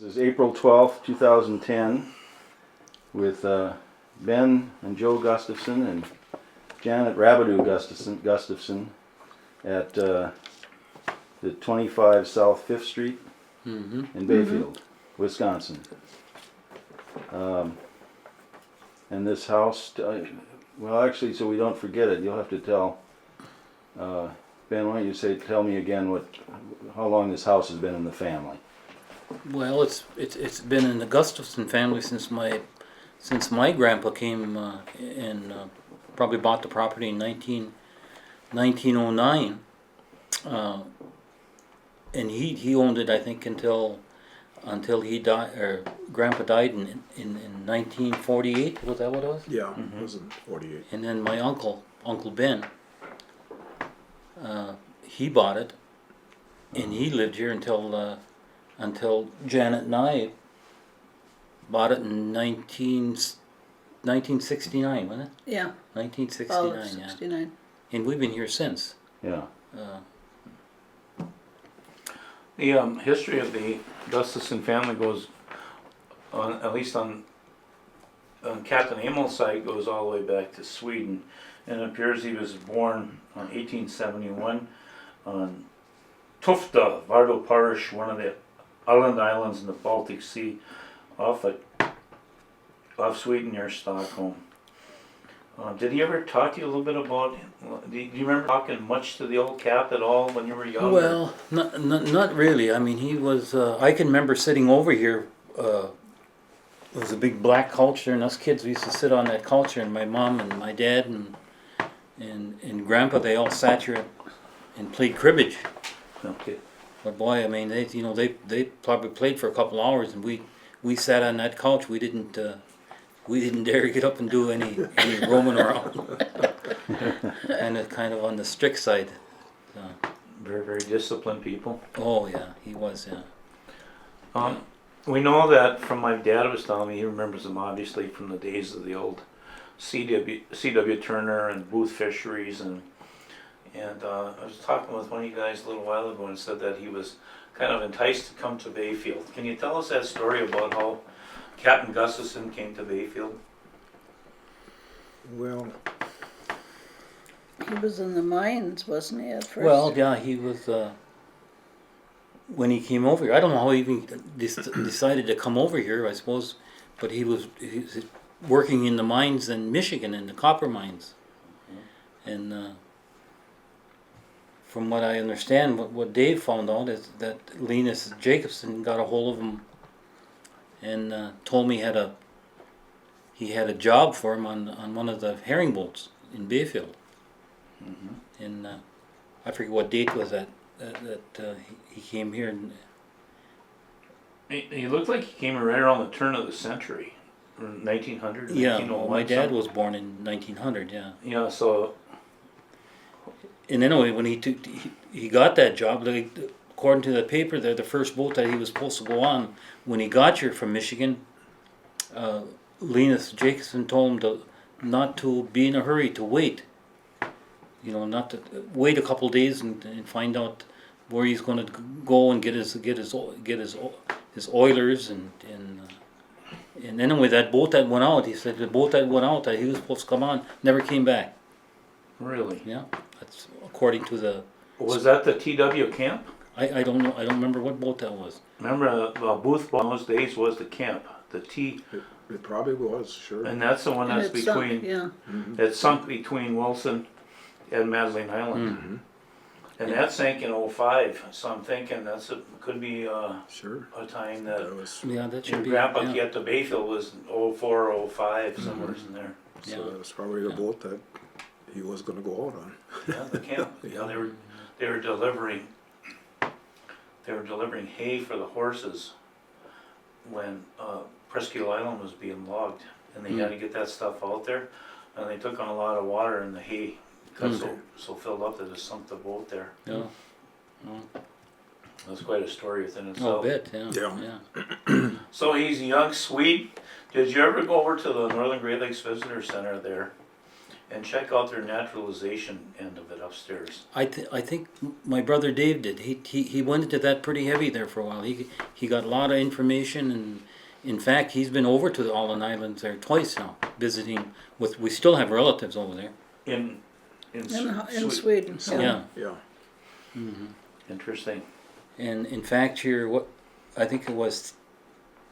This is April 12th, 2010, with Ben and Joe Gustafson and Janet Rabideau Gustafson at the 25 South 5th Street in Bayfield, Wisconsin. And this house, well actually, so we don't forget it, you'll have to tell, Ben, why don't you tell me again how long this house has been in the family? Well, it's been in the Gustafson family since my grandpa came and probably bought the property in 1909, and he owned it, I think, until he died, or Grandpa died in 1948. Was that what it was? Yeah, it was in 48. And then my Uncle Ben, he bought it, and he lived here until Janet and I bought it in 1969, wasn't it? Yeah. 1969, 69. yeah. And we've been here since. Yeah. The history of the Gustafson family goes on, at least on Captain Emil's side, goes all the way back to Sweden, and it appears he was born on 1871 on Tufta, Vardo Parish, one of the islands in the Baltic Sea, off Sweden near Stockholm. Did he ever talk to you a little bit about? Do you remember talking much to the old Cap at all when you were younger? Well, not really. I mean, he was. I can remember sitting over here. It was a big black culture, and us kids, we used to sit on that culture. And my mom and my dad and Grandpa, they all sat here and played cribbage. Okay. But boy, I mean, they probably played for a couple hours, and we sat on that couch. We didn't dare get up and do any roaming around. And kind of on the strict side. Very, very disciplined people. Oh yeah, he was. Yeah. We know that from my dad was telling me, he remembers them obviously from the days of the old C.W. Turner and Booth Fisheries, and I was talking with one of you guys a little while ago and said that he was kind of enticed to come to Bayfield. Can you tell us that story about how Captain Gustafson came to Bayfield? Well, He was in the mines, wasn't he, at first? Well, yeah, he was. When he came over here, I don't know how he even decided to come over here. I suppose, but he was working in the mines in Michigan, in the copper mines, and. From what I understand, what Dave found out is that Linus Jacobson got a hold of him and told me he had a job for him on one of the herring boats in Bayfield. And I forget what date was that he came here. And He looked like he came right around the turn of the century, 1900. yeah, well, my dad was born in 1900. Yeah. Yeah, so. And anyway, when he got that job, like, according to the paper, the first boat that he was supposed to go on, when he got here from Michigan, Linus Jacobson told him not to be in a hurry, to wait. You know, not to wait a couple of days and find out where he's going to go and get his oilers and anyway, that boat that went out, he said the boat that went out that he was supposed to come on never came back. Really? Yeah, that's according to the. Was that the TW camp? I don't know. I don't remember what boat that was. Remember, Booth in those days was the camp, the T, it probably was, sure. and that's the one And that's it sunk, between. yeah. It sunk between Wilson and Madeline Island, and that sank in 05. So I'm thinking could be Sure. a time that That was, Yeah, that your should be. grandpa Yeah. get to Bayfield was 04 or 05, somewhere in there. so Yeah. that was probably the boat that he was going to go out on. Yeah, the camp. Yeah, they were delivering hay for the horses when Presque Island was being logged, and they had to get that stuff out there, and they took on a lot of water, and the hay got so filled up that it sunk the boat there. Yeah. That's quite a story within Oh, itself. a bit. Yeah. Yeah. Yeah. So he's a young Swede. Did you ever go over to the Northern Great Lakes Visitor Center there and check out their naturalization end of it upstairs. I think my brother Dave did. He went into that pretty heavy there for a while. He got a lot of information, and in fact he's been over to the Åland Islands there twice now, visiting with. We still have relatives over there. In In Sweden. Sweden, Yeah. Yeah. Interesting. And in fact, here, I think it was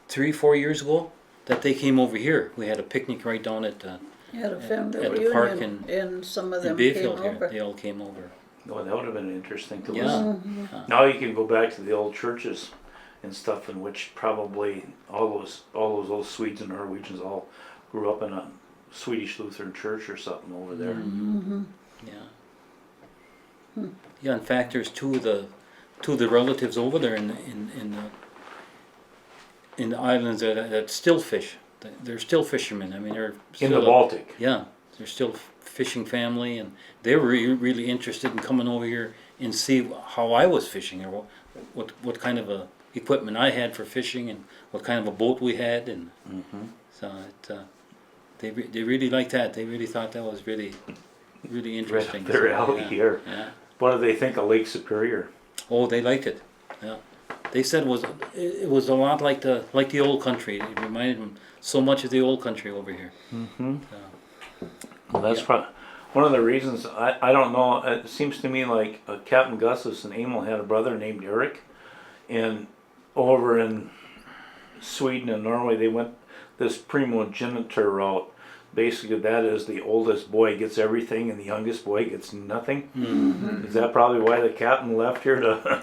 3-4 years ago that they came over here. We had a picnic right down at You had a family At the park reunion, and some of in them came Bayfield here. over. They all came over. Oh, that would have been interesting to Yeah. listen. Now you can go back to the old churches and stuff in which probably all those old Swedes and Norwegians all grew up in a Swedish Lutheran church or something over there. Yeah. Yeah. In fact, there's two of the relatives over there in the islands there that still fish. They're still fishermen. I mean, they're In the still Baltic. Yeah, they're still fishing family, and they were really interested in coming over here and see how I was fishing, or what kind of equipment I had for fishing, and what kind of a boat we had, and so they really liked that. They really thought that was really interesting. They're out Yeah, here. Yeah. What do they think of Lake Superior? Oh, they liked it. Yeah. They said it was a lot like the old country. It reminded them so much of the old country over here. Well, that's one of the reasons. I don't know. It seems to me like Captain Gustafson Emil had a brother named Eric, and over in Sweden and Norway they went this primogeniture route. Basically, that is the oldest boy gets everything and the youngest boy gets nothing. Is that probably why the captain left here to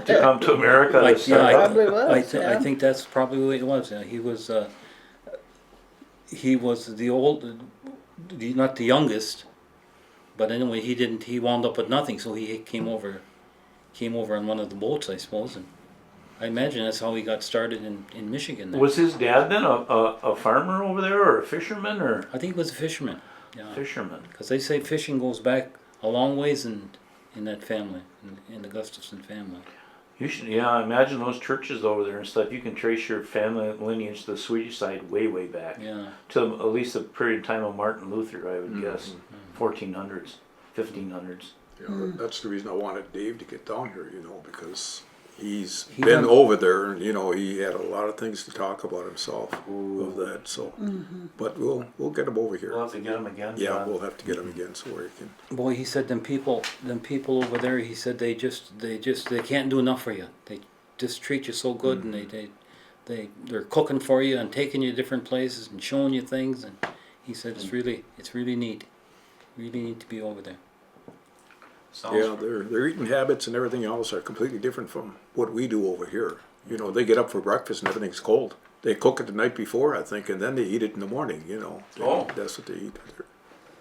to come to America? Like, to start yeah, out? Probably was, I yeah. think that's probably what it was. Yeah, he was the old, not the youngest, but anyway, he wound up with nothing, so he came over on one of the boats, I suppose, and I imagine that's how he got started in Michigan there. Was his dad then a farmer over there, or a fisherman, or I think he was a fisherman. Yeah, fisherman? because they say fishing goes back a long ways in that family, in the Gustafson family. You should, yeah. I imagine those churches over there and stuff. You can trace your family lineage to the Swedish side way back. Yeah. To at least the period of time of Martin Luther, I would guess, 1400s, 1500s. Yeah, that's the reason I wanted Dave to get down here, because he's He been done- over there, and he had a lot of things to talk about himself of that. So, but we'll get him over here. We'll have to get him again. Yeah, John. we'll have to get him again so he can. Boy, he said them people over there. He said they can't do enough for you. They just treat you so good, and they're cooking for you and taking you to different places and showing you things. And he said it's really neat, really neat to be over there. Sounds Yeah, their eating habits and everything else are completely different from what we do over here. They get up for breakfast and everything's cold. They cook it the night before, I think, and then they eat it in the morning. That's what they eat.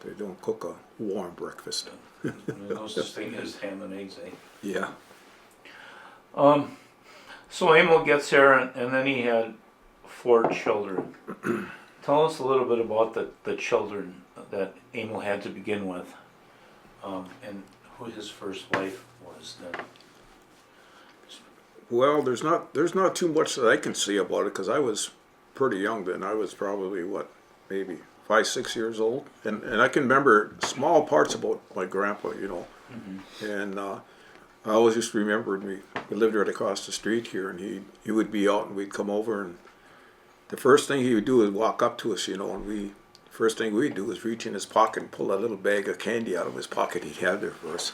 They don't cook a warm breakfast. no such thing as ham and eggs, eh? Yeah. So Emil gets here, and then he had 4 children. Tell us a little bit about the children that Emil had to begin with, and who his first wife was then. Well, there's not too much that I can say about it because I was pretty young then. I was probably maybe 5-6 years old, and I can remember small parts about my grandpa, and I always just remembered we lived right across the street here, and he would be out and we'd come over, and the first thing he would do is walk up to us, and first thing we'd do is reach in his pocket and pull a little bag of candy out of his pocket he'd have there for us.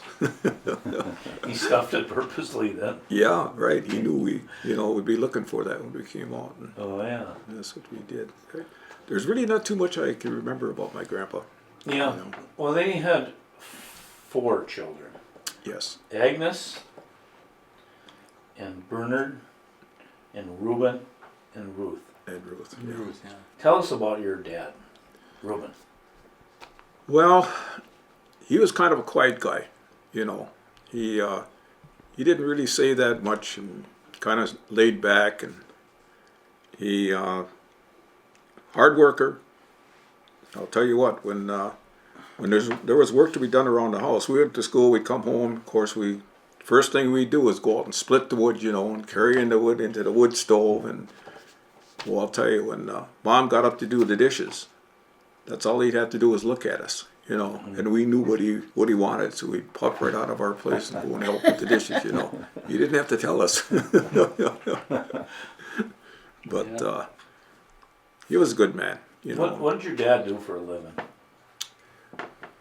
He stuffed it purposely then. Yeah, right. He knew we'd be looking for that when we came out. And Oh yeah. that's what we did. There's really not too much I can remember about my grandpa. Yeah. Well, then he had 4 children: Yes. Agnes, and Bernard, and Reuben, and Ruth. And Ruth. Yeah. Yeah. Tell us about your dad, Reuben. Well, he was kind of a quiet guy. He didn't really say that much and kind of laid back, and he hard worker. I'll tell you what, when there was work to be done around the house, we went to school, we'd come home, of course first thing we'd do was go out and split the wood, and carry in the wood into the wood stove. And well, I'll tell you, when Mom got up to do the dishes, that's all he'd have to do was look at us, you know, and we knew what he wanted, so we'd pop right out of our place and go and help with the dishes, you know. You didn't have to tell us. But he was a good man, you know. What did your dad do for a living?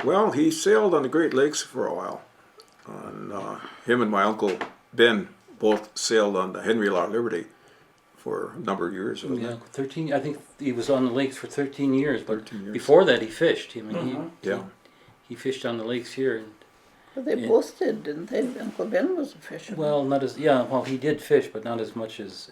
Well, he sailed on the Great Lakes for a while. And him and my uncle Ben both sailed on the Henry Law Liberty for a number of years, wasn't Yeah, it? 13. I think he was on the lakes for 13 years. But 13 years. before that, he fished. I mean, Yeah. he fished on the lakes here. And, But they both did, didn't they? Uncle Ben was a fisherman. well, not as well. He did fish, but not as much as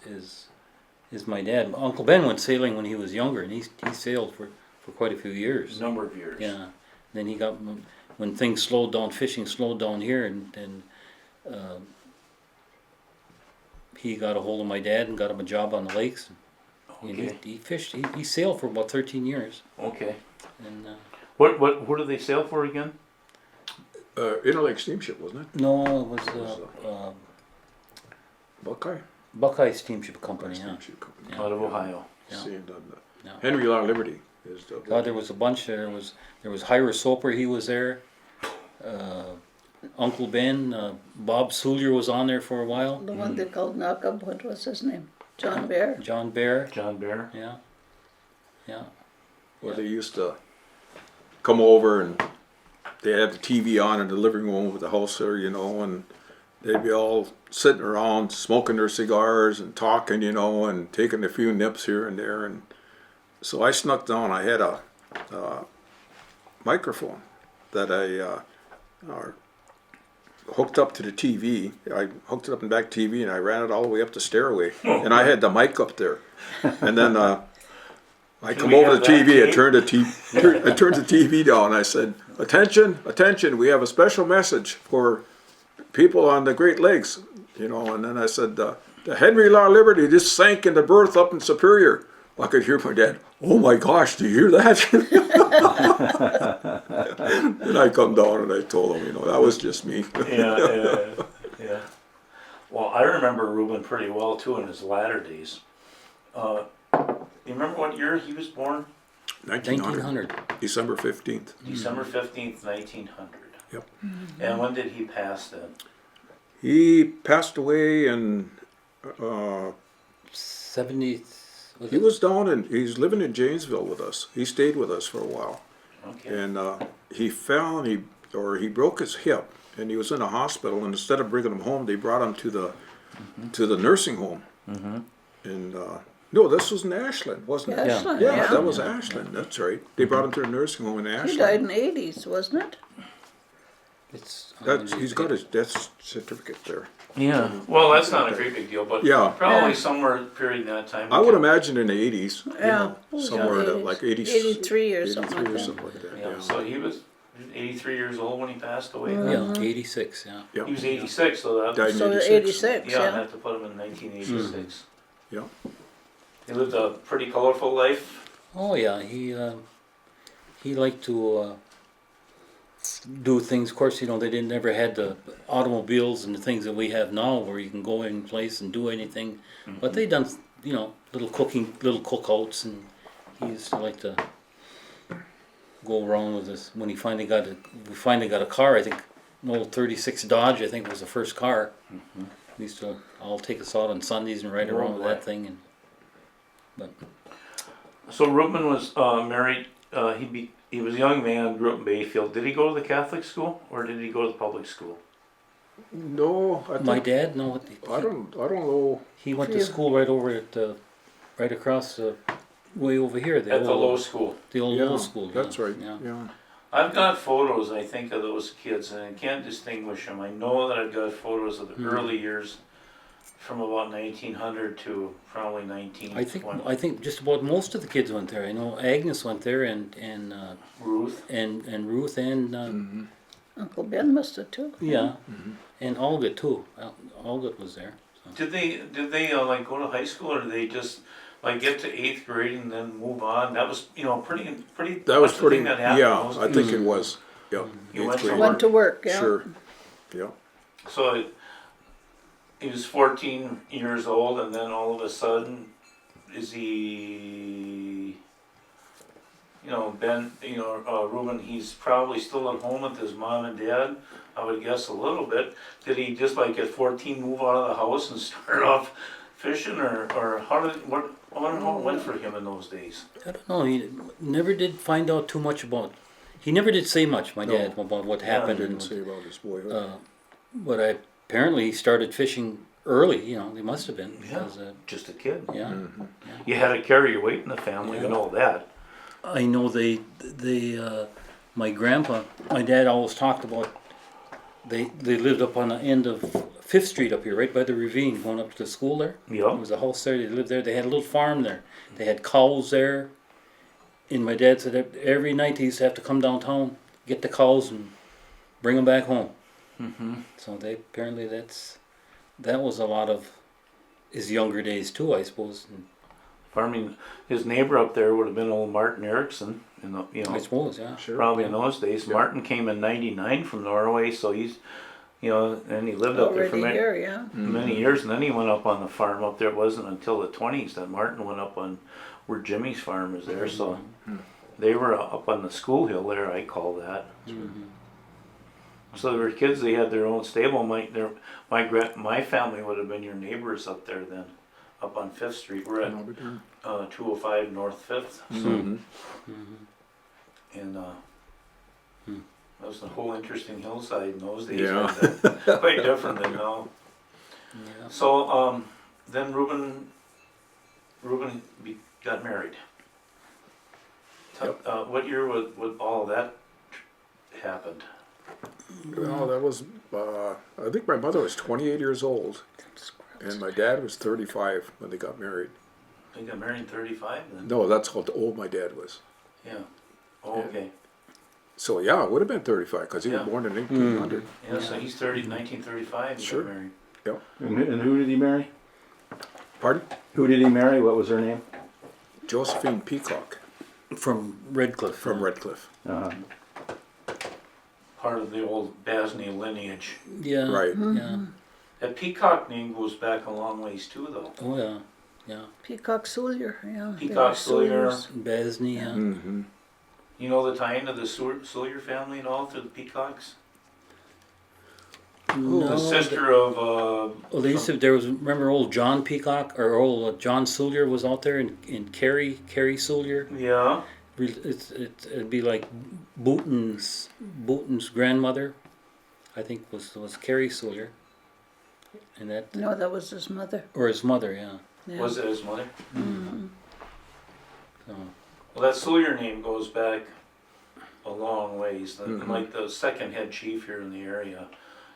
my dad. Uncle Ben went sailing when he was younger, and he sailed for quite a few years. Number of years. Yeah. Then he got when things slowed down, fishing slowed down here, and he got a hold of my dad and got him a job on the lakes. And Okay. he fished. He sailed for about 13 years. Okay. And What do they sail for again? Interlake Steamship, wasn't it? no, it was Buckeye? Buckeye Steamship Company. Yeah. Steamship Company. Yeah. Out of Ohio. Yeah. Sailed on the Yeah. Henry Law Liberty is the. God, there was a bunch. There was Hyra Soper. He was there. Uncle Ben, Bob Soulier was on there for a while. The one they called Knock-Up, what was his name? John Bear. John Bear. John Bear. Yeah. Yeah. Where they used to come over and they had the TV on in the living room with the house there, you know, and they'd be all sitting around smoking their cigars and talking, you know, and taking a few nips here and there. And so I snuck down. I had a microphone that I hooked up to the TV. I hooked it up in back TV and I ran it all the way up the stairway. And I had the mic up there. And then I come we over have the that TV, I tape? turned the TV down, and I said, attention, attention, we have a special message for people on the Great Lakes, you know, and then I said, the Henry Law Liberty just sank in the berth up in Superior. I could hear my dad, oh my gosh, do you hear that? And I come down and I told him, you know, that was just me. Yeah. Well, I remember Reuben pretty well too in his latter days. You remember what year he was born? 1900. December 15th. December 15th, 1900. Yep. And when did he pass then? He passed away in 70. he was down in, he's living in Janesville with us. He stayed with us for a while. Okay. And he fell and he broke his hip and he was in a hospital, and instead of bringing him home, they brought him to the nursing home. And no, this was in Ashland, wasn't it? Ashland, Yeah, yeah. that was Ashland, that's right. They brought him to the nursing home in Ashland. He died in the 80s, wasn't it? It's He's got his death certificate there. Yeah. Well, that's not a great big deal, but Yeah. probably Yeah. somewhere period in that time. I would imagine in the 80s. Yeah. Somewhere Yeah. like 80, 83 or something 83 like or that. something like that. Yeah. Yeah. So he was 83 years old when he passed away. Yeah, 86. Yeah. Yeah. He was 86, so that Died in So 86. 86, yeah, I yeah. have to put him in 1986. Yeah. He lived a pretty colorful life. Oh yeah, he liked to do things. Of course, you know, they didn't never had the automobiles and the things that we have now, where you can go in place and do anything. But they done, you know, little cookouts, and he used to like to go around with us. When we finally got a car, I think an old '36 Dodge, I think was the first car. He used to all take us out on Sundays and ride Oh, around with boy. that thing. And but So Reuben was married. He was a young man, grew up in Bayfield. Did he go to the Catholic school or did he go to the public school? No, I my think, dad, no, I don't know. he went to Yeah. school right over at right across way over here. At the low school. The old Yeah, low school. That's yeah, right. Yeah. Yeah. I've got photos, I think, of those kids, and I can't distinguish them. I know that I've got photos of the early years from about 1900 to probably 1920. I think just about most of the kids went there. I know Agnes went there, and Ruth. Ruth and Uncle Ben must have too. yeah, and Olga too. Olga was there. So. Did they like go to high school, or did they just like get to 8th grade and then move on? That was pretty. That was much the pretty, thing that happened. yeah, Most I kids. think it was. Yeah. You eighth went to grade. Went to work, yeah. Sure. Yeah. So he was 14 years old, and then all of a sudden, is he Ben, Reuben, he's probably still at home with his mom and dad, I would guess a little bit. Did he just like at 14 move out of the house and start off fishing, or how did, I wonder how it went for him in those days? I don't know. He never did find out too much about. He never did say much, my dad, about what happened. Didn't And say about his boyhood. but apparently he started fishing early. They must have been. Yeah, Because, just a kid. yeah. You had to carry your weight in the family, you know that. I know they my grandpa, my dad always talked about. They lived up on the end of 5th Street up here, right by the ravine, going up to the school there. Yeah. There was a house there. They lived there. They had a little farm there. They had cows there. And my dad said that every night he used to have to come downtown, get the cows, and bring them back home. Mm-hmm. So apparently that was a lot of his younger days too, I suppose. And Farming, his neighbor up there would have been old Martin Erickson, I suppose, yeah. Sure. probably in those days. Yeah. Martin came in '99 from Norway, so he's, and he lived up there for Already here, yeah. many years, and then he went up on the farm up there. It wasn't until the 20s that Martin went up on where Jimmy's farm is there, so they were up on the school hill there, I call that. So there were kids, they had their own stable. My family would have been your neighbors up there then, up on 5th Street. We're at 205 North 5th. Mm-hmm. And that was a whole interesting hillside in those days. Yeah. wasn't it? Quite different than now. Yeah. So then Reuben got married. What year would all of that happened? Well, that was, I think my mother was 28 years old, and my dad was 35 when they got married. They got married in 35 then? No, that's how old my dad was. Yeah. Oh, okay. So yeah, it would have been 35 because he was Yeah. born in 1800. Yeah, so he's 1935 he Sure. got married. And who did he marry? Pardon? Who did he marry? What was her name? Josephine Peacock From Redcliffe. from Redcliffe. Uh-huh. Part of the old Basney lineage. Yeah. Right. Yeah. That Peacock name goes back a long ways too though. Oh yeah. Yeah. Peacock Sawyer, yeah. Peacock Sawyer. Basney, yeah. Mm-hmm. You know the tie into the Sawyer family and all through the Peacocks? No, The sister of Well, they used to, there was, remember old John Peacock, or old John Sawyer was out there in Kerry Sawyer? yeah. It'd be like Booton's grandmother, I think was Carrie Sawyer. And that, No, that was his mother. or his mother, yeah. Yeah. Was it his mother? So, Well, that Sawyer name goes back a long ways. Like the second head chief here in the area,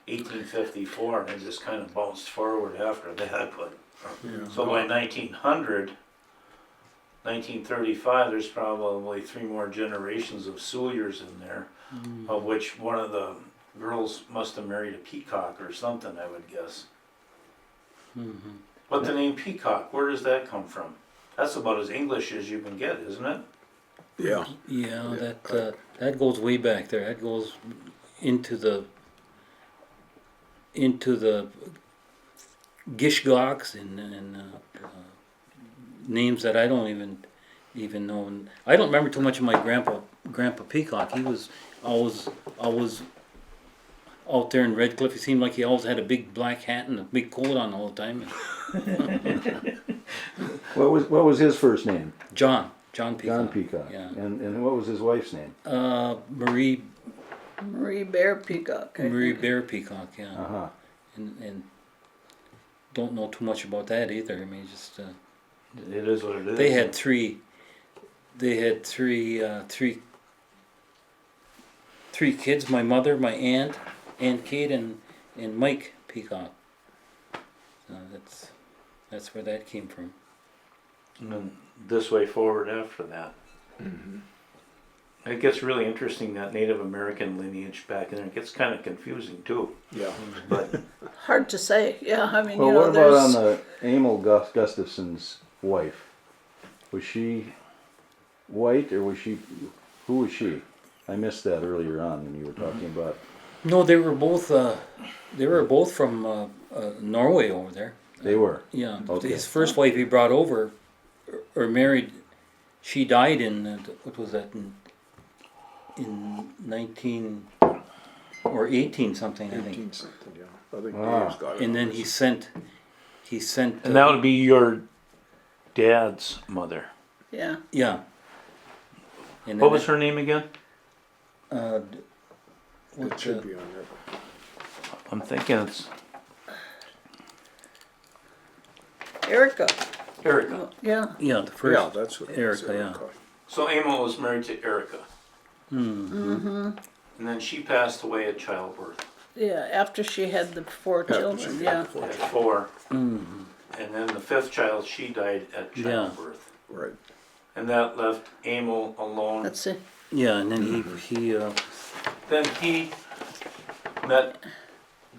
1854, and it just kind of bounced forward after that. But so by 1900, 1935, there's probably 3 more generations of Sawyers in there, of which one of the girls must have married a Peacock or something, I would guess. But the name Peacock, where does that come from? That's about as English as you can get, isn't it? Yeah. yeah, that goes way back there. That goes into the Gishgoks and names that I don't even know. And I don't remember too much of my grandpa Peacock. He was always out there in Redcliffe. He seemed like he always had a big black hat and a big coat on all the time. What was his first name? John Peacock. John Peacock. Yeah. And what was his wife's name? Marie Bear Peacock. Bear Peacock. Yeah. Uh-huh. And don't know too much about that either. I mean, just It is what it is. they had three. They had three kids. My mother, my aunt Kate, and Mike Peacock. That's where that came from. And then this way forward after that. It gets really interesting, that Native American lineage back in there. It gets kind of confusing too. Yeah. But Hard to say. Yeah, I mean, Well, you know, what about there's on the Emil Gustafson's wife? Was she white or was she? Who was she? I missed that earlier on when you were talking about. No, they were both from Norway over there. They were. Yeah. Okay. His first wife he brought over or married. she died in what was that in 19 or 18 something I think. 18 something, yeah. I think Wow. Dave's got it. And on then this. he sent And that would be your dad's mother. Yeah. yeah. And What was her name again? It should be on there. I'm thinking it's Erica. Erica. Oh, yeah. Yeah, the first. Yeah, that's what it is, Erica, yeah. So Emil was married to Erica. Mm-hmm. And then she passed away at childbirth. Yeah, after she had the 4 After children, she yeah. had the 4 At children. 4. Mm-hmm. And then the 5th child, she died at Yeah. childbirth. Right. And that left Emil alone. Let's see. Yeah, and then he Then he met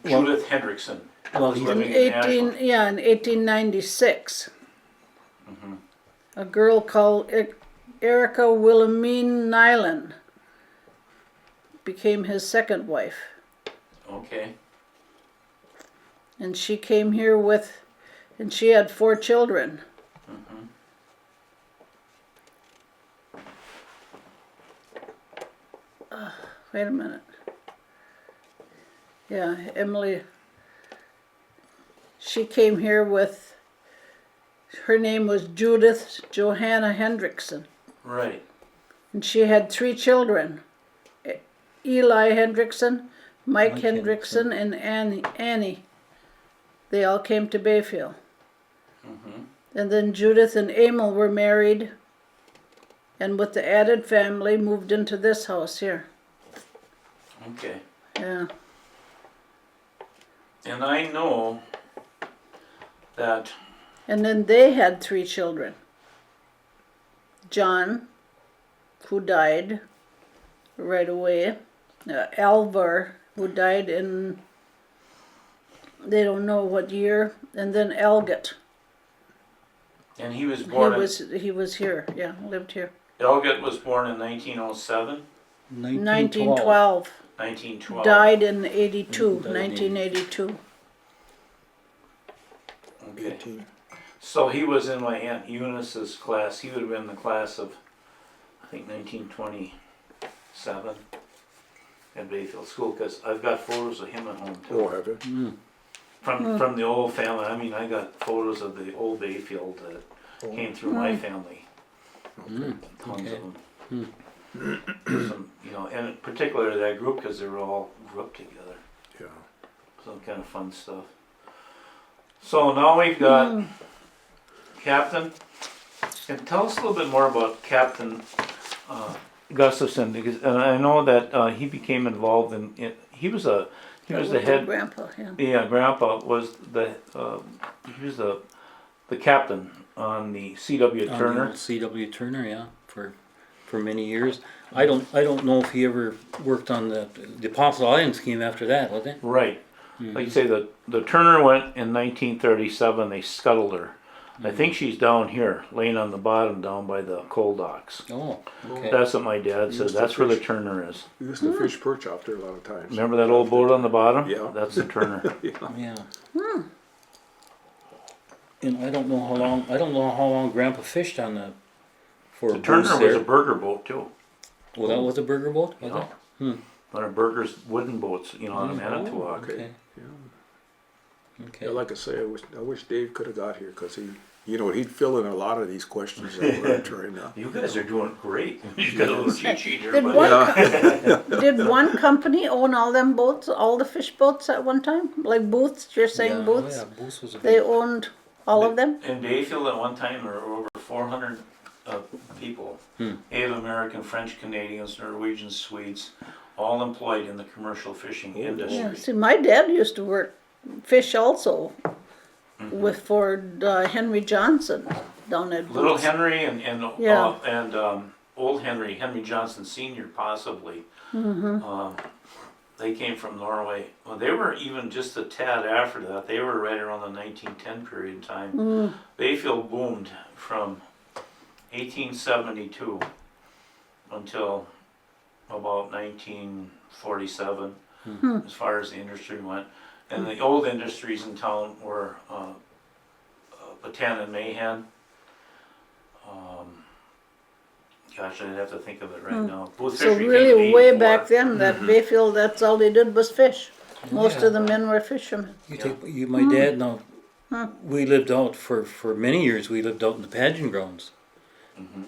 Well- Judith Hendrickson. well, was he- living in Nashville. In 1896. Mm-hmm. A girl called Erica Wilhelmine Nyland became his second wife. Okay. And she came here and she had 4 children. Mm-hmm. Wait a minute. Yeah, Emily. She came here her name was Judith Johanna Hendrickson. Right. And she had 3 children. Eli Hendrickson, Mike Mike Hendrickson, and Annie. They all came to Bayfield. Mm-hmm. And then Judith and Emil were married, and with the added family moved into this house here. Okay. Yeah. And I know that And then they had 3 children. John, who died right away. Alvar, who died in, they don't know what year. And then Elgit. and he was born He was here, yeah, lived here. Elgit was born in 1907, 1912. 1912. Died in 82, Died in 1982. Okay. 18. So he was in my Aunt Eunice's class. He would have been in the class of, I think, 1927 at Bayfield School, because I've got photos of him at home too. Oh, have you? From the old family. I mean, I got photos of the old Bayfield that Oh. came through my family. Tons Okay. of them. Some, and particularly that group, because they were all grew up together. Yeah. Some kind of fun stuff. So now we've got Captain. And tell us a little bit more about Captain Gustafson, because and I know that he became involved in he was the head. Grandpa, yeah. Yeah, Grandpa was he was the captain on the C.W. Turner. C.W. Turner, yeah, for many years. I don't know if he ever worked on the Apostle Island scheme after that, was it? Right. Like you say, the Turner went in 1937. They scuttled her. I think she's down here, laying on the bottom down by the coal docks. Oh, okay. That's what my dad said. Used to That's where the fish. Turner is. We used to fish perch out there a lot of times. Remember that old boat on the bottom? Yeah. That's the Turner. Yeah. And I don't know how long Grandpa fished on for The Turner boats was there. a burger boat too. Well, that was a burger boat, was Yeah. it? One of Burger's wooden boats, on Manitowoc. Okay. Yeah. Okay. Yeah, like I say, I wish Dave could have got here, because he'd fill in a lot of these questions that we're trying to. You guys are doing great. You got a little cheat sheet here, Did but one, did one company own all them boats, all the fish boats at one time? Like Booths, you're saying Yeah, Booths? Oh, yeah, Booths was a They big, owned all of them? in Bayfield at one time there were over 400 people. Native American, French, Canadians, Norwegians, Swedes, all employed in the commercial fishing industry. Yeah, see, my dad used to work fish also for Henry Johnson down at Little Booths. Henry and Yeah. Old Henry Johnson Sr. possibly. They came from Norway. Well, they were even just a tad after that. They were right around the 1910 period in time. Bayfield boomed from 1872 until about 1947, as far as the industry went. And the old industries in town were Bataan and Mahan, Gosh, I'd have to think of it right now. Booth So Fishery came really in way 84. back then, that Bayfield, that's all they did was fish. Most Yeah. of the men were fishermen. My dad now. We lived out for many years. We lived out in the pageant grounds.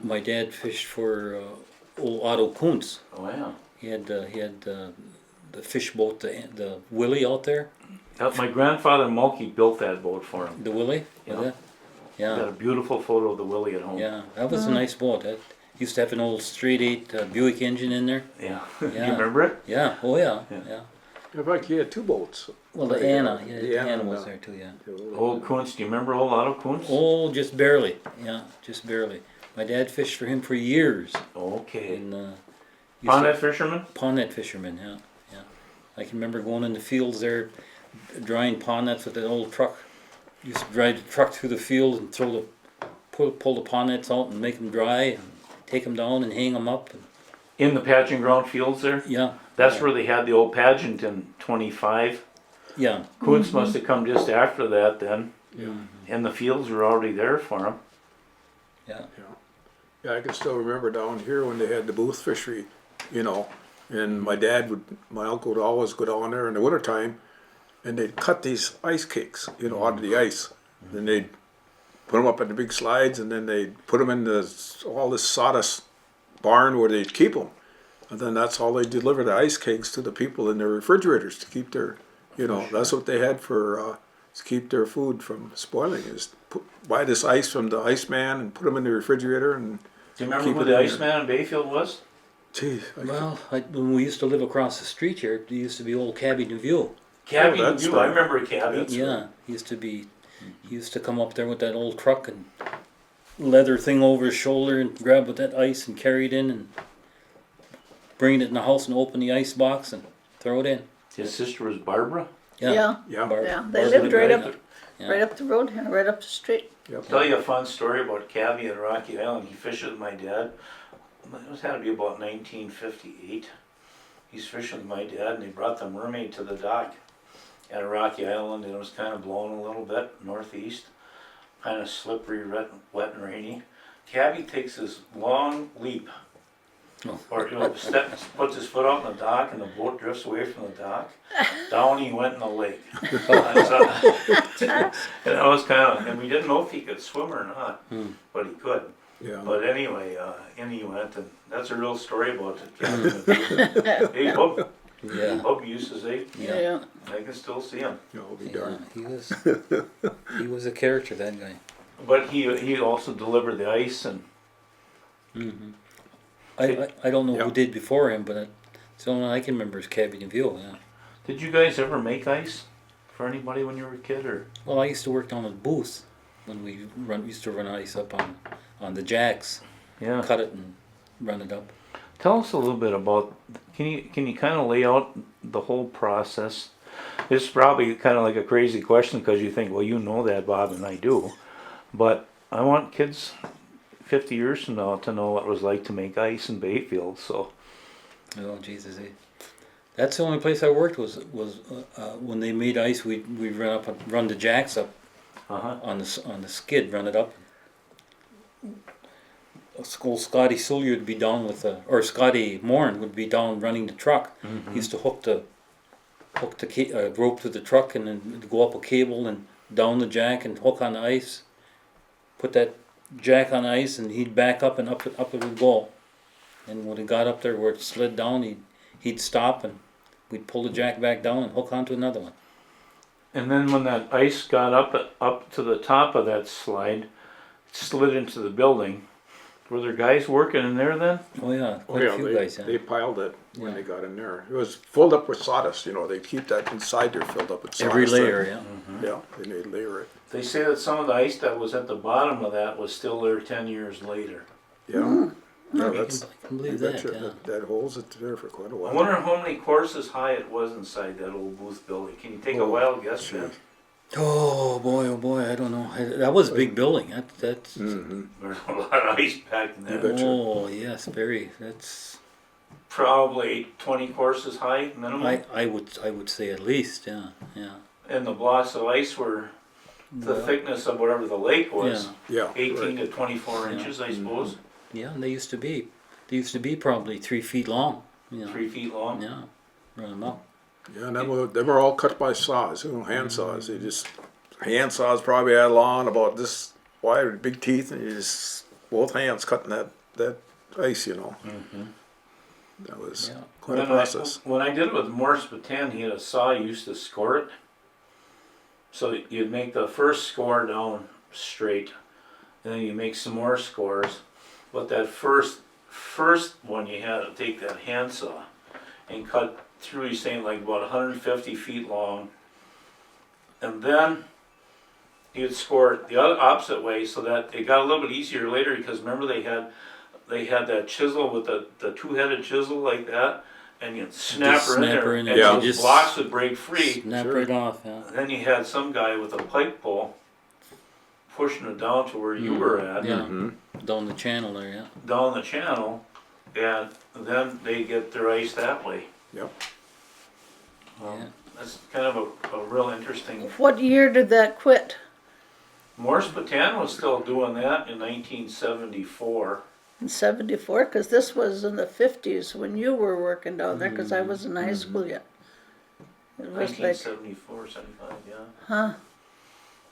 My dad fished for old Otto Kuntz. Oh yeah. He had the fish boat, the Willie out there. My grandfather Mulkey built that boat for him. The Willie. Yeah. Was it? Got Yeah. a beautiful photo of the Willie at home. Yeah. That was a nice boat. That used to have an old straight 8 Buick engine in there. Yeah. Yeah. You remember it? Yeah. Oh yeah. Yeah. Yeah. In fact, he had two boats. Well, the Right, Anna. yeah, Yeah, the the Anna, Anna was yeah. there too. Yeah. Old Kuntz. Do you remember old Otto Kuntz? Oh, just barely. Yeah, just barely. My dad fished for him for years. Okay. And Pondet fisherman? pond net fisherman. Yeah, yeah. I can remember going in the fields there, drying pond nets with an old truck. Used to drive the truck through the field and pull the pond nets out and make them dry and take them down and hang them up. And, In the pageant ground fields there? yeah. That's yeah. where they had the old pageant in 25. Yeah. Kuntz must have come just after that then. Yeah. And the fields were already there for him. Yeah. Yeah, I can still remember down here when they had the Booth fishery, you know, and my uncle would always go down there in the wintertime and they'd cut these ice cakes, you know, out of the ice. Then they'd put them up in the big slides and then they'd put them in all this sawdust barn where they'd keep them. And then that's all they deliver the ice cakes to the people in their refrigerators to keep their, you know, that's what they had for, to keep their food from spoiling is buy this ice from the iceman and put them in the refrigerator and Do you remember keep who it the in there. Iceman in Bayfield was? Geez, Well, when we used to live across the street here, there used to be old Cabby Neville. Cabby that's New. right. I remember Cabby. That's Yeah, he used to be. He used to come up there with that old truck and leather thing over his shoulder and grab with that ice and carry it in and bring it in the house and open the ice box and throw it in. His sister was Barbara. Yeah. Yeah, yeah. Barb. yeah. They Was lived it right right up, Yeah. right up the road here, right up the street. Yep. Tell you a fun story about Cabby at Rocky Island. He fished with my dad. It had to be about 1958. He's fishing with my dad, and they brought the mermaid to the dock at Rocky Island, and it was kind of blowing a little bit northeast, kind of slippery, wet and rainy. Cabby takes this long leap, Oh. or puts his foot out on the dock, and the boat drifts away from the dock. Down he went in the lake. And that was kind of, and we didn't know if he could swim or not, but he could. Yeah. But anyway, in he went, and that's a real story about it. Hey, Bub. Yeah. Bub used to say, Yeah. I can still see him. I'll be Yeah, darned. he was a character, that guy. But he also delivered the ice, and I don't know who Yeah. did before him, but it's the only one I can remember is Cabby Neville. Yeah. did you guys ever make ice for anybody when you were a kid, or? Well, I used to work down at Booth when we used to run ice up on the jacks, Yeah. cut it and run it up. Tell us a little bit about, can you kind of lay out the whole process? This is probably kind of like a crazy question because you think, well, you know that, Bob, and I do. But I want kids 50 years from now to know what it was like to make ice in Bayfield, so. Oh Jesus! That's the only place I worked was when they made ice. We run the jacks up Uh-huh. on the skid, run it up. Old Scotty Sullier would be down or Scotty Moran would be down running the truck. He used to hook the rope to the truck and then go up a cable and down the jack and hook on the ice. Put that jack on ice and he'd back up and up it would go. And when it got up there where it slid down, he'd stop and we'd pull the jack back down and hook onto another one. And then when that ice got up to the top of that slide, it slid into the building. Were there guys working in there then? Oh yeah, Oh quite yeah, a few guys. Yeah. they piled it when Yeah. they got in there. It was filled up with sawdust, you know, they keep that inside there filled up with sawdust. Every layer, yeah. Yeah, then they layer it. They say that some of the ice that was at the bottom of that was still there 10 years later. Yeah. Yeah, I that's, can believe I that. betcha Yeah. that holds it there for quite a I while. wonder how many courses high it was inside that old Booth building. Can you take a Oh, wild guess, gee. Ben? Oh boy, I don't know. That was a big building. That's. Mm-hmm. There's a lot of ice back in there. betcha. Oh yes, very. That's. Probably 20 courses high minimum. I would say at least. Yeah. And the blocks of ice were the Well, thickness of whatever the lake was. Yeah. 18 right. to 24 Yeah. inches, I suppose. Yeah, and they used to be They used to be probably 3 feet long. You know. 3 feet long. Yeah, run them up. Yeah, and they were all cut by saws, hand saws. They just hand saws probably had long about this wide, with big teeth, and you just both hands cutting that ice, That was Yeah. quite a process. When I did it with Morse Batten, he had a saw he used to score it. So you'd make the first score down straight, and then you make some more scores. But that first one, you had to take that handsaw and cut through, you're saying like about 150 feet long, and then you'd score it the other opposite way, so that it got a little bit easier later, because remember they had that chisel with the two-headed chisel like that, and you'd snap her in there, and Yeah. those blocks would break free. Snap Sure. right off. Yeah. And then you had some guy with a pipe pole pushing it down to where you were at, Yeah. Mm-hmm. Down the channel there. Yeah. down the channel, and then they get their ice that way. Yep. Yeah. That's kind of a real interesting. What year did that quit? Morse Batten was still doing that in 1974. In 74? Because this was in the 50s when you were working down there, because I was in high school yet. It was like, 1974, 75, yeah. huh?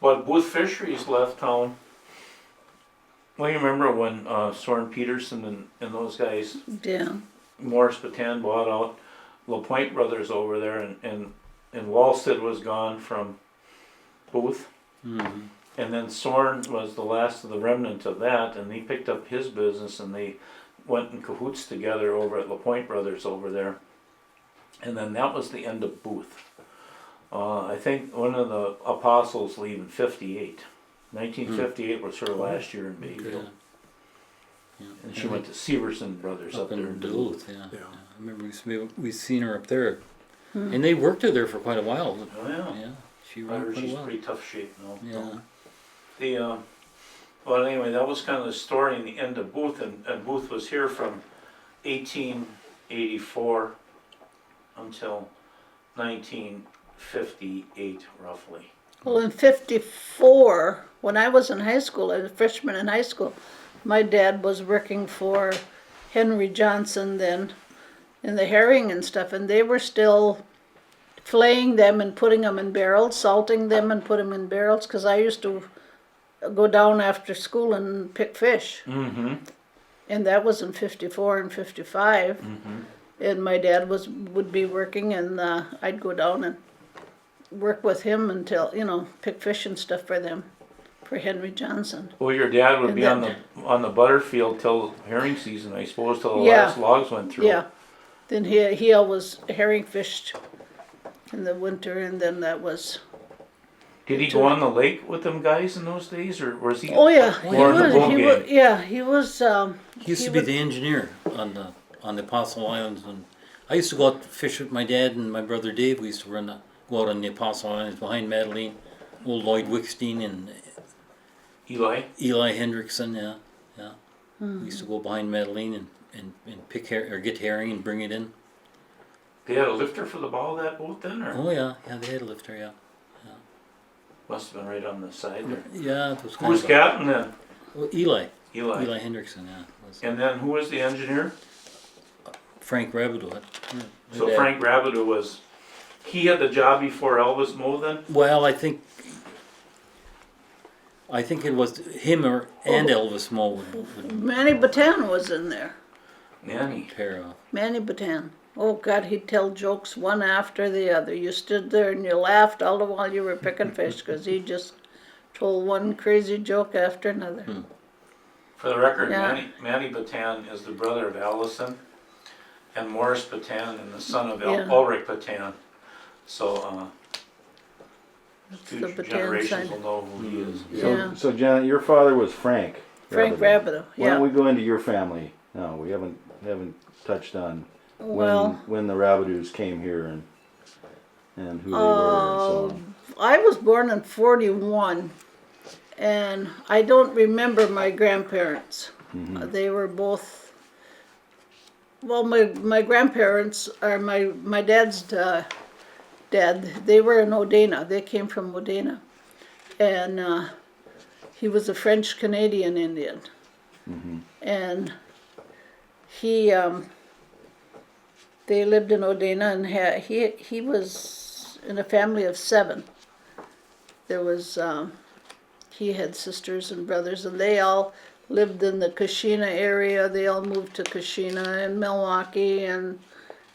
But Booth Fisheries left town. Well, you remember when Soren Peterson and those guys, Yeah. Morse Batten bought out LaPointe Brothers over there, and Wallstead was gone from Booth. Mm-hmm. And then Soren was the last of the remnant of that, and he picked up his business, and they went in cahoots together over at LaPointe Brothers over there. And then that was the end of Booth. I think one of the apostles leave in 58. 1958 was her last year in Bayfield. Yeah. And she went to Severson Brothers up there in Duluth. Yeah. Yeah. I remember we seen her up there, and they worked her there for quite a while. Oh yeah. Yeah, she I ran heard quite a she's while. pretty tough shape now. Yeah. The well, anyway, that was kind of the story in the end of Booth, and Booth was here from 1884 until 1958, roughly. Well, in 54, when I was in high school, I was a freshman in high school, my dad was working for Henry Johnson then in the herring and stuff, and they were still filleting them and putting them in barrels, salting them and put them in barrels, because I used to go down after school and pick fish. Mm-hmm. And that was in 54 and 55. Mm-hmm. And my dad would be working, and I'd go down and work with him until, pick fish and stuff for them, for Henry Johnson. Well, your dad would And be then- on the Butterfield till herring season, I suppose, till the Yeah. last logs went through. Yeah. Then he always herring fished in the winter, and then that was. Did he go on the lake with them guys in those days, or was he? Oh yeah, More in the boat he game. was. Yeah, he was. He used He to be would- the engineer on the Apostle Islands, and I used to go out to fish with my dad and my brother Dave. We used to go out on the Apostle Islands behind Madeline, old Lloyd Wickstein and Eli? Eli Hendrickson. Yeah. We used to go behind Madeline and pick or get herring and bring it in. They had a lifter for the bow of that boat then, or Oh yeah, they had a lifter. Yeah. must have been right on the side there. Yeah, it was Who kind was of captain then? Eli Eli. Hendrickson. Yeah. Was And then who was the engineer? Frank Rabideau. So Frank Rabideau was. He had the job before Elvis Moe then. Well, I think it was him and Elvis Moe would Manny Batten was in there. Nanny. pair off. Manny Batten. Oh God, he'd tell jokes one after the other. You stood there and you laughed all the while you were picking fish, because he just told one crazy joke after another. For the record, Yeah. Manny Batten is the brother of Allison, and Morris Batten and the son of Yeah. Ulrich Batten. So the future Batten generations side. will know who he is. Yeah. So Janet, your father was Frank. Frank Rabideau. Rabideau, Why don't yeah. we go into your family? No, we haven't touched on Well, when the Rabideaus came here and who they were and so on. I was born in 41, and I don't remember my grandparents. They were both. Well, my grandparents are my dad's dad. They were in Odena. They came from Odena, and he was a French Canadian Indian, and he they lived in Odena, and he was in a family of 7. There was he had sisters and brothers, and they all lived in the Kashina area. They all moved to Kashina and Milwaukee and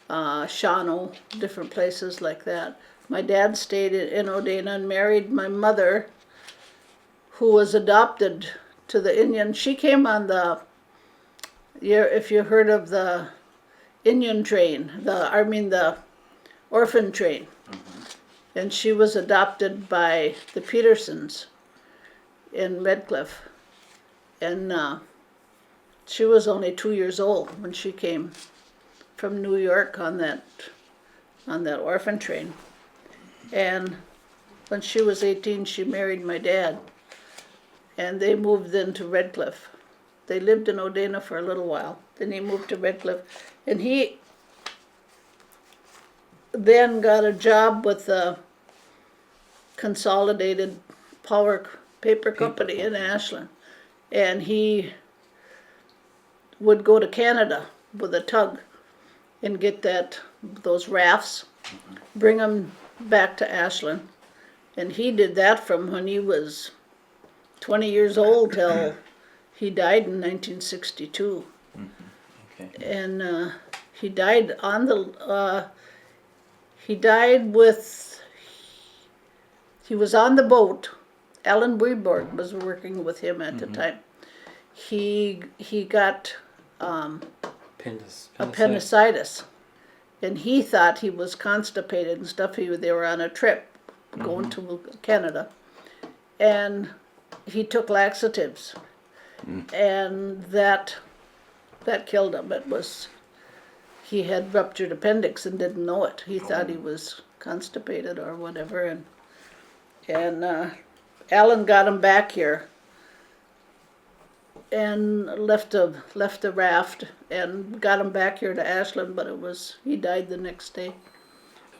Shawano, different places like that. My dad stayed in Odena and married my mother, who was adopted to the Indian. She came on the, if you heard of the Indian train, the orphan train. And she was adopted by the Petersons in Redcliffe. And she was only 2 years old when she came from New York on that orphan train. And when she was 18, she married my dad, and they moved into Redcliffe. They lived in Odena for a little while. Then he moved to Redcliffe, and he then got a job with the Consolidated Paper Company in Ashland, and he would go to Canada with a tug and get those rafts, bring them back to Ashland, and he did that from when he was 20 years old till he died in 1962. Okay. And he died on the he was on the boat. Alan Weborg was working with him at the time. He got appendicitis, and he thought he was constipated and stuff. They were on a trip going to Canada, and he took laxatives, and that killed him. He had ruptured appendix and didn't know it. He thought he was constipated or whatever, and Alan got him back here and left the raft and got him back here to Ashland, but he died the next day.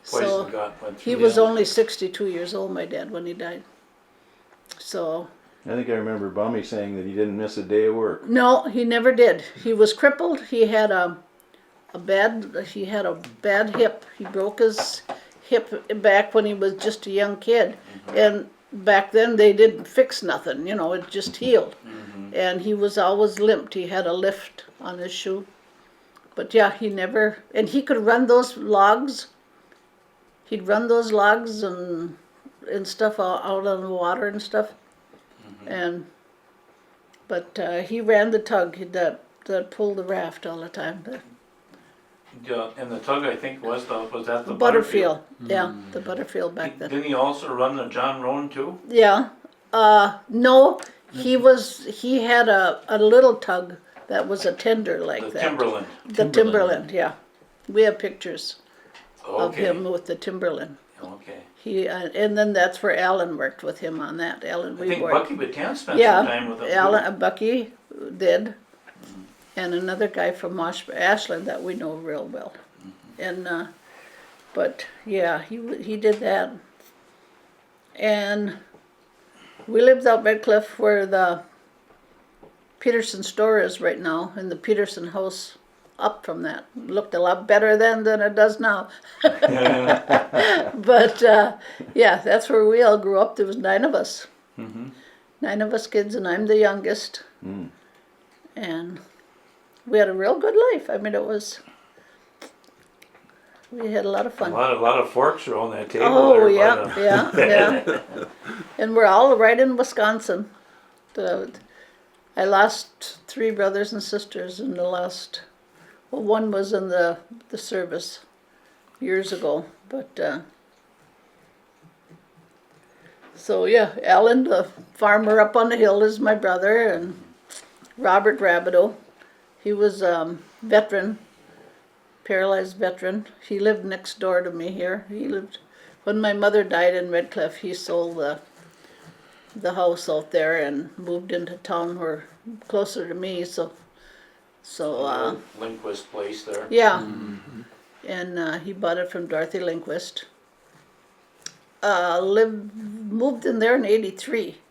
So he was only 62 years old, my dad, when he died. So I think I remember Bummy saying that he didn't miss a day of work. no, he never did. He was crippled. He had a bad hip. He broke his hip back when he was just a young kid, and back then they didn't fix nothing. It just healed. And he was always limped. He had a lift on his shoe. But yeah, and he could run those logs. He'd run those logs and stuff out on the water and stuff. But he ran the tug that pulled the raft all the time. Yeah, and the tug, I think, was that the Butterfield. Yeah, the Butterfield back then. Didn't he also run the John Roan too? Yeah. No, he had a little tug that was a tender like that. Timberland. The Timberland, yeah. We have pictures of Okay. him with the Timberland. Okay. And then that's where Alan worked with him on that. Alan I think Weborg. Bucky Batan spent some time with him. Bucky did, and another guy from Ashland that we know real well. And but yeah, he did that. And we lived out Redcliffe where the Peterson store is right now, and the Peterson house up from that looked a lot better then than it does now. But yeah, that's where we all grew up. There was 9 of us. 9 of us kids, and I'm the youngest. And we had a real good life. I mean, we had a lot of fun. A lot of forks around that table. Oh, there, yeah, yeah. And we're all right in Wisconsin. I lost 3 brothers and sisters in the last. Well, one was in the service years ago, but so yeah, Alan, the farmer up on the hill, is my brother, and Robert Rabideau, he was veteran, paralyzed veteran. He lived next door to me here. When my mother died in Redcliffe, he sold the house out there and moved into town closer to me, so Lindquist place there. yeah. And he bought it from Dorothy Lindquist. Moved in there in '83,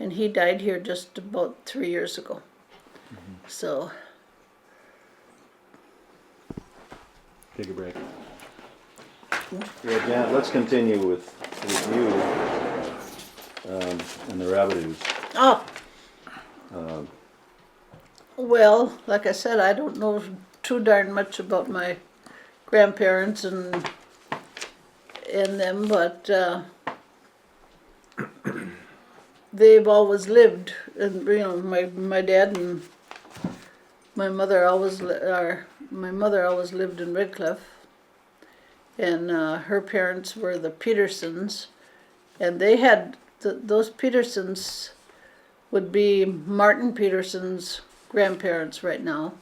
and he died here just about 3 years ago. So Take a break. Yeah, Janet, let's continue with you and the Rabideaus. Oh. Well, like I said, I don't know too darn much about my grandparents and them, but they've always lived, and my dad and my mother always lived in Redcliffe, and her parents were the Petersons, and they had those Petersons would be Martin Peterson's grandparents right now,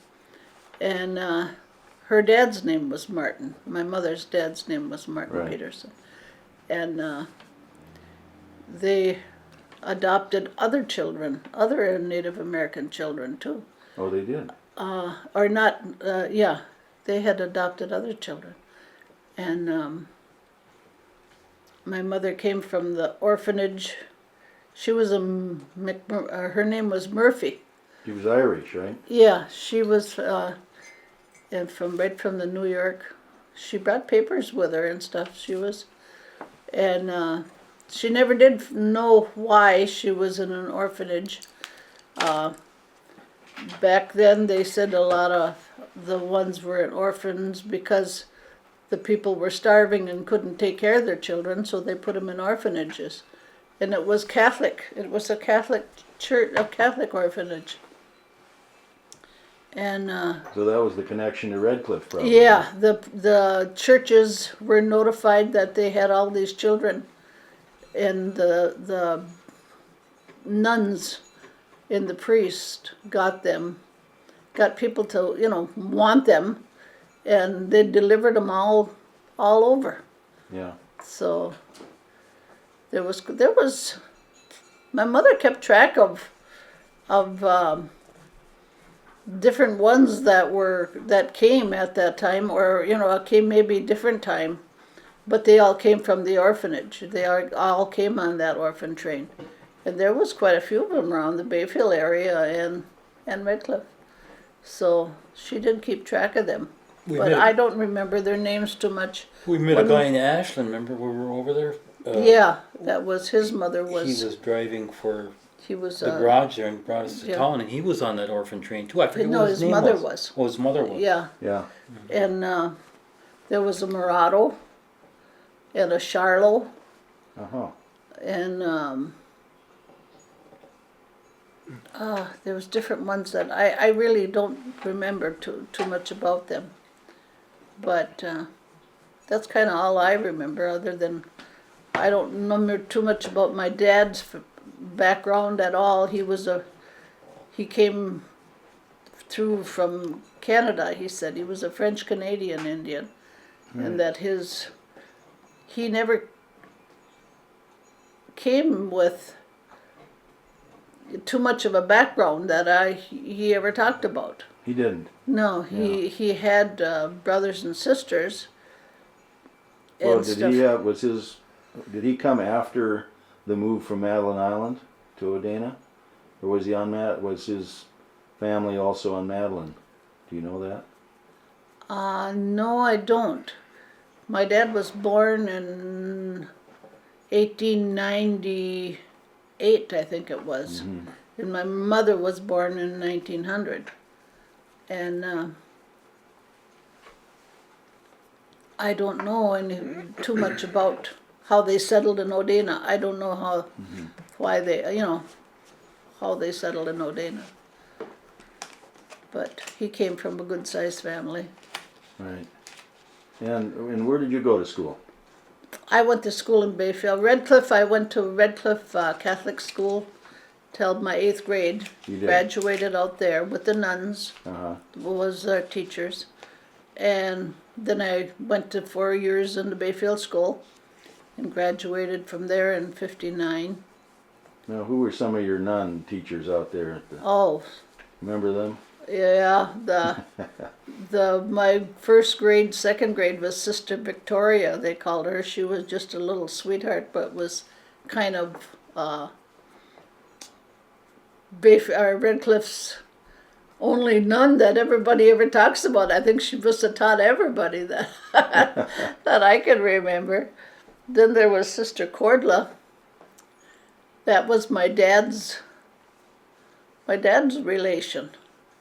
and her dad's name was Martin. My mother's dad's name was Martin Right. Peterson, and they adopted other children, other Native American children too. Oh, they did? Or not, yeah, they had adopted other children. And my mother came from the orphanage. She was her name was Murphy. She was Irish, right? Yeah, she was, and right from the New York. She brought papers with her and stuff. She was, and she never did know why she was in an orphanage. Back then, they said a lot of the ones were in orphans because the people were starving and couldn't take care of their children, so they put them in orphanages. And it was Catholic. It was a Catholic church, a Catholic orphanage. And So that was the connection to Redcliffe, probably. yeah, the churches were notified that they had all these children, and the nuns and the priest got people to want them, and they delivered them all over. Yeah. So there was my mother kept track of different ones that came at that time, or came maybe different time, but they all came from the orphanage. They all came on that orphan train, and there was quite a few of them around the Bayfield area and Redcliffe. So she did keep track of them, but I don't remember their names too much. We met a guy in Ashland, remember when we were over there? Yeah, that was his mother was. He was driving for He was the garage there and brought us to yeah. town, and he was on that orphan train too. I forget No, what his his name mother was. was. Oh, his mother was. Yeah, Yeah. and there was a Murado and a Charlo, Uh-huh. and there was different ones that I really don't remember too much about them, but that's kind of all I remember. Other than I don't remember too much about my dad's background at all. He came through from Canada. He said he was a French Canadian Indian, and that he never came with too much of a background that he ever talked about. He didn't. No, he had brothers and sisters. Well, And did stuff. did he come after the move from Madeline Island to Odena? Or was was his family also on Madeline? Do you know that? No, I don't. My dad was born in 1898, I think it was. Mm-hmm. And my mother was born in 1900. And I don't know too much about how they settled in Odena. I don't know why how they settled in Odena. But he came from a good-sized family. Right. And where did you go to school? I went to school in Bayfield. Redcliffe, I went to Redcliffe Catholic School till my 8th grade. You did? Graduated out there with the nuns, Uh-huh. was our teachers. And then I went to 4 years in the Bayfield School and graduated from there in 59. Now, who were some of your nun teachers out there at the? Oh, Remember them? yeah, my first grade, second grade was Sister Victoria, they called her. She was just a little sweetheart, but was kind of Redcliffe's only nun that everybody ever talks about. I think she must have taught everybody that that I can remember. Then there was Sister Cordla. That was my dad's relation.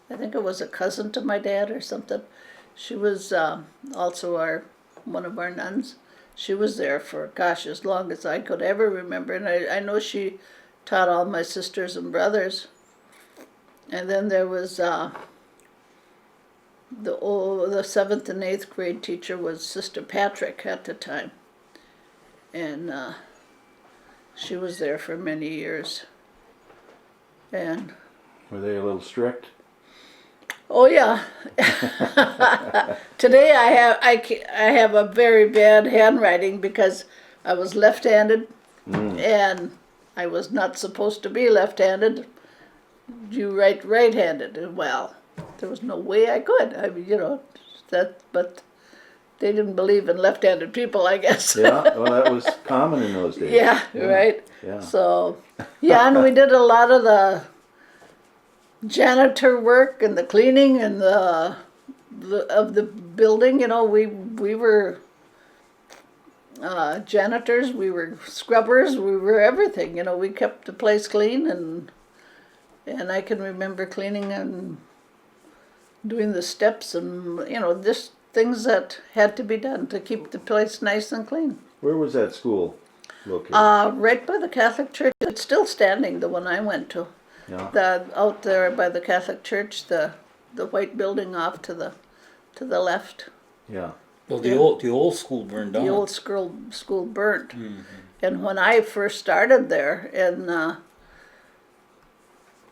I think it was a cousin to my dad or something. She was also one of our nuns. She was there for, gosh, as long as I could ever remember. And I know she taught all my sisters and brothers. And then there was the 7th and 8th grade teacher was Sister Patrick at the time. And she was there for many years. And Were they a little strict? oh yeah. Today I have a very bad handwriting because I was left-handed and I was not supposed to be left-handed. You write right-handed. Well, there was no way I could. I mean, but they didn't believe in left-handed people, I guess. Yeah, well, that was common in those days. Yeah, right. Yeah. So, yeah, and we did a lot of the janitor work and the cleaning and of the building. We were janitors, we were scrubbers, we were everything. We kept the place clean, and I can remember cleaning and doing the steps and just things that had to be done to keep the place nice and clean. Where was that school located? Right by the Catholic Church. It's still standing, the one I went to. Yeah. Out there by the Catholic Church, the white building off to the left. Yeah. Well, the old school burned down. The old school burnt. Mm-hmm. And when I first started there, and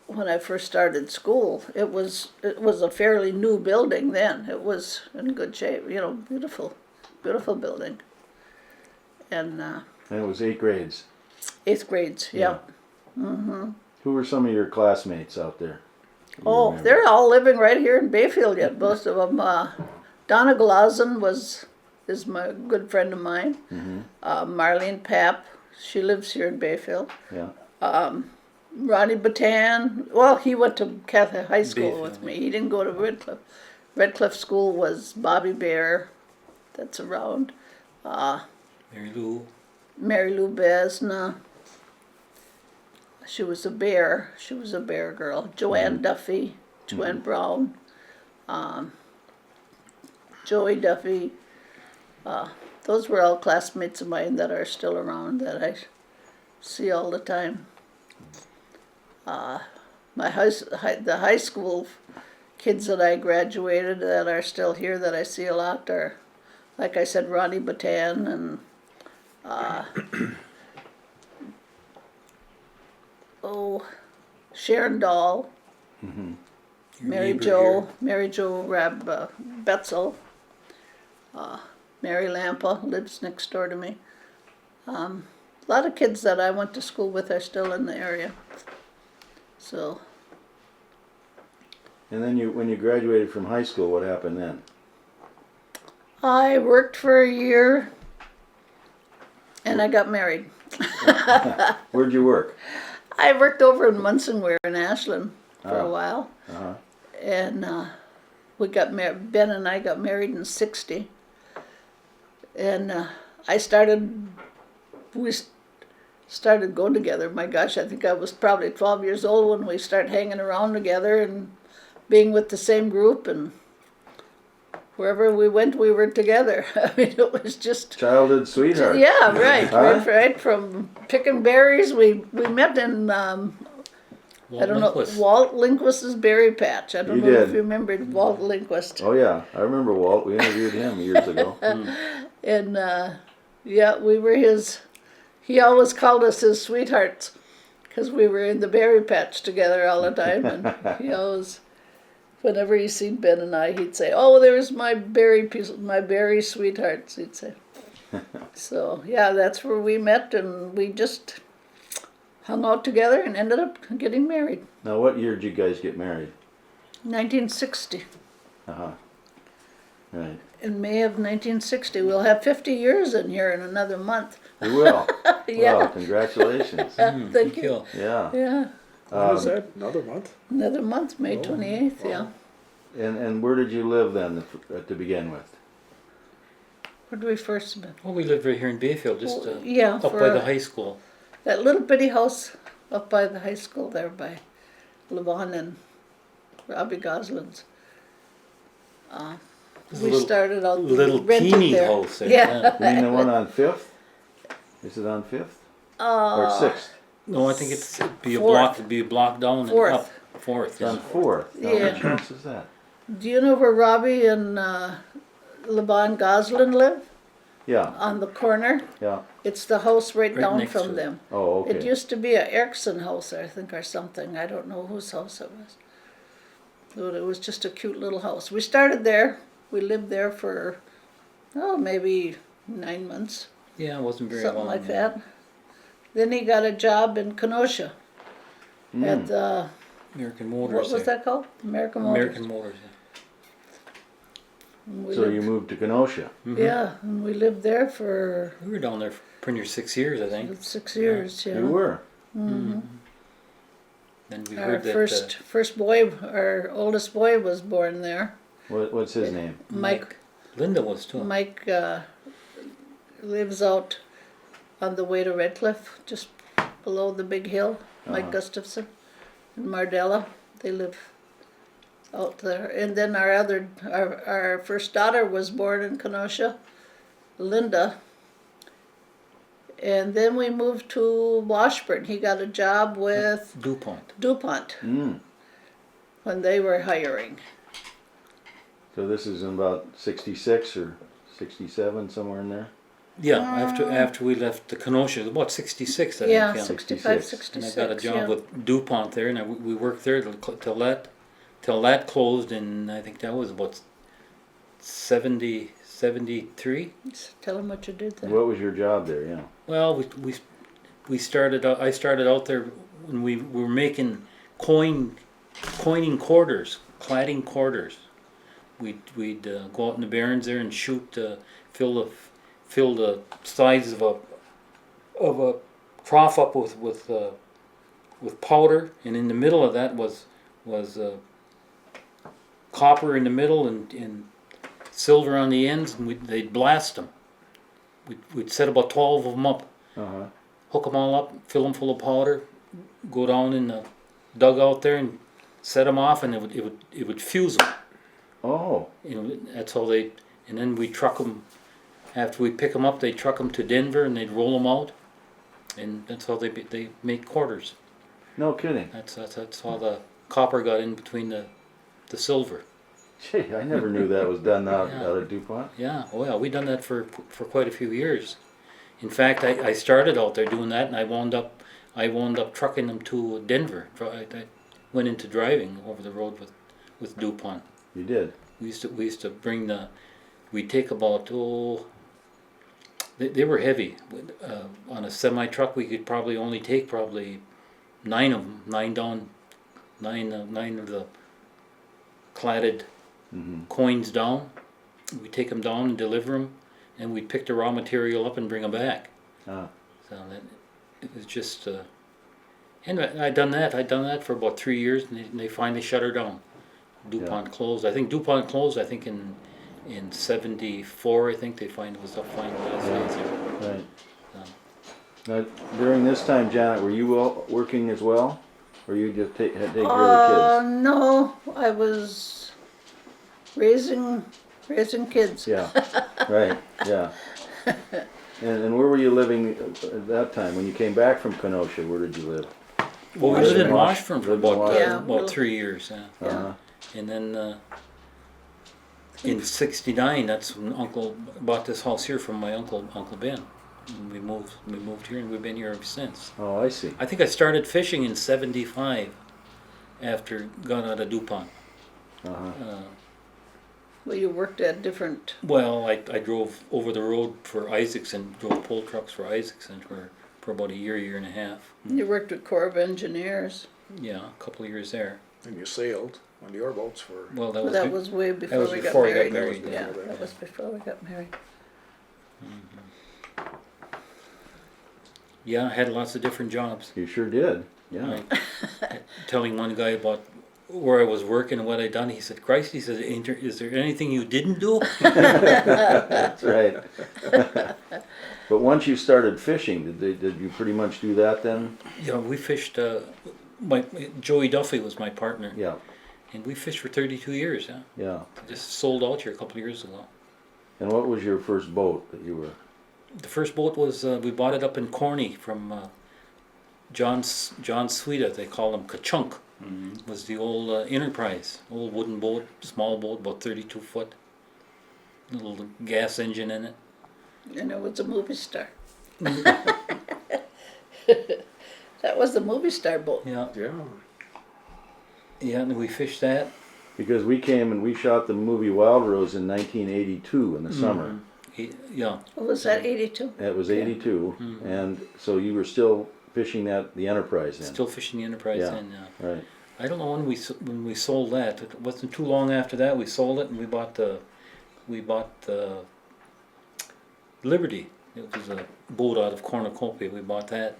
when I first started school, it was a fairly new building then. It was in good shape, beautiful building. And it was 8 grades. 8th grades, yeah. Mm-hmm. Who were some of your classmates out there? Oh, they're all living right here in Bayfield yet, most of them. Donna Glazan is my good friend of mine. Mm-hmm. Marlene Papp, she lives here in Bayfield. Yeah. Ronnie Batan, well, he went to Catholic high school Bayfield. with me. He didn't go to Redcliffe. Redcliffe School was Bobby Bear, that's around. Mary Lou Besna. She was a bear girl. Joanne Duffy, Joanne Brown, Joey Duffy. Those were all classmates of mine that are still around that I see all the time. The high school kids that I graduated that are still here that I see a lot are, like I said, Ronnie Batan and Sharon Dahl, Mary Jo Betzel, Mary Lampa lives next door to me. A lot of kids that I went to school with are still in the area. So. And then when you graduated from high school, what happened then? I worked for a year, and I got married. Where'd you work? I worked over in Munsonware in Ashland for a while, and we got married. Ben and I got married in '60, and we started going together. My gosh, I think I was probably 12 years old when we started hanging around together and being with the same group, and wherever we went, we were together. I mean, it was just Childhood sweetheart. yeah, right. Right from picking berries. We met in Walt Lindquist's berry patch. I don't know if you remembered Walt Lindquist. Oh yeah, I remember Walt. We interviewed him years ago. And yeah, we were his. He always called us his sweethearts because we were in the berry patch together all the time, and he always. Whenever he seen Ben and I, he'd say, "Oh, there's my berry sweethearts." He'd say. So yeah, that's where we met, and we just hung out together and ended up getting married. Now, what year did you guys get married? 1960. Right. In May of 1960, we'll have 50 years in here in another month. We will. Yeah. Well, congratulations. Thank you. Yeah. Yeah. When is that? Another month? Another month, May 28th, yeah. And where did you live then to begin with? Where did we first been? Well, we lived right here in Bayfield, just Yeah, up for by the high school. that little bitty house up by the high school there by Levon and Robbie Goslin's. We Little- started out little rented teeny there. house there. Yeah. You mean the one on 5th? Is it on 5th? Or 6th? No, I think it'd be Fourth. a block down and Fourth. up. Fourth, It's on yeah. 4th. Now, Yeah. which house is that? Do you know where Robbie and Levon Goslin live? Yeah, On the corner? yeah. It's the house right Right down next to from it. them. Oh, It okay. used to be a Erickson house, I think, or something. I don't know whose house it was. But it was just a cute little house. We started there. We lived there for, maybe 9 months, Yeah, it wasn't very something long. like that. Then he got a job in Kenosha at the, American Motors. what was there. that called? American Motors. American Motors. And we So lived- you moved to Kenosha. Yeah, and we lived there for We were down there for pretty near 6 years, I think. 6 years, yeah. You were. Then we Our heard that first boy, our oldest boy was born there. What's his name? Mike Linda was too. Mike lives out on the way to Redcliffe, just below the big hill. Mike Gustafson and Mardella, they live out there. And then our first daughter was born in Kenosha, Linda. And then we moved to Washburn. He got a job with DuPont. Mm. when they were hiring. So this is in about 66 or 67, somewhere in there? Yeah, after we left the Kenosha, it was about 66, I Yeah, think. Yeah. 65, 66. And I 66. got a job yeah. with DuPont there, and we worked there till that closed, and I think that was about 73. Tell him what you did there. What was your job there? Yeah. Well, we started out. I started out there when we were making coining quarters, cladding quarters. We'd go out in the barrens there and shoot, fill the sides of a trough up with powder, and in the middle of that was copper in the middle and silver on the ends, and they'd blast them. We'd set about 12 of them up, Uh-huh. hook them all up, fill them full of powder, go down in the dugout there and set them off, and it would fuse them. Oh, That's how they. And then we truck them. After we pick them up, they truck them to Denver, and they'd roll them out, and that's how they make quarters. no kidding. That's how the copper got in between the silver. Gee, I never knew that was done out Yeah. of DuPont. Yeah, oh yeah, we done that for quite a few years. In fact, I started out there doing that, and I wound up trucking them to Denver. I went into driving over the road with DuPont. You did. We used to bring we'd take about they were heavy. On a semi truck, we could probably only take 9 of them, 9 of the cladded coins down. We take them down and deliver them, and we'd pick the raw material up and bring them back. Ah. So that it was just. And I'd done that for about 3 years, and they finally shut her down. DuPont closed. I think DuPont closed. I think in '74. I think they was up finalized. Right. Now, during this time, Janet, were you working as well? Or you just had to take care of No, I was raising kids. the kids? Yeah, right, yeah. And where were you living at that time? When you came back from Kenosha, where did you live? Well, we lived in Washburn for Lived in about Washburn. Yeah. 3 years. Yeah. Uh-huh. And then in '69, that's when Uncle bought this house here from my Uncle Ben. And we moved here, and we've been here ever since. Oh, I see. I think I started fishing in '75 after got out of DuPont. Uh-huh. Well, you worked at different. Well, I drove over the road for Isaacson, drove pull trucks for Isaacson for about a year and a half. You worked with Corps of Engineers. Yeah, a couple of years there. And you sailed on your boats for. Well, Well, that was way before was we before got we got married. married, Yeah, yeah. that was before we got married. Yeah, I had lots of different jobs. You sure did. Yeah. Like, telling one guy about where I was working and what I'd done, he said, Christ, he said, is there anything you didn't do? That's right. But once you started fishing, did you pretty much do that then? Yeah, we fished, Joey Duffy was my partner. Yeah. And we fished for 32 years, yeah. Yeah. Just sold out here a couple of years ago. And what was your first boat that you were? The first boat was, we bought it up in Corny from John Sweeta, they call him Ka-Chunk. Was the old Enterprise, old wooden boat, small boat, about 32 foot. Little gas engine in it. And it was a movie star. That was the movie star boat. Yeah, Yeah. yeah, and we fished that. Because we came and we shot the movie Wild Rose in 1982 in the summer. Yeah, What was that, 82? It was 82, and so you were still fishing the Enterprise then. still fishing the Enterprise Yeah. then, yeah. Right. I don't know when we sold that. It wasn't too long after that we sold it, and we bought the Liberty. It was a boat out of Cornucopia. We bought that.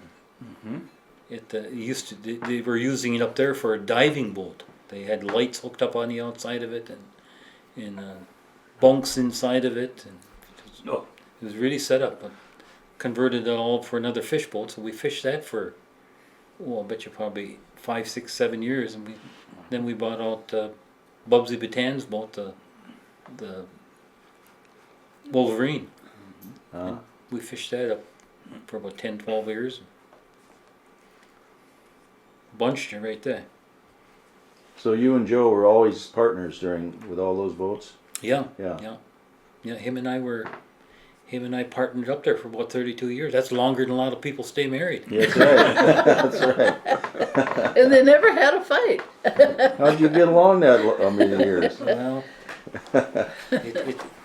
It they were using it up there for a diving boat. They had lights hooked up on the outside of it and bunks inside of it, and it was really set up. But converted it all for another fish boat, so we fished that for, I bet you probably 5, 6, 7 years, and then we bought out Bubsy Batan's boat, the Wolverine. And we fished that up for about 10, 12 years. Bunched it right there. So you and Joe were always partners with all those boats? Yeah, Yeah. yeah, yeah. Him and I partnered up there for about 32 years. That's longer than a lot of people stay married. That's right. That's right. And they never had a fight. How'd you get along that many years? Well,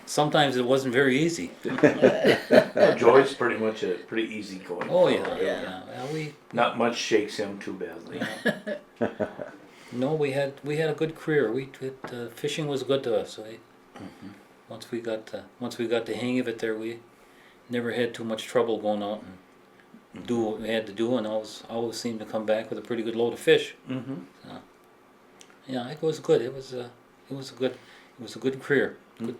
sometimes it wasn't very easy. Joy's pretty much a pretty easy going. Oh yeah, fellow. yeah. Well, Not much shakes him too badly. no, we had a good career. Fishing was good to us. Once we got the hang of it, there we never had too much trouble going out and do what we had to do, and always seemed to come back with a pretty good load of fish. Yeah, it was good. It was a good career. Good.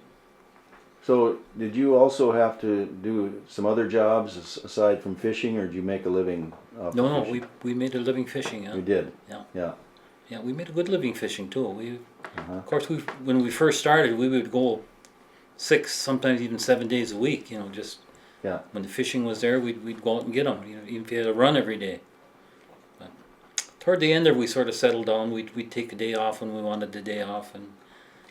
So did you also have to do some other jobs aside from fishing, or did you make a living off No, fishing? we made a living fishing. Yeah. You did? Yeah. Yeah. Yeah, we made a good living fishing too. Of course, when we first started, we would go 6, sometimes even 7 days a week. Just Yeah. when the fishing was there, we'd go out and get them. Even if you had to run every day. But toward the end there, we sort of settled down. We'd take a day off when we wanted the day off, and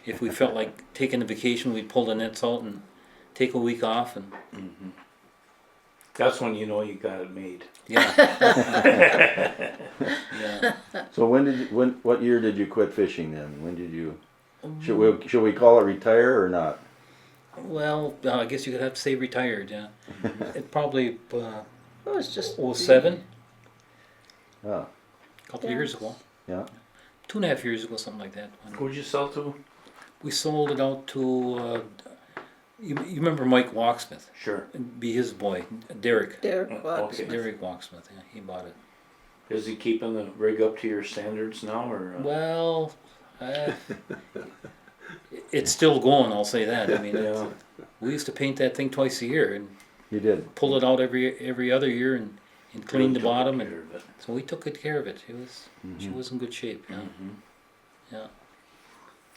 if we felt like taking a vacation, we'd pull the nets out and take a week off. And That's when you know you got it made. yeah, yeah. So what year did you quit fishing then? When did you? Should we call it retire or not? Well, I guess you could have to say retired. Yeah, it probably It was just 07, Yeah. a couple of years ago, Yeah. 2.5 years ago, something like that. Who'd you sell to? We sold it out to. You remember Mike Walksmith? Sure. Be his boy, Derek. Derek Watts. Okay. Derek Walksmith. Yeah, he bought it. Is he keeping the rig up to your standards now, or? Well, it's still going. I'll say that. I mean, Yeah. we used to paint that thing twice a year and You did. pull it out every other year and clean the Took bottom, care and of it. so we took good care of it. She was in good shape. Yeah, yeah,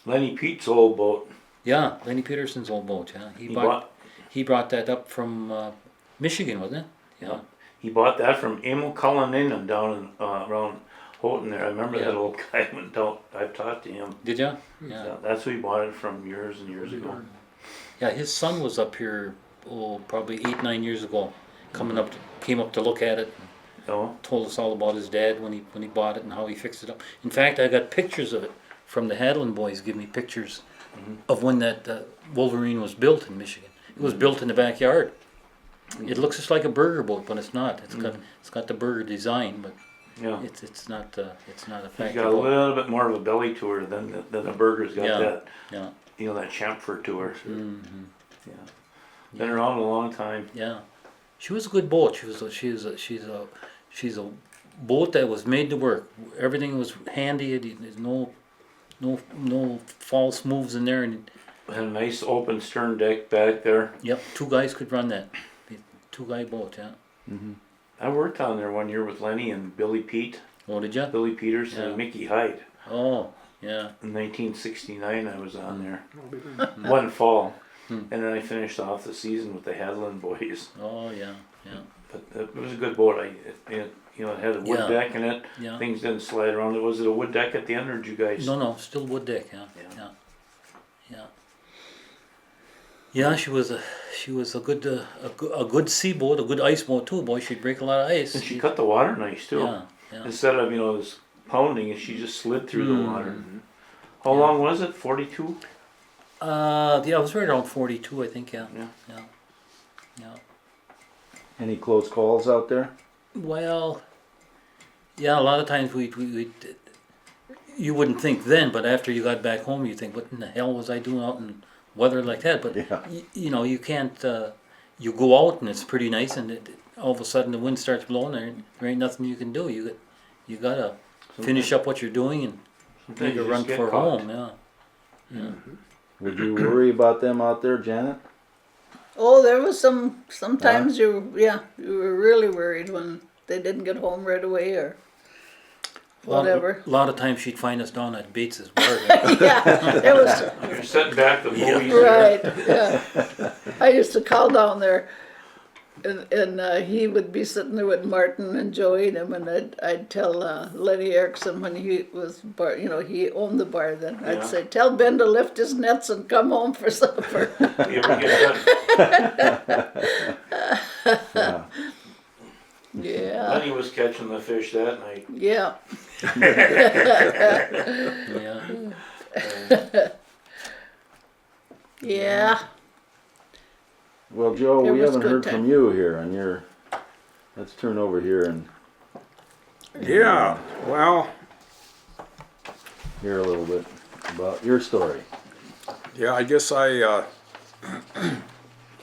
Lenny Pete's old boat. yeah. Lenny Peterson's old boat. Yeah, he brought that up from Michigan, wasn't it? Yeah. He bought that from Emil Cullinan down in, around Houghton there. I remember that old guy went down. I've talked to him. Did ya? Yeah, Yeah. that's who he bought it from years and years ago. Yeah, his son was up here, probably 8, 9 years ago. Came up to look at it. Oh, Told us all about his dad when he bought it and how he fixed it up. In fact, I got pictures of it from the Hadlin boys. Give me pictures of when that Wolverine was built in Michigan. It was built in the backyard. It looks just like a burger boat, but it's not. It's got the burger design, but yeah. it's not a He's factory got a boat. little bit more of a belly to her than the burger's got Yeah. that, Yeah, that chamfer to her. Mm-hmm. Yeah. Been around a long time. yeah. She was a good boat. She's a boat that was made to work. Everything was handy. There's no false moves in there. And Had a nice open stern deck back there. yep, 2 guys could run that. 2-guy boat. Yeah. I worked on there one year with Lenny and Billy Oh, did ya? Billy Peters Yeah. and Mickey Hyde. Oh, yeah. In 1969 I was on there. One fall. And then I finished off the season with the Hadland boys. Oh, yeah. But it was a good boat. It had a wood Yeah. deck in it. Yeah. Things didn't slide around. Was it a wood deck at the end, or did you guys? No, still wood deck. Yeah. Yeah. Yeah, she was a good sea boat, a good ice boat too. Boy, she'd break a lot of ice. And she cut the water nice too. Yeah. Instead of this pounding, she just slid through the water. How long was it? 42. Yeah, it was right around 42, I think. Yeah. Any close calls out there? Well, yeah, a lot of times we you wouldn't think then, but after you got back home, you think, what in the hell was I doing out in weather like that? But Yeah. you can't. You go out and it's pretty nice, and all of a sudden the wind starts blowing. There ain't nothing you can do. You gotta finish up what you're doing and Sometimes make a you run just get for caught. home. Yeah. Would you worry about them out there, Janet? Oh, there was sometimes you were really worried when they didn't get home right away or whatever. A lot of times she'd find us down at Bates's bar. Yeah, it was You're setting back the movies there. right. Yeah, I used to call down there, and he would be sitting there with Martin and Joey and him, and I'd tell Lenny Erickson when he was bar, he owned the bar then. Yeah. I'd say, tell Ben to lift his nets and come home for supper. You ever get Yeah. Yeah, Lenny was catching the fish that night. yeah. Yeah. Yeah. Well, Joe, It we was haven't good heard time. from you here, and let's turn over here and Yeah, well, hear a little bit about your story. yeah, I guess I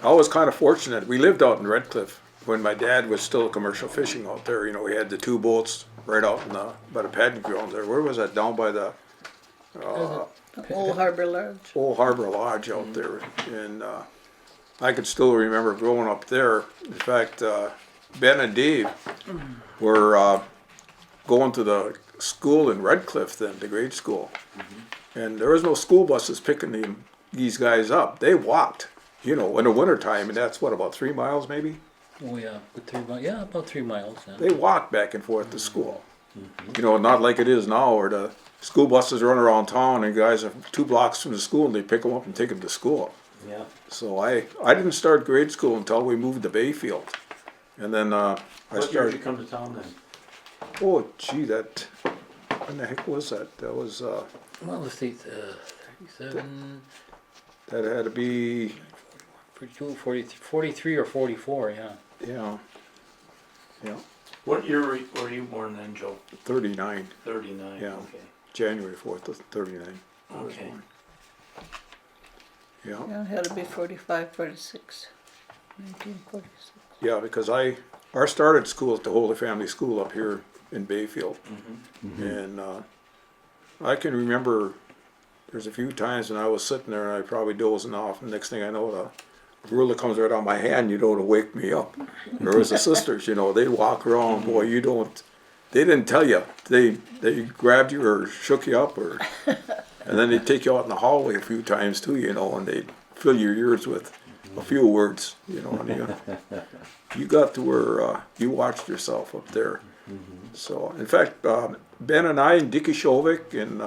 was kind of fortunate. We lived out in Redcliffe when my dad was still commercial fishing out there. We had the 2 boats right out in by the padding ground there. Where was that? Down by the Old Harbor Lodge. old Harbor Lodge out there. And I could still remember growing up there. In fact, Ben and Dave were going to the school in Redcliffe then, the grade school. And there was no school buses picking these guys up. They walked, in the wintertime, and that's what, about 3 miles maybe? Oh yeah, good 3 miles. Yeah, about 3 miles. Yeah. They walked back and forth to school. Not like it is now where the school buses run around town and guys are 2 blocks from the school and they pick them up and take them to school. Yeah. So I didn't start grade school until we moved to Bayfield. And then I What year did you started, come to town then? oh gee, when the heck was that? That was, Well, let's see, 37, that had to be, 42, 43 or 44, yeah. yeah, What year were you born then, Joe? 39, 39. Yeah. Okay. January 4th, 39. I was Okay. born. Yeah. Yeah, it had to be 45, 46. 1946. Yeah, because I started school at the Holy Family School up here in Bayfield. And I can remember there's a few times when I was sitting there and I probably dozing off, and next thing I know, the ruler comes right on my hand, to wake me up. There was the sisters, they walk around, boy, they didn't tell you. They grabbed you or shook you up, and then they'd take you out in the hallway a few times too, and they'd fill your ears with a few words, and you got to where you watched yourself up there. So, in fact, Ben and I and Dickie Shovik and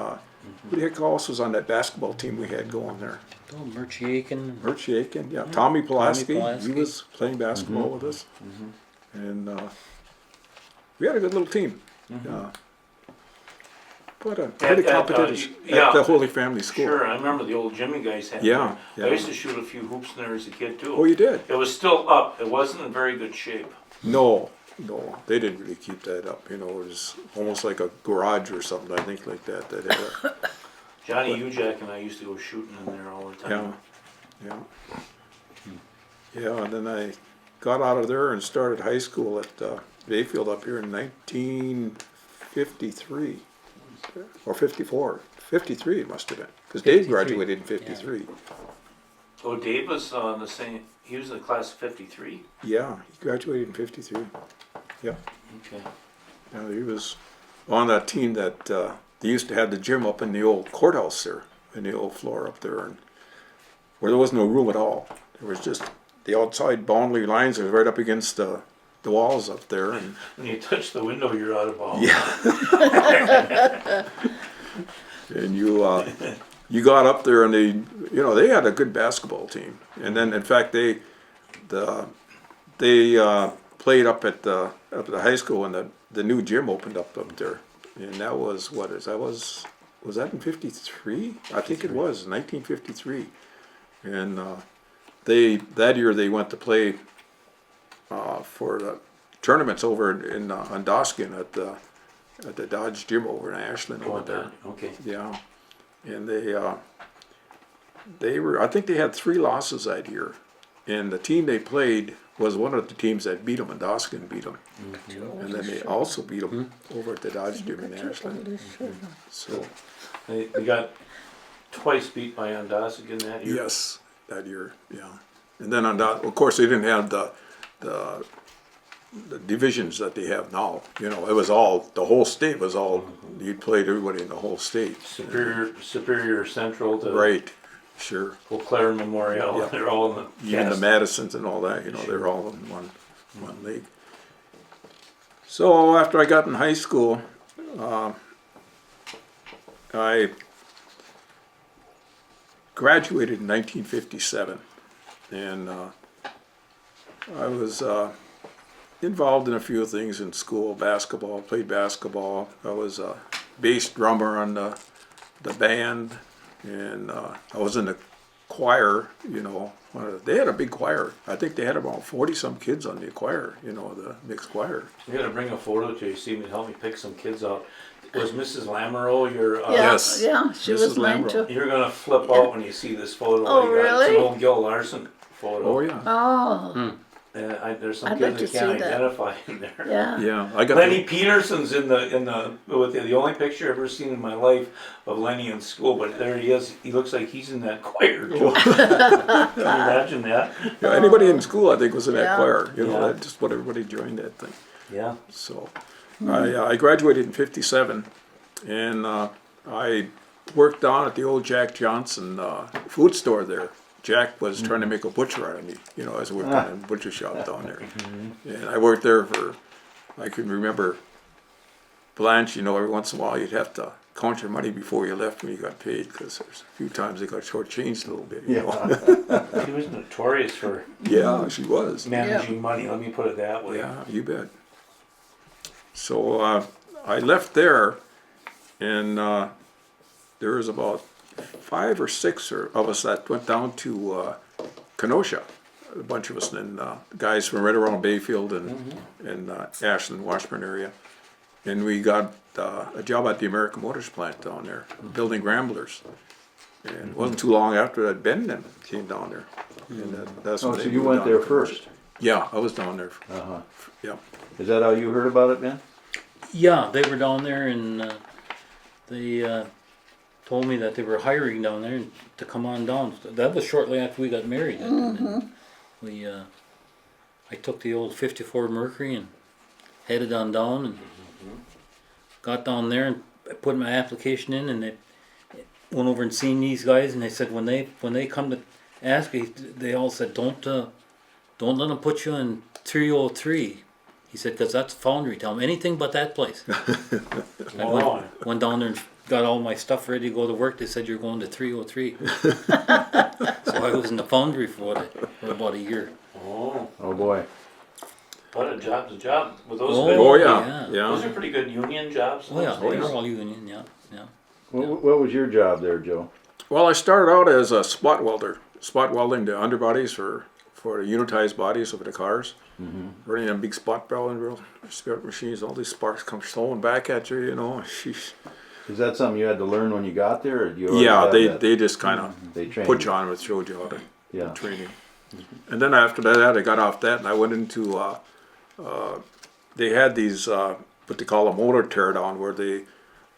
who the heck else was on that basketball team we had going there? Oh, Murchie Aiken. Murchie Aiken, yeah. Tommy Pulaski, Pulaski. he was playing basketball with us. And we had a good little team. But pretty competitive at the Holy Family School. Sure, I remember the old Jimmy guys had. Yeah, there. yeah. I used to shoot a few hoops in there as a kid too. Oh, you did? It was still up. It wasn't in very good shape. No, they didn't really keep that up. It was almost like a garage or something, I think, like that. That had Johnny Ujak and I used to go shooting in there all the time. yeah. And then got out of there and started high school at Bayfield up here in 1953 or 54. 53 it must have been, because Dave 53, graduated in 53. Oh, Dave was on the same, he was in the class of 53? Yeah, he graduated in 53. Yeah, Okay. yeah, he was on that team that they used to have the gym up in the old courthouse there, in the old floor up there, and where there was no room at all. There was just the outside boundary lines was right up against the walls up there, and When you touch the window, you're out of bounds. yeah. And you got up there, and they had a good basketball team. And then, in fact, they played up at the high school, and the new gym opened up there. And that was was that in 53? I think it was 1953. And that year they went to play for the tournaments over in Ondoskin at the Dodge Gym over in Ashland over there. Okay. Yeah, and they were. I think they had 3 losses that year, and the team they played was one of the teams that beat them. Ondoskin beat them, and then they also beat them over at the Dodge Gym in Ashland. So They got twice beat by Ondoskin that year. yes, that year, yeah, and then of course they didn't have the divisions that they have now. It was all, the whole state was all, you played everybody in the whole state. Superior Central to Right, sure. Eau Claire Memorial. Yeah. They're all in the Even the cast. Madisons and all that, they're all in one league. So after I got in high school, I graduated in 1957, and I was involved in a few things in school, basketball, played basketball. I was a bass drummer on the band, and I was in the choir, they had a big choir. I think they had about 40-some kids on the choir, the mixed choir. We got to bring a photo to you, Steve, and help me pick some kids out. Was Mrs. Lamoureux your? Yeah, Yes. yeah, she Mrs. was mine Lambro. too. You're gonna flip out when you see this photo. Oh, I got. really? It's an old Gil Larson photo. Oh, yeah. Oh, There's some I'd kids like to I can't see that. identify in there. yeah. Yeah, I got Lenny Peterson's in the with the only picture I've ever seen in my life of Lenny in school, but there he is. He looks like he's in that choir too. Can you imagine that? Yeah, anybody in school, I think, was in that Yeah. choir. Yeah. That's just what everybody joined that thing. Yeah. So, I graduated in '57, and I worked down at the old Jack Johnson food store there. Jack was trying to make a butcher out of me, I was working in a butcher shop down there. And I worked there I can remember Blanche, every once in a while you'd have to count your money before you left when you got paid, because there's a few times they got shortchanged a little bit, He was notorious for Yeah, she was. managing money. Let me put it that way. Yeah, you bet. So I left there, and there was about 5 or 6 of us that went down to Kenosha. A bunch of us, and guys from right around Bayfield and Ashland, Washburn area. And we got a job at the American Motors plant down there, building Ramblers. And it wasn't too long after that Ben then came down there. And that's when Oh, they so you moved went down there to Kenosha. first? Yeah, I was down there. Uh-huh. Yeah. Is that how you heard about it, Ben? Yeah, they were down there, and they told me that they were hiring down there to come on down. That was shortly after we got married. And we, I took the old '54 Mercury and headed on down, and got down there and put my application in, and they went over and seen these guys, and they said when they come to ask you, they all said don't let them put you in 303. He said, because that's foundry. Tell them anything but that place. I went down there and got all my stuff ready to go to work. They said, you're going to 303. So I was in the foundry for about a year. Oh, Oh, boy. what a job's a job. Were those Oh, good? Oh, yeah, yeah. Those yeah. are pretty good union jobs. Oh, yeah, those they days. were all union, yeah. What was your job there, Joe? Well, I started out as a spot welder, spot welding the underbodies for the unitized bodies of the cars. Running them big spot welding spirit machines, all these sparks come flowing back at you, Sheesh. Is that something you had to learn when you got there, or do you already Yeah, have that? they just kind of They trained put you. you on with showed you how to Yeah. training. And then after that, I got off that and I went into, they had these, what they call a motor teardown, where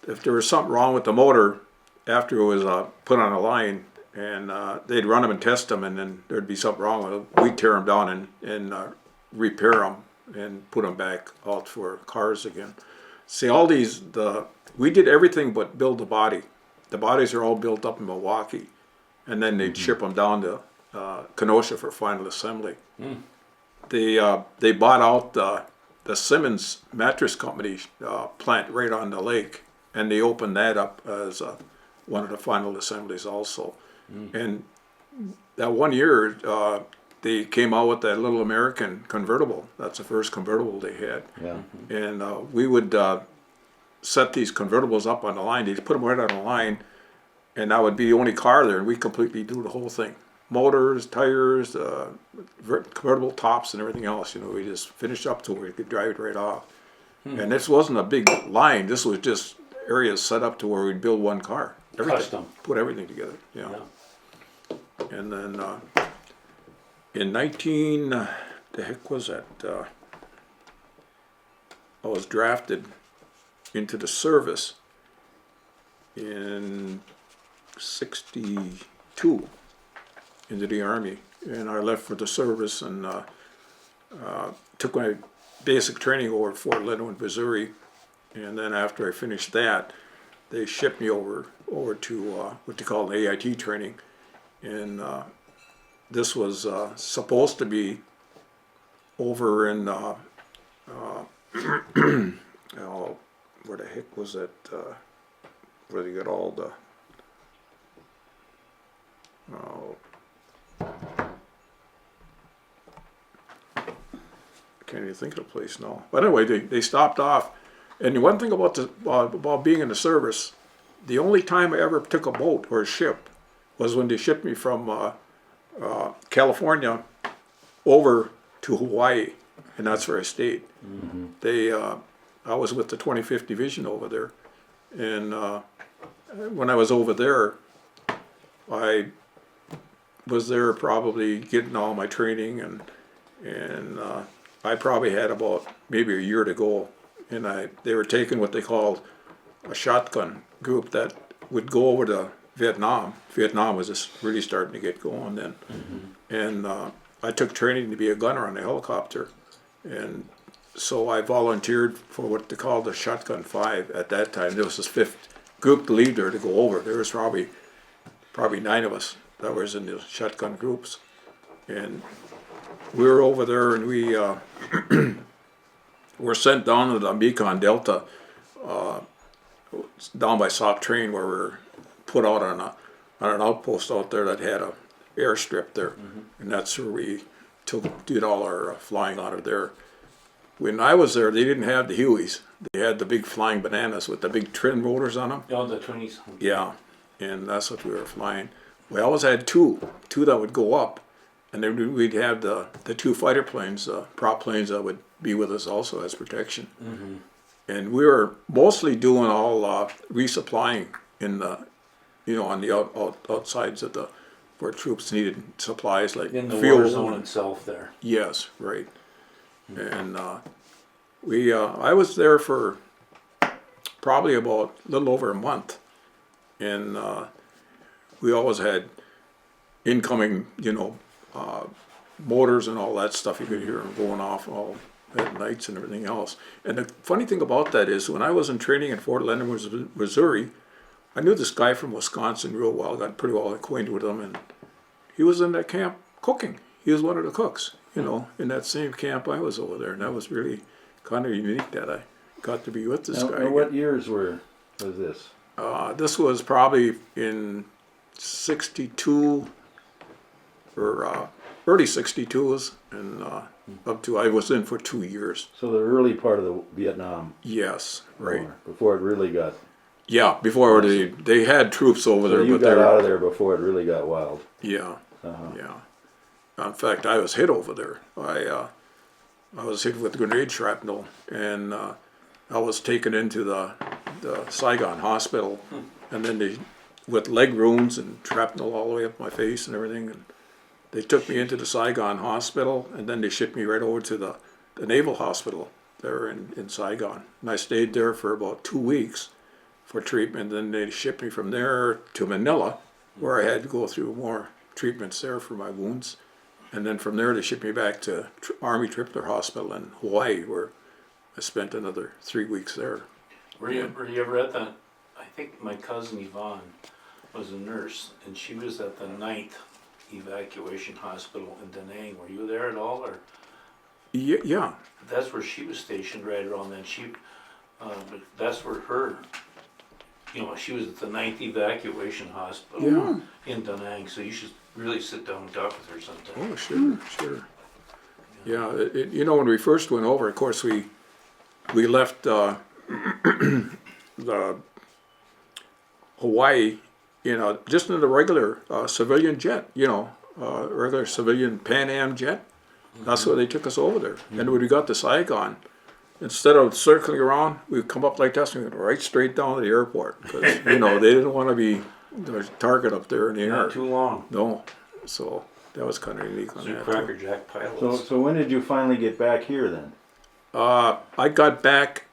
if there was something wrong with the motor after it was put on a line, and they'd run them and test them, and then there'd be something wrong with them, we'd tear them down and repair them and put them back out for cars again. See, all these, we did everything but build the body. The bodies are all built up in Milwaukee, and then they'd ship them down to Kenosha for final assembly. They bought out the Simmons Mattress Company plant right on the lake, and they opened that up as one of the final assemblies also. And that one year, they came out with that little American convertible. That's the first convertible they had. Yeah. And we would set these convertibles up on the line. They'd put them right on the line, and that would be the only car there, and we completely do the whole thing. Motors, tires, convertible tops, and everything else. We just finished up to where you could drive it right off. And this wasn't a big line. This was just areas set up to where we'd build one car. Everything. Custom. Put everything together. Yeah. And then in the heck was that? I was drafted into the service in '62 into the Army, and I left for the service and took my basic training over at Fort Leonard, Missouri, and then after I finished that, they shipped me over to what they call an AIT training, and this was supposed to be over in where the heck was that? Where they got all the can't even think of the place now. But anyway, they stopped off. And the one thing about about being in the service, the only time I ever took a boat or a ship was when they shipped me from California over to Hawaii, and that's where I stayed. I was with the 25th Division over there, and when I was over there, I was there probably getting all my training, and I probably had about maybe a year to go, and they were taking what they called a shotgun group that would go over to Vietnam. Vietnam was just really starting to get going then, and I took training to be a gunner on a helicopter, and so I volunteered for what they called the Shotgun 5 at that time. There was this fifth group to leave there to go over. There was probably 9 of us that was in the shotgun groups, and we were over there, and we were sent down to the Mekong Delta, down by Sauk Train, where we were put out on an outpost out there that had a airstrip there, and that's where we did all our flying out of there. When I was there, they didn't have the Hueys. They had the big flying bananas with the big twin rotors on them. Oh, the 20s. Yeah, and that's what we were flying. We always had two that would go up, and then we'd have the 2 fighter planes, prop planes that would be with us also as protection. And we were mostly doing all resupplying in the, on the outsides of where troops needed supplies like In the fuel. war zone itself there. Yes, right. And I was there for probably about a little over a month, and we always had incoming, motors and all that stuff. You could hear them going off all at nights and everything else. And the funny thing about that is, when I was in training in Fort Leonard, Missouri, I knew this guy from Wisconsin real well. Got pretty well acquainted with him, and he was in that camp cooking. He was one of the cooks, in that same camp I was over there, and that was really kind of unique that I got to be with this guy. Now, what years was this? This was probably in '62 or early '62s, and up to I was in for 2 years. So the early part of the Vietnam Yes, right. War, before it really got. Yeah, before they had troops over So there, you but got they out of were, there before it really got wild. yeah, Uh-huh. yeah. In fact, I was hit over there. I was hit with grenade shrapnel, and I was taken into the Saigon hospital, and then with leg wounds and shrapnel all the way up my face and everything, they took me into the Saigon hospital, and then they shipped me right over to the Naval Hospital there in Saigon. And I stayed there for about 2 weeks for treatment. Then they shipped me from there to Manila, where I had to go through more treatments there for my wounds. And then from there they shipped me back to Army Tripler Hospital in Hawaii, where I spent another 3 weeks there. Were you ever at the, I think my cousin Yvonne was a nurse, and she was at the 9th evacuation hospital in Da Nang. Were you there at all, or? Yeah. That's where she was stationed right around then. But that's where her, she was at the 9th evacuation hospital in Da Nang, so you should really sit down and talk with her sometime. Oh, sure. Yeah, when we first went over, of course, we left the Hawaii, just in a regular civilian jet, regular civilian Pan Am jet. That's why they took us over there. And when we got to Saigon, instead of circling around, we'd come up like this and we went right straight down to the airport. Because, they didn't want to be the target up there in the air. Not too long. No. So that was kind of unique on that. Cracker Jack pilots. So when did you finally get back here then? I got back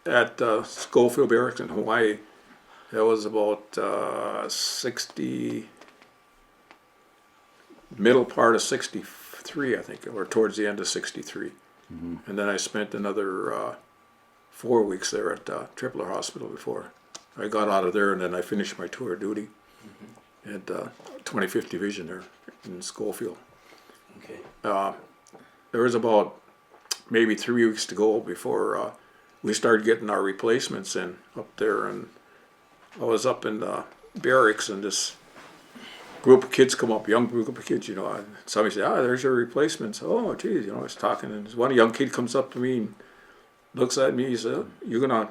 at Schofield Barracks in Hawaii. That was about 60, middle part of 63, I think, or towards the end of 63. Mm-hmm. And then I spent another 4 weeks there at Tripler Hospital before I got out of there, and then I finished my tour of duty at 25th Division there in Schofield. Okay. There was about maybe 3 weeks to go before we started getting our replacements in up there, and I was up in the barracks, and this group of kids come up, young group of kids, and somebody said, there's your replacements. Oh, geez, I was talking, and this one young kid comes up to me and looks at me, he said, you gonna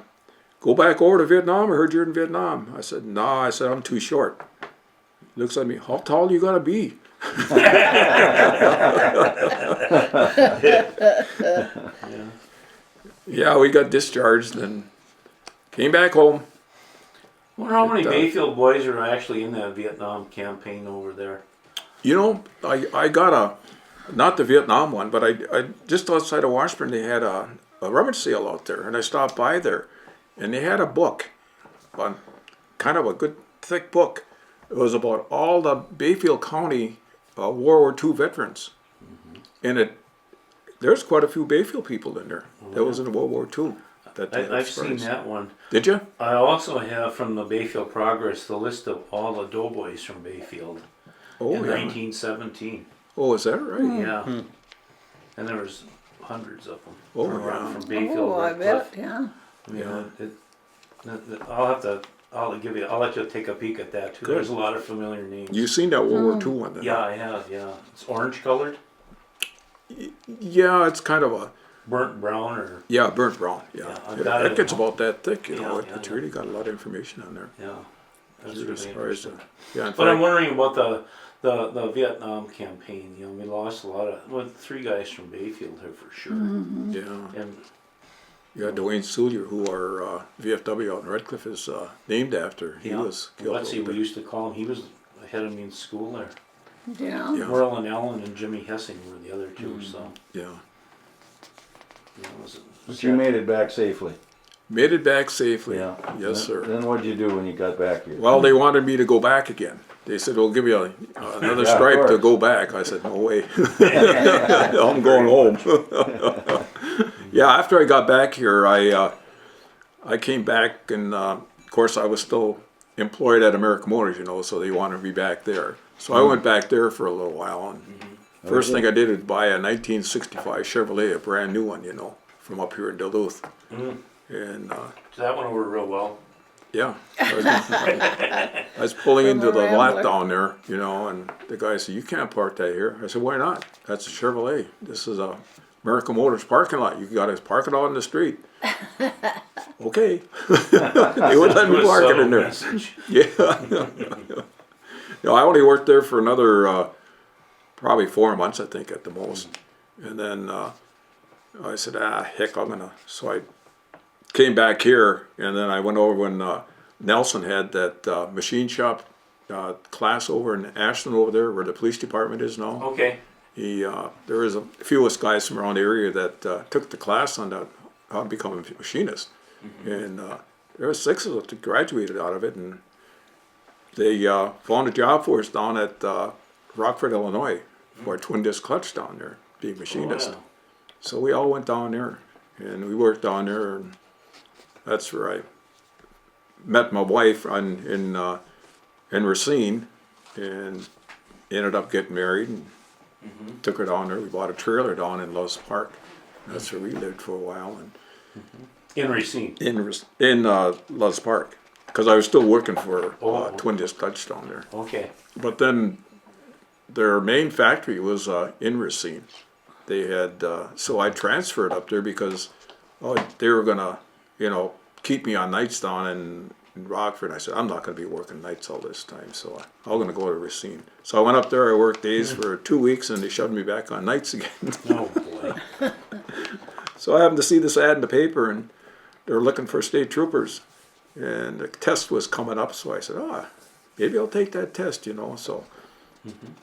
go back over to Vietnam? I heard you're in Vietnam. I said, no, I'm too short. He looks at me, how tall you gotta be? Yeah, we got discharged and came back home. I wonder how many Bayfield boys are actually in that Vietnam campaign over there. I got not the Vietnam one, but I just outside of Washburn, they had a rummage sale out there, and I stopped by there, and they had a book, kind of a good thick book. It was about all the Bayfield County World War II veterans, and there's quite a few Bayfield people in there. That was in World War II. I've seen that one. Did you? I also have from the Bayfield Progress the list of all the doughboys from Bayfield in 1917. Oh, is that right? Yeah. And there was hundreds of them Oh, from Bayfield. Oh, I bet, Redcliffe. yeah. I'll let you take a peek at that too. Good. There's a lot of familiar names. You've seen that World War II one then? Yeah, I have, yeah. It's orange colored? Yeah, it's kind of a... Burnt brown or... Yeah, burnt brown, yeah. I've got it It gets at home. about that thick, Yeah, It's really got a lot of information on there. Yeah. That's You're really surprised. interesting. Yeah, in But I'm fact, wondering about the Vietnam campaign. We lost a lot of... 3 guys from Bayfield here for sure. yeah. And Yeah, Dwayne Sullier, who our VFW out in Redcliffe is named after. He was killed. Let's see, we used to call him. He was ahead of me in school there. Yeah. Yeah. Merlin Allen and Jimmy Hessing were the other two, so... Yeah. It was But you made it back safely. Made it back safely. Yeah. Yes, sir. Then what did you do when you got back here? Well, they wanted me to go back again. They said, we'll give you another Yeah, of stripe to course. go back. I said, no way. I'm going home. Yeah, after I got back here, I came back, and of course I was still employed at American Motors, so they wanted me back there. So I went back there for a little while, and first thing I did was buy a 1965 Chevrolet, a brand new one, from up here in Duluth. And that went over real well. yeah, I was pulling into the lot down there, and the guy said, "You can't park that here." I said, "Why not? That's a Chevrolet. This is a American Motors parking lot. You got to park it out in the street." Okay, they would let me park it in there. Yeah. I only worked there for another probably 4 months, I think, at the most. And then I said, heck, I'm gonna. So I came back here, and then I went over when Nelson had that machine shop class over in Ashland over there where the police department is now. Okay. There was a few of us guys from around the area that took the class on how to become a machinist. And there were 6 of us that graduated out of it, and they found a job for us down at Rockford, Illinois, for a twin disc clutch down there, being machinist. wow. So we all went down there, and we worked down there, and that's where I met my wife in Racine, and ended up getting married, and took her down there. We bought a trailer down in Loves Park. That's where we lived for a while, and In Racine. in Loves Park, because I was still working for Oh. Twin Disc Clutch down there. Okay. But then their main factory was in Racine. They had so I transferred up there because they were gonna, keep me on nights down in Rockford. I said I'm not gonna be working nights all this time, so I'm gonna go to Racine. So I went up there. I worked days for 2 weeks, and they shoved me back on nights again. Oh boy. So I happened to see this ad in the paper, and they're looking for state troopers, and the test was coming up. So I said, maybe I'll take that test, So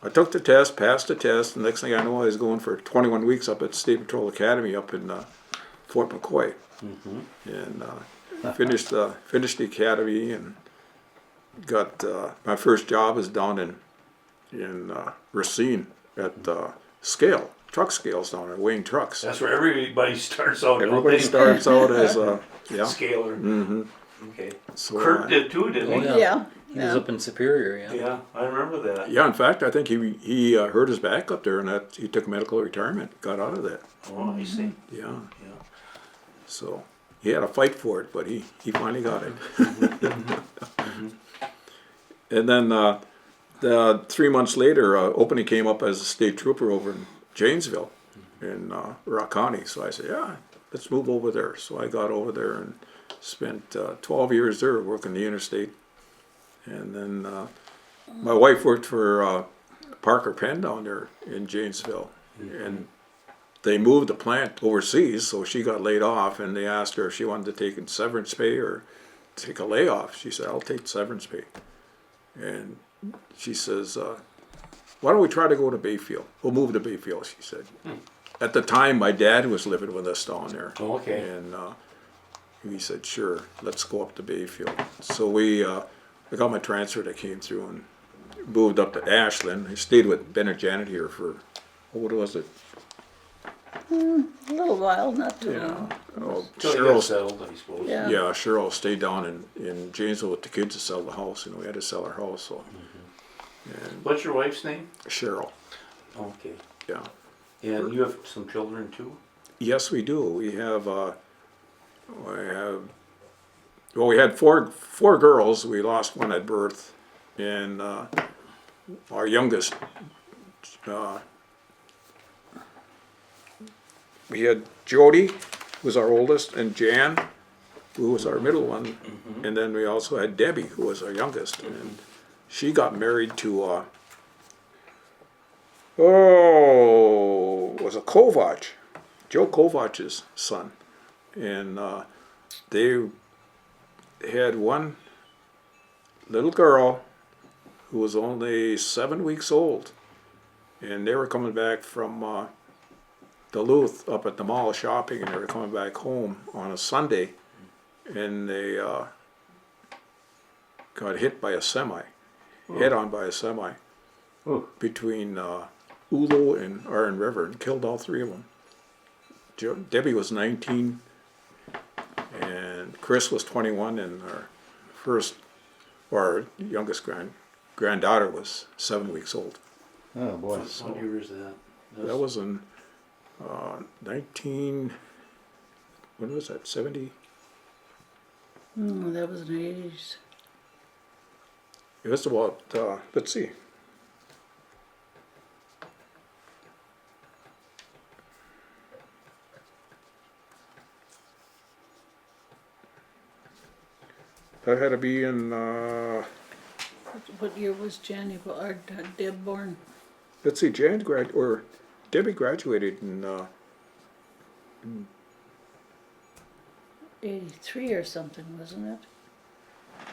I took the test, passed the test, and next thing I know, I was going for 21 weeks up at State Patrol Academy up in Fort McCoy, and finished the academy, and got my first job was down in Racine at Scale. Truck scales down there, weighing trucks. That's where everybody starts out. don't Everybody they? starts out as a, yeah. Scaler. Mm-hmm. Okay. So, Kurt did too, didn't Oh, he? yeah. Yeah. He was up in Superior, yeah. Yeah, I remember that. yeah, in fact, I think he hurt his back up there, and that he took medical retirement, got out of that. Oh, I see. Yeah, Yeah. so he had a fight for it, but he finally got it. And then the 3 months later, opening came up as a state trooper over in Janesville, in Rock County. So I said, yeah, let's move over there. So I got over there and spent 12 years there working the interstate. And then my wife worked for Parker Penn down there in Janesville. And they moved the plant overseas, so she got laid off, and they asked her if she wanted to take severance pay or take a layoff. She said, I'll take severance pay. And she says, why don't we try to go to Bayfield? We'll move to Bayfield, she said. At the time, my dad was living with us down there. Oh, okay. And he said, sure, let's go up to Bayfield. So I got my transfer that came through and moved up to Ashland. I stayed with Ben and Janet here for, what was it? A little while, not too long. Oh, Till you got settled, I suppose. Yeah. Yeah, Cheryl stayed down in Janesville with the kids to sell the house. We had to sell our house, so. And What's your wife's name? Cheryl, Okay. yeah. And you have some children too? Yes, we do. We had four girls. We lost one at birth, and our youngest, we had Jody, who was our oldest, and Jan, who was our middle one, and then we also had Debbie, who was our youngest, and she got married to was a Kovach, Joe Kovach's son, and they had one little girl who was only 7 weeks old, and they were coming back from Duluth up at the mall shopping, and they were coming back home on a Sunday, and they got hit by a semi, head on by a semi, between Ulo and Iron River, and killed all 3 of them. Debbie was 19, and Chris was 21, and our youngest granddaughter was 7 weeks old. Oh boy. What year is that? That was in 19, when was that, 70? That was in the 80s. It was about, let's see. That had to be in, What year was Jenny, or Deb born? let's see, Debbie graduated in 83 or something, wasn't it?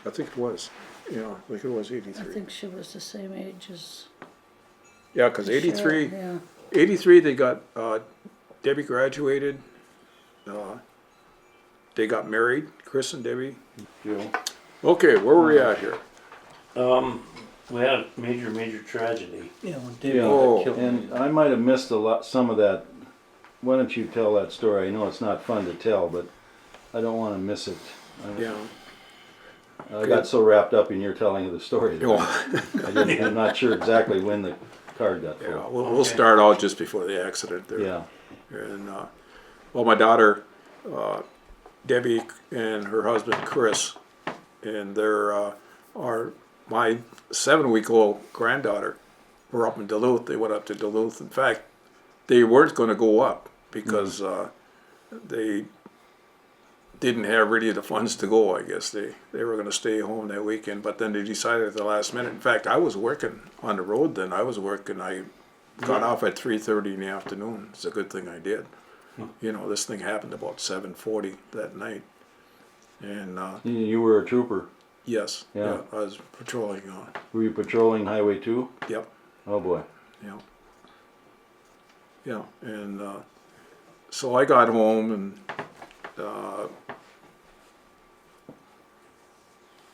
I think it was. Yeah, I think it was I 83. think she was the same age as Yeah, because Cheryl, 83, yeah. 83 they got, Debbie graduated. They got married, Chris and Debbie. Joe. Okay, where were we at here? We had a major tragedy. Yeah, when David Oh, got killed. And I might have missed some of that. Why don't you tell that story? I know it's not fun to tell, but I don't want to miss it. Yeah. I got so wrapped up in your telling of the story that Oh, I'm not sure exactly when the card got yeah, full. we'll start out just before the accident there. Yeah. And, well, my daughter, Debbie, and her husband, Chris, and my 7-week-old granddaughter were up in Duluth. They went up to Duluth. In fact, they weren't going to go up because they didn't have really the funds to go, I guess. They were going to stay home that weekend, but then they decided at the last minute. In fact, I was working on the road then. I got off at 3:30 in the afternoon. It's a good thing I did. You know, this thing happened about 7:40 that night. And You were a trooper. yes, Yeah. I was patrolling. Were you patrolling Highway 2? Yep, Oh boy. yeah. Yeah, and so I got home and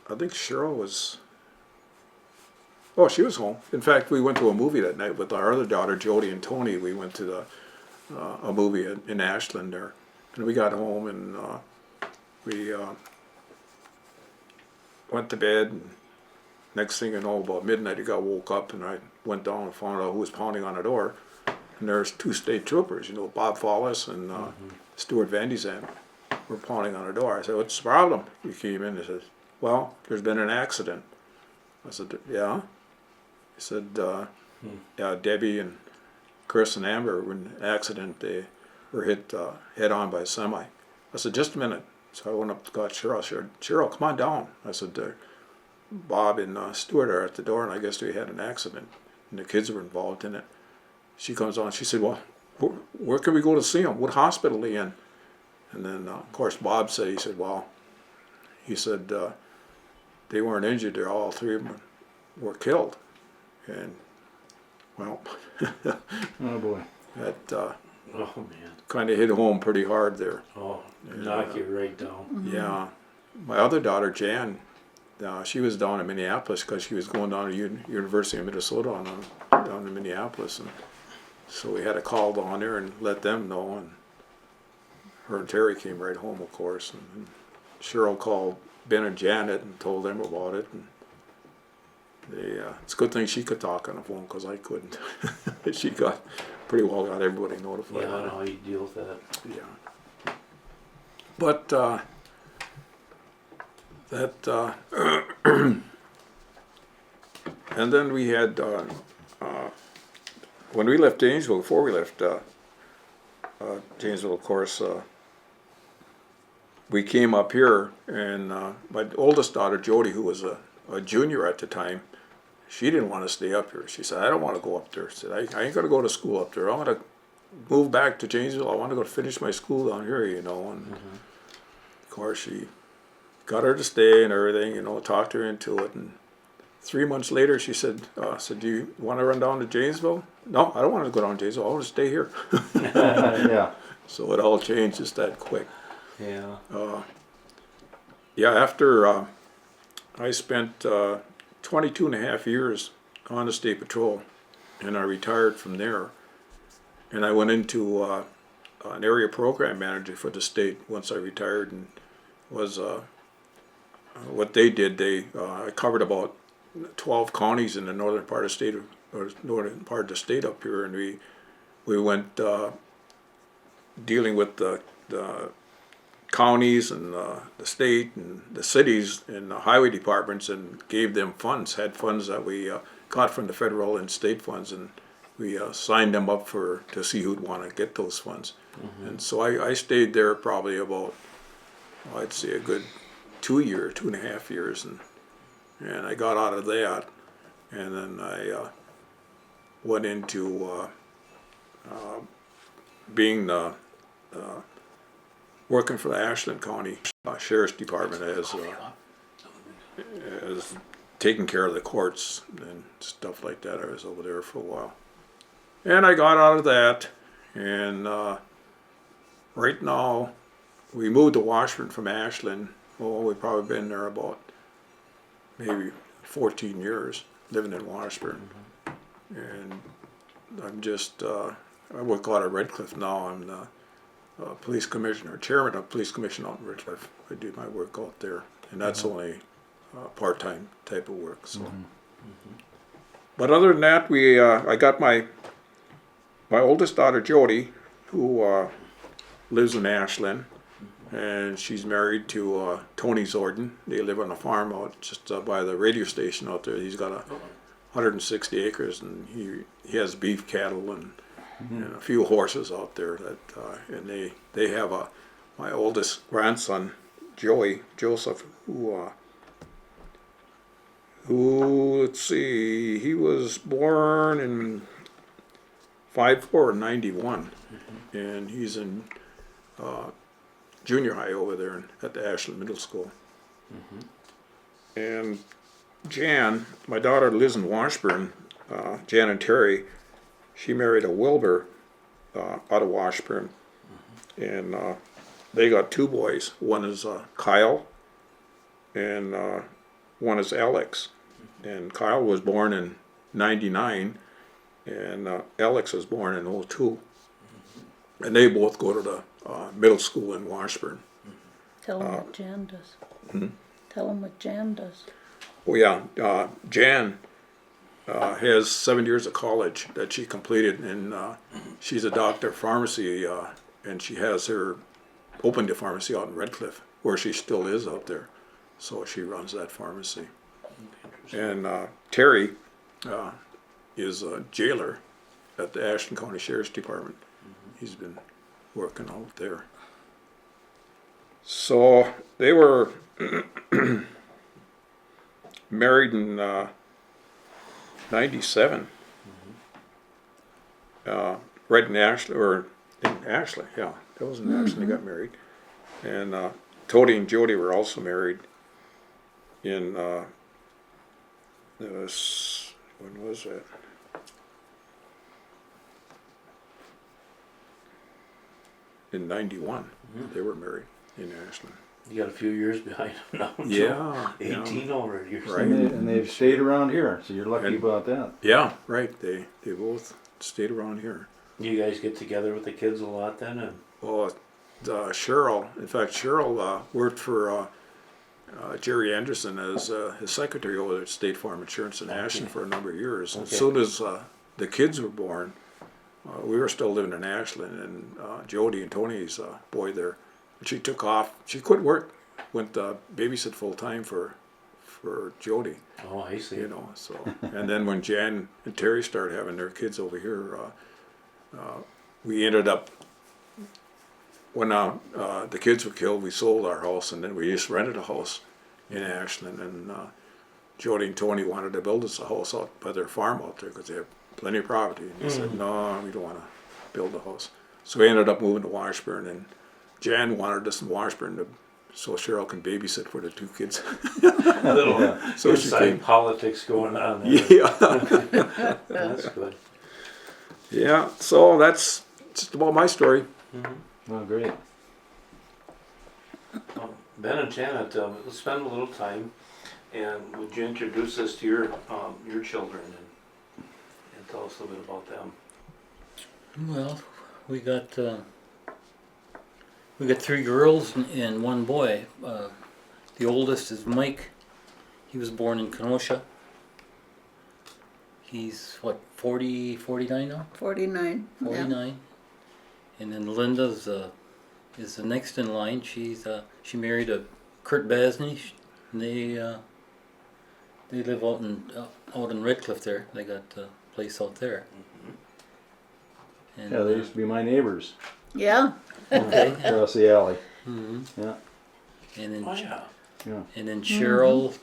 I think Cheryl was, oh, she was home. In fact, we went to a movie that night with our other daughter, Jody and Tony. We went to a movie in Ashland there. And we got home and we went to bed. And next thing you know, about midnight, I got woke up and I went down and found out who was pounding on the door. And there's 2 state troopers, you know, Bob Follis and Stuart Van de Zandt were pounding on the door. I said, "What's the problem?" He came in and says, "Well, there's been an accident." I said, "Yeah?" He said, "Yeah, Debbie and Chris and Amber were in an accident. They were hit head on by a semi." I said, "Just a minute." So I went up and got Cheryl. I said, "Cheryl, come on down." I said, "Bob and Stuart are at the door, and I guess they had an accident, and the kids were involved in it." She comes on. She said, "Well, where can we go to see them? What hospital are they in?" And then, of course, Bob said, he said, they weren't injured. They're all 3 of them were killed. And, well, Oh boy. that Oh man. kind of hit home pretty hard there. Oh, knock you right down. Yeah. My other daughter, Jan, she was down in Minneapolis because she was going down to University of Minnesota down in Minneapolis. And so we had a call down there and let them know. And her and Terry came right home, of course. And Cheryl called Ben and Janet and told them about it. And it's a good thing she could talk on the phone because I couldn't. She pretty well got everybody notified. Yeah, I don't know how you deal with that. Yeah. But and then we had when we left Janesville, before we left Janesville, of course, we came up here, and my oldest daughter, Jody, who was a junior at the time, she didn't want to stay up here. She said, "I don't want to go up there." She said, I ain't going to go to school up there. I want to move back to Janesville. I want to go finish my school down here, you know. And of course, she got her to stay and everything, you know, talked her into it. And 3 months later, she said, "Do you want to run down to Janesville?" "No, I don't want to go down to Janesville. I want to stay here." Yeah. So it all changed just that quick. Yeah. Yeah, after I spent 22 and a half years on the State Patrol, and I retired from there. And I went into an area program manager for the state once I retired, and was what they did. I covered about 12 counties in the northern part of the state, or northern part of the state up here, and we went dealing with the counties and the state and the cities and the highway departments, and gave them funds. Had funds that we got from the federal and state funds, and we signed them up to see who'd want to get those funds. And so I stayed there probably about, I'd say, a good 2.5 years, and I got out of that, and then I went into being working for the Ashland County Sheriff's Department as as taking care of the courts and stuff like that. I was over there for a while. And I got out of that, and right now, we moved to Washburn from Ashland. Oh, we've probably been there about maybe 14 years, living in Washburn. And I'm just, I work out of Redcliffe now. I'm the police commissioner, chairman of police commission out in Redcliffe. I do my work out there, and that's only part-time type of work. So, but other than that, I got my oldest daughter Jody, who lives in Ashland, and she's married to Tony Zorden. They live on a farm out just by the radio station out there. He's got 160 acres, and he has beef cattle and a few horses out there. That and they have my oldest grandson, Joseph, who let's see, he was born in 5/4/91, and he's in junior high over there at the Ashland Middle School. And Jan, my daughter lives in Washburn, Jan and Terry. She married a Wilbur out of Washburn, and they got two boys. One is Kyle, and one is Alex. And Kyle was born in 99, and Alex was born in 02. And they both go to the middle school in Washburn. Tell them what Jan does. Tell them what Jan does. Oh yeah, Jan has 7 years of college that she completed, and she's a doctor of pharmacy, and she has her opened a pharmacy out in Redcliffe, where she still is out there. So she runs that pharmacy. And Terry is a jailer at the Ashland County Sheriff's Department. He's been working out there. So they were married in 97. Right in Ashland, yeah. That was in Ashland they got married. And Tony and Jody were also married in, when was that? In 91, they were married in Ashland. You got a few years behind him now. Yeah. 18 already. Right. And they've stayed around here, so you're lucky And- about that. Yeah, right. They both stayed around here. You guys get together with the kids a lot then? And Well, Cheryl, in fact, Cheryl worked for Jerry Anderson as his secretary over at State Farm Insurance in Ashland for a number of years. Okay. As soon as the kids were born, we were still living in Ashland, and Jody and Tony's boy there. She took off. She quit work, went babysit full time for Jody. oh, I see. You know, so and then when Jan and Terry started having their kids over here, we ended up when the kids were killed, we sold our house, and then we just rented a house in Ashland, and Jody and Tony wanted to build us a house out by their farm out there because they have plenty of property, and they said no, we don't want to build a house. So we ended up moving to Washburn, and Jan wanted us in Washburn so Cheryl can babysit for the two kids. A little So she inside came. politics going on there. Yeah. That's good. Yeah, so that's just about my story. Oh, great. Ben and Janet, let's spend a little time, and would you introduce us to your children and tell us a little bit about them? Well, we got three girls and one boy. The oldest is Mike. He was born in Kenosha. He's what, 49 now? 49. 49. And then Linda is the next in line. She married a Kurt Basney. And they live out in Redcliffe there. They got a place out there. And, Yeah, they used to be my neighbors Yeah. okay. across the alley. hmm Yeah, And then Oh, yeah. yeah. and then Cheryl.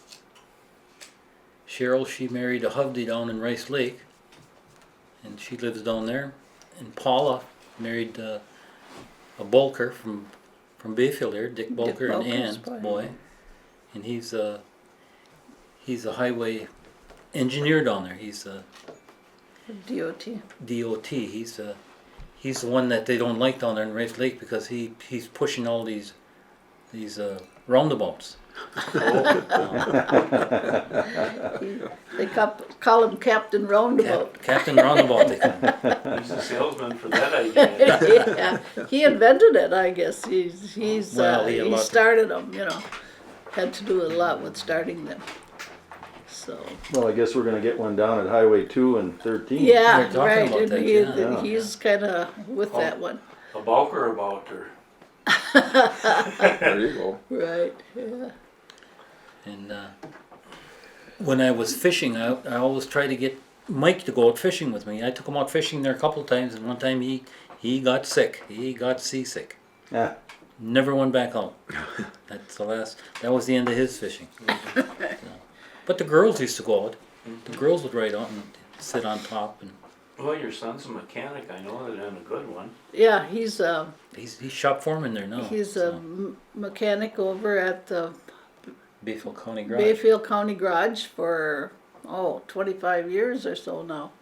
Cheryl, she married a Hovde down in Rice Lake, and she lives down there. And Paula married a Bulker from Bayfield here, Dick Bulker and Bulker's Ann boy. boy, and he's he's a highway engineer down there. He's a DOT. DOT. He's the one that they don't like down there in Race Lake because he's pushing all these roundabouts. They call him Captain Roundabout. Captain Roundabout. They call him. He's a salesman for that idea. Yeah, he invented it, I guess. Well, he had a he lot- started them, you know. Had to do a lot with starting them. So Well, I guess we're gonna get one down at Highway 2 and 13. yeah, We're talking right. about And that, he, yeah. he's kind of with that one, About or about her? There you go. right? Yeah. And when I was fishing, I always try to get Mike to go out fishing with me. I took him out fishing there a couple of times, and one time he got sick. He got seasick. Yeah. Never went back out. That's the last. That was the end of his fishing. So, but the girls used to go out. The girls would ride out and sit on top, and Well, your son's a mechanic, I know that, and a good one. Yeah, he's shop foreman there now. he's so, a mechanic over at the Bayfield County Garage. Bayfield County Garage for 25 years or so now.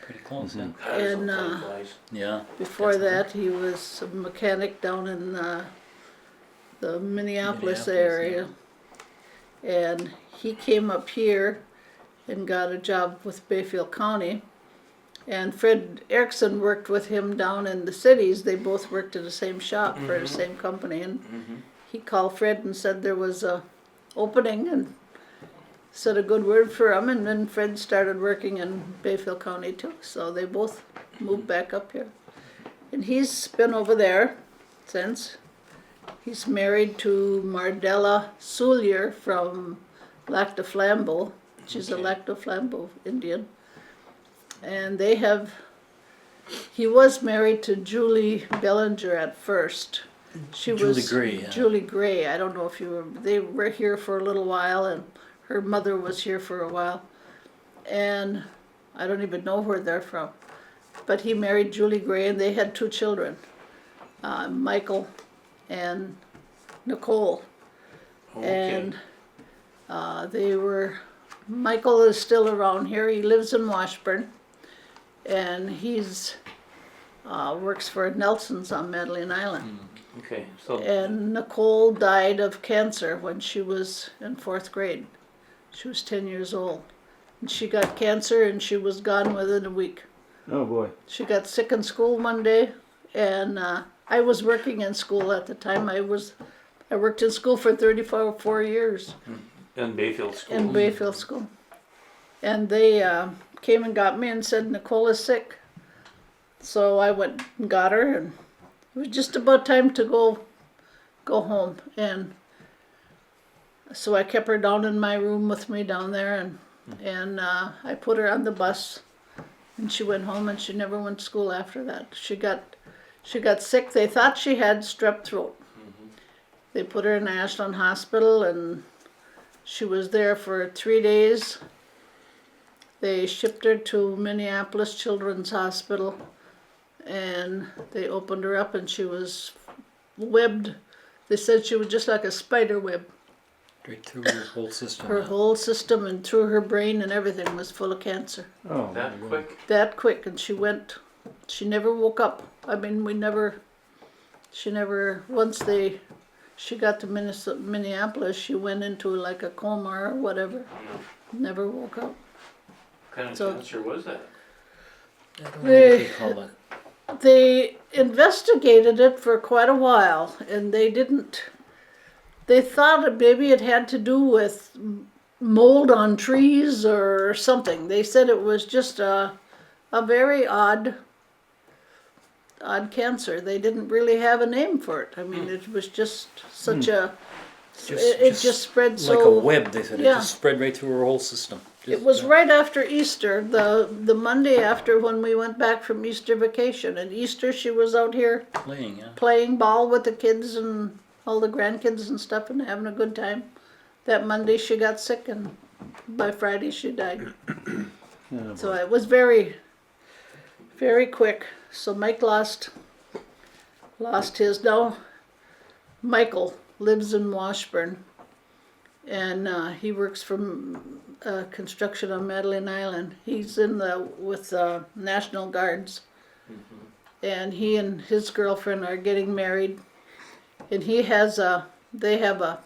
Pretty close, yeah. That is And, a tight place. Yeah. Before That's that, he was a mechanic down in the Minneapolis Minneapolis, area. And he came up here and got a job with Bayfield County. And Fred Erickson worked with him down in the cities. They both worked at the same shop for the same company. And he called Fred and said there was a opening and said a good word for him. And then Fred started working in Bayfield County too. So they both moved back up here. And he's been over there since. He's married to Mardella Soulier from Lac de Flambeau. She's a Okay. Lac de Flambeau Indian. And he was married to Julie Bellinger at first. She Julie was Gray, yeah. Julie Gray. I don't know if they were here for a little while, and her mother was here for a while. And I don't even know where they're from. But he married Julie Gray, and they had 2 children, Michael and Nicole. Okay. And Michael is still around here. He lives in Washburn, and he's works for Nelson's on Madeline Island. Okay, so And Nicole died of cancer when she was in 4th grade. She was 10 years old. And she got cancer, and she was gone within a week. Oh boy. She got sick in school one day, and I was working in school at the time. I worked in school for 34 years. in Bayfield School. In Bayfield School. And they came and got me and said, Nicole is sick. So I went and got her, and it was just about time to go home. And so I kept her down in my room with me down there, and I put her on the bus, and she went home, and she never went to school after that. She got sick. They thought she had strep throat. They put her in Ashland Hospital, and she was there for 3 days. They shipped her to Minneapolis Children's Hospital, and they opened her up, and she was webbed. They said she was just like a spider web. Straight through her whole system. Her yeah. whole system and through her brain and everything was full of cancer. Oh. That quick? That quick, and she never woke up. I mean, she got to Minneapolis, she went into like a coma or whatever. Never woke up. What kind of So- cancer was that? I don't know what they call it. They investigated it for quite a while, and they thought maybe it had to do with mold on trees or something. They said it was just a very odd cancer. They didn't really have a name for it. I mean, it was just such it just spread so like a web. They said it yeah. just spread right through her whole system. It was right after Easter, the Monday after when we went back from Easter vacation. And Easter she was out here playing. Yeah. playing ball with the kids and all the grandkids and stuff and having a good time. That Monday she got sick, and by Friday she died. Yeah, So it was very, very quick. So Mike lost his. Now Michael lives in Washburn, and he works from construction on Madeline Island. He's in with National Guards, and he and his girlfriend are getting married, and they have a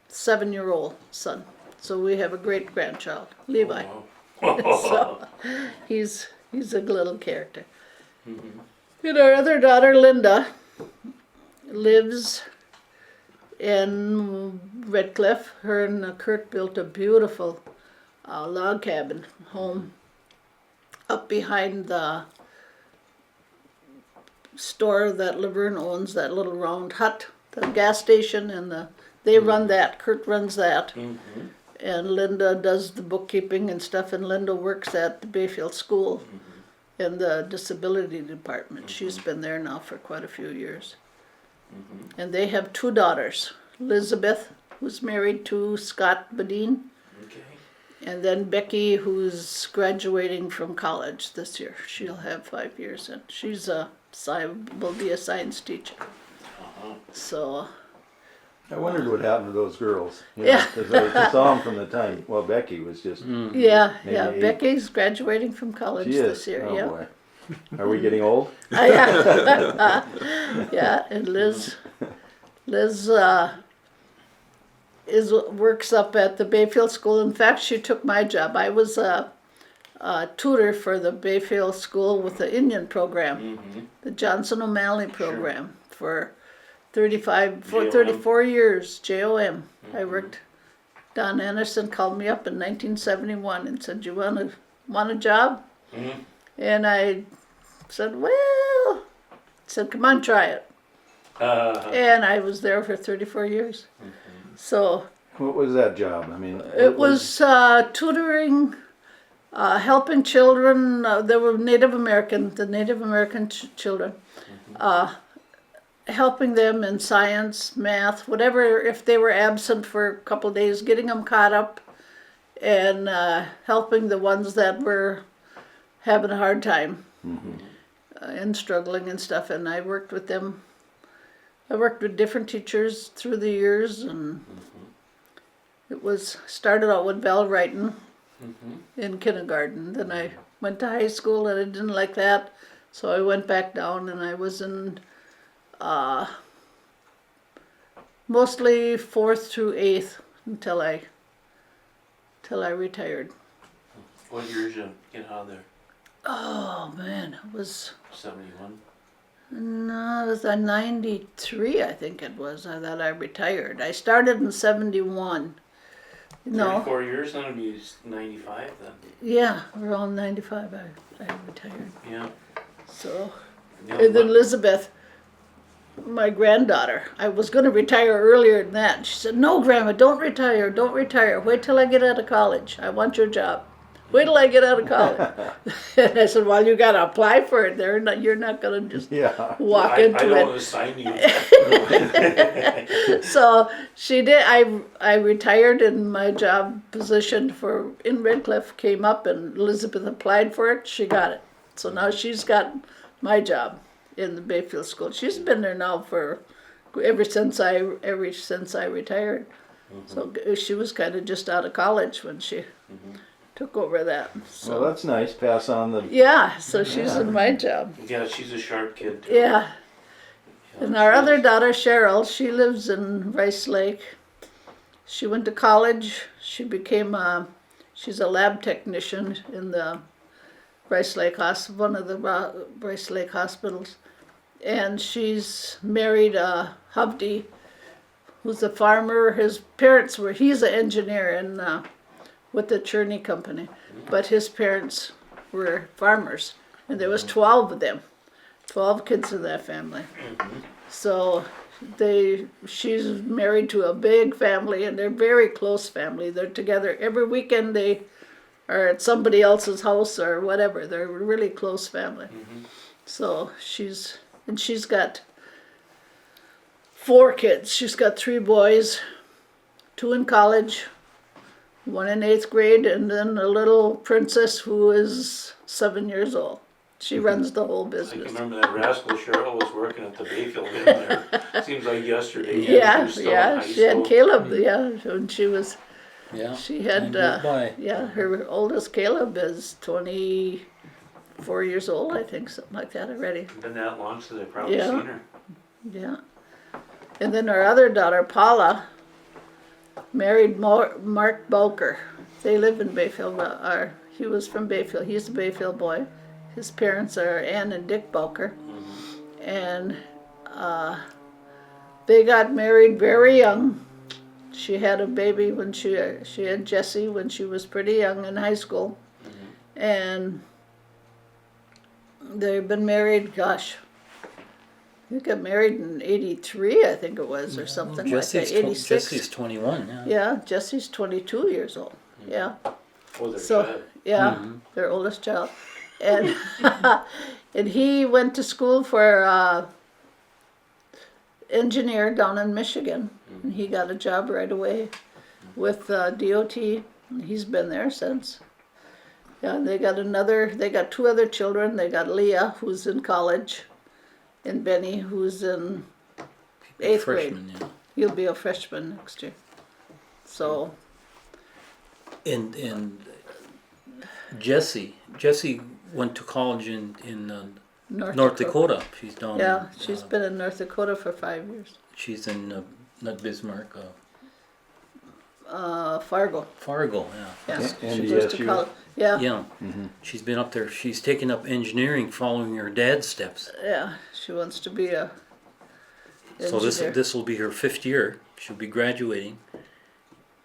7-year-old son. So we have a great grandchild, Levi. So he's a little character. And our other daughter, Linda, lives in Redcliffe. Her and Kurt built a beautiful log cabin home up behind the store that Laverne owns, that little round hut, the gas station, and they run that. Kurt runs that. And Linda does the bookkeeping and stuff, and Linda works at the Bayfield School in the disability department. She's been there now for quite a few years. And they have 2 daughters. Elizabeth, who's married to Scott Badine, and then Becky, who's graduating from college this year. She'll have 5 years, and will be a science teacher. So I wondered what happened to those girls. Yeah. Because I saw them from the time. Well, Becky was just. yeah, Maybe 8. Becky's graduating from college She this is. year. Oh Yeah. boy. Are we getting old? Yeah. Yeah, and Liz works up at the Bayfield School. In fact, she took my job. I was a tutor for the Bayfield School with the Indian program, the Johnson O'Malley program for 34 years. JOM. I worked. Don Anderson called me up in 1971 and said, "You want a job?" And I said, "Well," said, "Come on, try it." And I was there for 34 years. So What was that job? I mean, it was tutoring, helping children. There were Native American children, helping them in science, math, whatever. If they were absent for a couple of days, getting them caught up, and helping the ones that were having a hard time and struggling and stuff. And I worked with them. I worked with different teachers through the years, and it started out with Val writing in kindergarten. Then I went to high school and I didn't like that, so I went back down and I was in mostly 4th through 8th until I retired. What year did you get out of there? Oh man, it was 71? no, it was 93, I think it was, that I retired. I started in 71. No, 34 years, then it'd be 95 then. yeah, around 95 I retired. Yeah. So, Yeah, and then but- Elizabeth, my granddaughter, I was going to retire earlier than that. She said, "No, Grandma, don't retire. Wait till I get out of college. I want your job. Wait till I get out of college." And I said, "Well, you got to apply for it. You're not going to just yeah. walk I into don't it." want to sign you. So she did. I retired, and my job position in Redcliffe came up, and Elizabeth applied for it. She got it. So now she's got my job in the Bayfield School. She's been there now ever since I retired. So she was kind of just out of college when she took over that. So Well, that's nice. Pass on the. yeah, so she's in my job. Yeah, she's a sharp kid too. Yeah. Yeah, And our she other is. daughter, Cheryl, she lives in Rice Lake. She went to college. She became she's a lab technician in the Rice Lake Hospital, one of the Rice Lake hospitals. And she's married Hubdy, who's a farmer. His parents he's an engineer with the Churney Company, but his parents were farmers. And there was 12 of them. 12 kids in that family. So she's married to a big family, and they're very close family. They're together every weekend. They are at somebody else's house or whatever. They're a really close family. So she's got 4 kids. She's got 3 boys, 2 in college, 1 in 8th grade, and then a little princess who is 7 years old. She runs the whole I can business. remember that rascal Cheryl was working at the Bayfield in there. Seems like yesterday. Yeah, She was still in yeah, high she had school. Caleb, yeah, when she was, Yeah. she Time had, goes by. yeah, her oldest Caleb is 24 years old, I think, something like that already. Been that long since I've probably Yeah. seen her. Yeah. And then our other daughter, Paula, married Mark Bulker. They live in Bayfield. He was from Bayfield. He's a Bayfield boy. His parents are Ann and Dick Bulker. And they got married very young. She had a baby when she had Jessie when she was pretty young in high school. And they've been married, gosh, they got married in 83, I think it was, or something like that. 86. Jesse's 21. Yeah. Yeah, Jesse's 22 years old. Yeah. Oh, their So, child. yeah, their oldest child. And and he went to school for engineer down in Michigan. And he got a job right away with DOT. He's been there since. Yeah, and they got two other children. They got Leah, who's in college, and Benny, who's in 8th grade. Freshman, yeah. He'll be a freshman next year. So, And Jesse went to college in North Dakota. She's down. Yeah, in, she's been in North Dakota for 5 years. She's in not Bismarck, Fargo. Fargo. Yeah. Yeah, And she goes to NDSU. college. Yeah, Yeah. She's been up there. She's taken up engineering, following her dad's steps. yeah. She wants to be a So engineer. this will be her 5th year. She'll be graduating.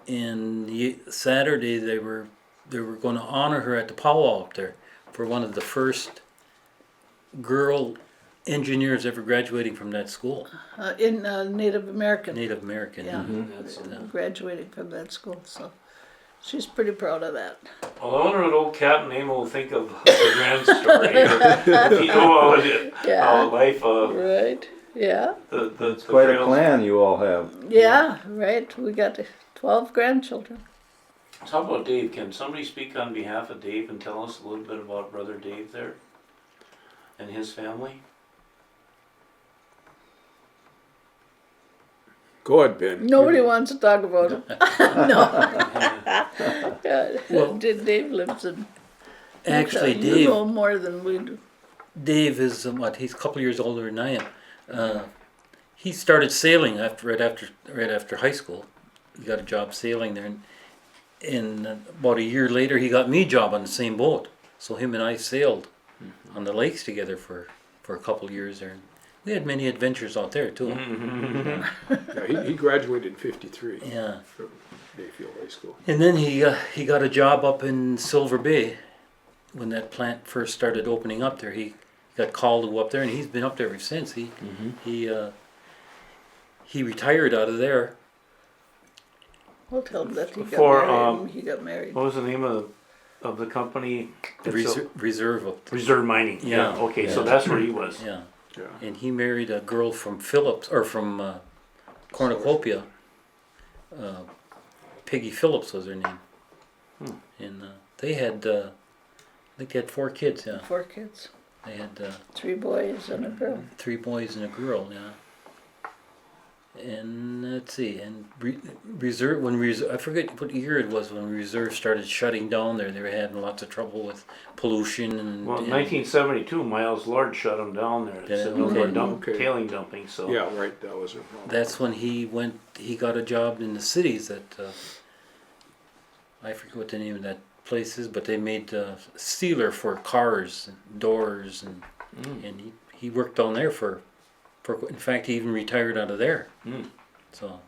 And Saturday they were going to honor her at the powwow up there for one of the first girl engineers ever graduating from that school. In Native American. Native American. Yeah. That's Graduating from that school, so she's pretty proud of that. Well, I wonder what old Captain Amo will think of the grand story. If you know how life, Right. Yeah. It's quite a clan you all have. Yeah. Right. We got 12 grandchildren. So how about Dave? Can somebody speak on behalf of Dave and tell us a little bit about Brother Dave there and his family? Go ahead, Ben. Nobody wants to talk about him. No. Well- Dave lives in. Actually, you Dave. know more than we do. Dave is he's a couple years older than I am. He started sailing right after high school. He got a job sailing there, and about a year later he got me a job on the same boat. So him and I sailed on the lakes together for a couple of years there. We had many adventures out there too. Yeah, he graduated in '53 Yeah, from Bayfield High School. and then he got a job up in Silver Bay when that plant first started opening up there. He got called to go up there, and he's been up there ever since. He retired out of there. We'll tell him that he got For, married. And he got married. What was the name of the company? Reserve up there. Reserve Mining. Yeah. Okay, so Yeah. that's where he was. Yeah. Yeah. And he married a girl from Phillips, or from Cornucopia. Peggy Phillips was her name. And they had, I think they had 4 kids, yeah. 4 kids. They had 3 boys and a girl. 3 boys and a girl, yeah. And let's see, and Reserve, I forget what year it was when Reserve started shutting down there. They were having lots of trouble with pollution and. Well, in and 1972, Miles Lord shut him down there. It Yeah, said no more okay. tailing dumping. So Yeah, right. That was it. That's when he got a job in the cities at, I forget what the name of that place is, but they made sealer for cars and doors, and he worked down there for, in fact, he even retired out of there. So,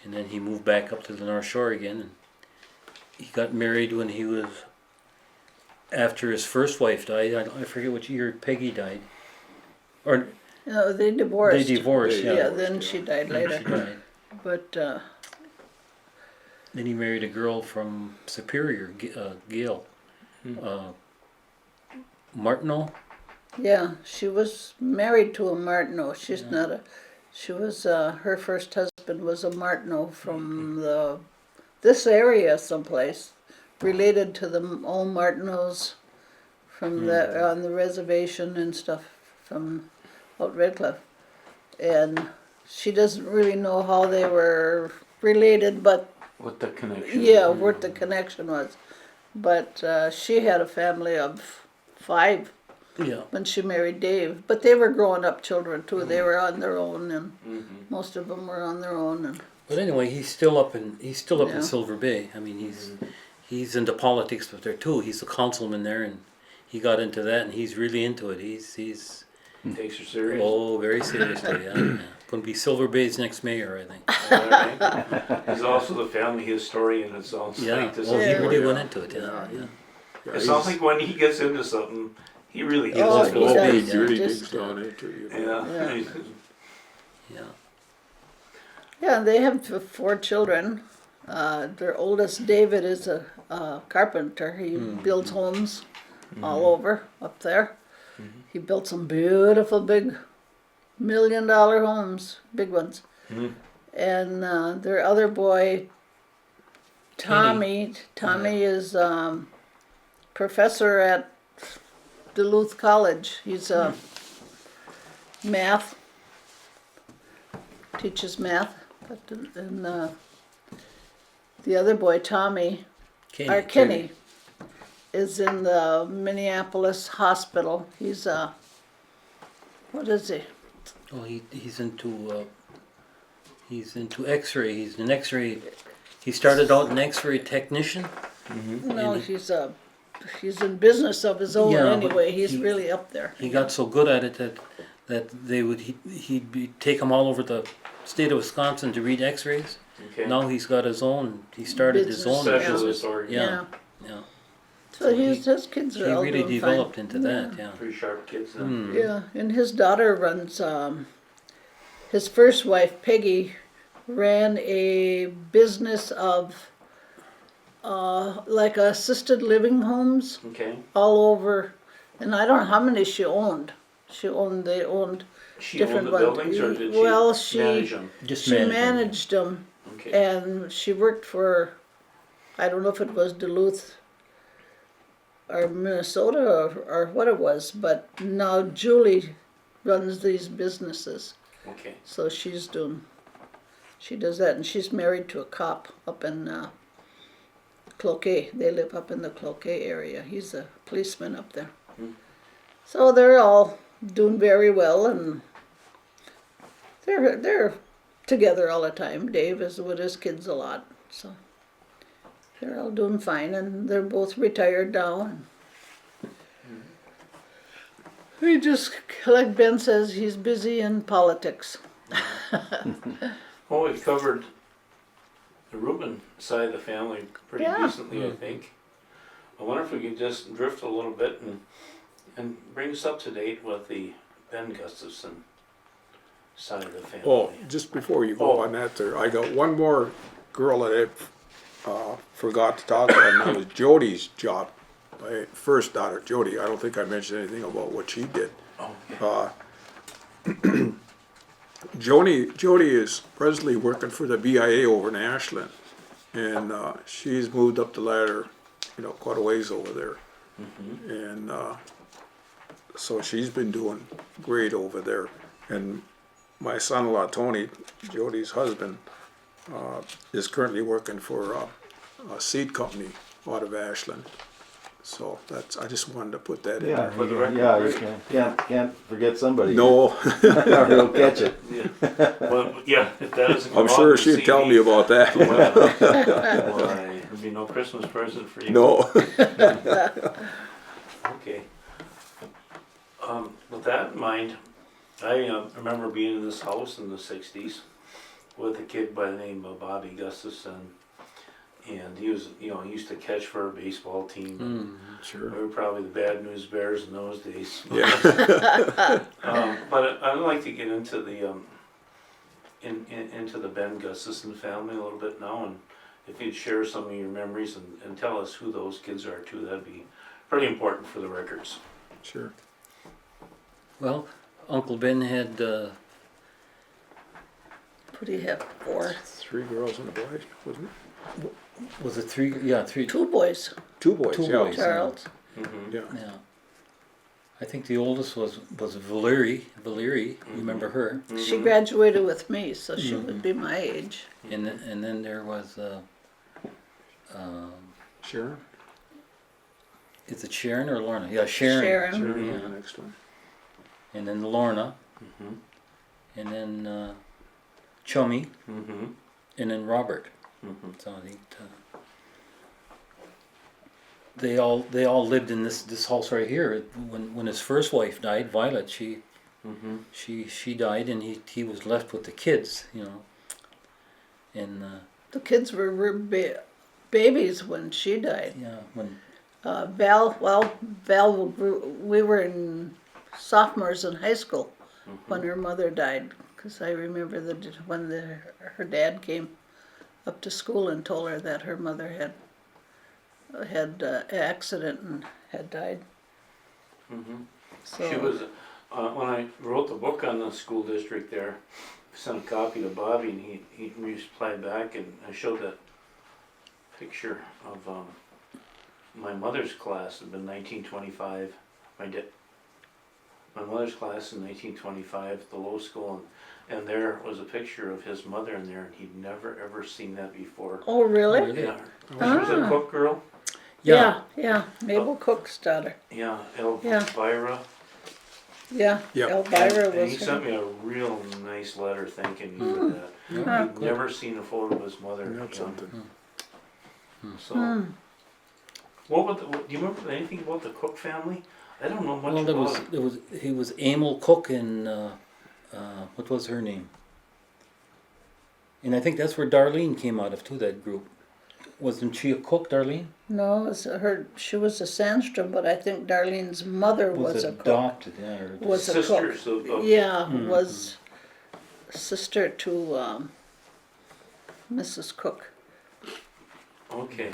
and then he moved back up to the North Shore again, and he got married when he was, after his first wife died. I forget which year Peggy died. Or No, they divorced. they divorced, Yeah, yeah. then she died She later. died. But Then he married a girl from Superior, Gail. Martineau? yeah, she was married to a Martineau. She's not a. She was her first husband was a Martineau from this area someplace, related to the old Martineaus from the on the reservation and stuff from out Red Cliff, and she doesn't really know how they were related, but What the connection? yeah, what the connection was. But she had a family of 5 Yeah. when she married Dave. But they were growing up children too. They were on their own, and most of them were on their own. And But anyway, he's still up in Yeah. in Silver Bay. I mean, he's into politics with there too. He's a councilman there, and he got into that, and he's really into it. He's Takes her serious. very seriously. Yeah. Going to be Silver Bay's next mayor, I think. Alright. He's also the family historian in his own Yeah. right. Oh, he Yeah. really went into it. Yeah. Yeah. Yeah. Yeah, It sounds like when he gets into something, he really gets Oh, into he it. does. he really Just- digs down into it. You know. Yeah. Yeah. Yeah. yeah, they have 4 children. Their oldest, David, is a carpenter. He builds homes all over up there. He built some beautiful big $1 million homes, big ones. And their other boy, Tommy is professor at Duluth College. He's math, teaches math. And the other boy, Tommy, or Kenny, is in the Minneapolis hospital. He's what is he? Oh, he's into X-ray. He's an X-ray. He started out an X-ray technician. No, And he's in business of his own Yeah, but anyway. He's he- really up there. He got so good at it that he'd take him all over the state of Wisconsin to read X-rays. Okay. Now he's got his own. He started his Business. own Specialist business. organ. Yeah. Yeah. So his kids He are all really doing developed fine. into that. Yeah. Pretty sharp kids then. Hmm. Yeah, and his daughter runs. His first wife, Peggy, ran a business of like assisted living homes Okay. all over, and I don't know how many she owned. They owned She different owned the ones. buildings or did Well, she manage them? Just she managing. managed them, Okay. and she worked for, I don't know if it was Duluth or Minnesota or what it was, but now Julie runs these businesses. Okay. So she does that, and she's married to a cop up in Cloquet. They live up in the Cloquet area. He's a policeman up there. So they're all doing very well, and they're together all the time. Dave is with his kids a lot, so they're all doing fine, and they're both retired now. And he just, like Ben says, he's busy in politics. Well, we've covered the Rubin side of the family pretty Yeah. decently, I think. I wonder if we could just drift a little bit and bring us up to date with the Ben Gustafson side of the family. Oh, just before you go Oh. on that there, I got one more girl that I forgot to talk about, and that was Jody's job. My first daughter, Jody. I don't think I mentioned anything about what she did. Jody is presently working for the BIA over in Ashland, and she's moved up the ladder, quite a ways over there. And so she's been doing great over there. And my son-in-law Tony, Jody's husband, is currently working for a seed company out of Ashland. So I just wanted to put that in Yeah, there. For the record, yeah, you great. can't forget somebody. No, Or he'll catch it. Yeah. Well, yeah, if that doesn't come I'm out sure in the she'd tell CD, me about that. well, there'd be no Christmas present for you. No. Okay. With that in mind, I remember being in this house in the '60s with a kid by the name of Bobby Gustafson, and he was, he used to catch for our baseball team. Sure. We were probably the Bad News Bears in those days. Yeah. But I'd like to get into the into the Ben Gustafson family a little bit now, and if you'd share some of your memories and tell us who those kids are too, that'd be pretty important for the records. Sure. Well, Uncle Ben had What do you have? 4? 3 girls and a boy, wasn't it? was it 3? Yeah, 3. 2 boys. 2 boys. Two yeah. boys. Charles. Mm-hmm. Yeah. Yeah. I think the oldest was Valeri. Valeri, remember her? She graduated with me, so she would be my age. And then there was Sharon? is it Sharon or Lorna? Yeah, Sharon. Sharon. Sharon Yeah. was the next one. And then Lorna. And then Chummy. And then Robert. So they all lived in this house right here. When his first wife died, Violet, she died, and he was left with the kids, you know. And The kids were babies when she died. yeah, when Val, we were in sophomores in high school when her mother died. Because I remember when her dad came up to school and told her that her mother had an accident and had died. So She was, when I wrote the book on the school district there, I sent a copy to Bobby and he replied back, and I showed that picture of my mother's class. It had been 1925. My mother's class in 1925 at the low school, and there was a picture of his mother in there, and he'd never ever seen that before. Oh, really? Really? Yeah, she was a cook girl. yeah, Yeah. Mabel Cook's daughter. Yeah, Yeah. Elvira. Yeah. Yep. Elvira And he was sent her. me a real nice letter thanking me for that. yeah, He'd never seen a photo of his mother. That's you know. something. So, what about do you remember anything about the Cook family? I don't know much Well, about it. he was Emil Cook and what was her name? And I think that's where Darlene came out of too. That group, wasn't she a cook, Darlene? No, she was a Sandstrom, but I think Darlene's mother was a cook. adopted, yeah. Or Was a cook. Sisters of Yeah, was sister to Mrs. Cook. okay.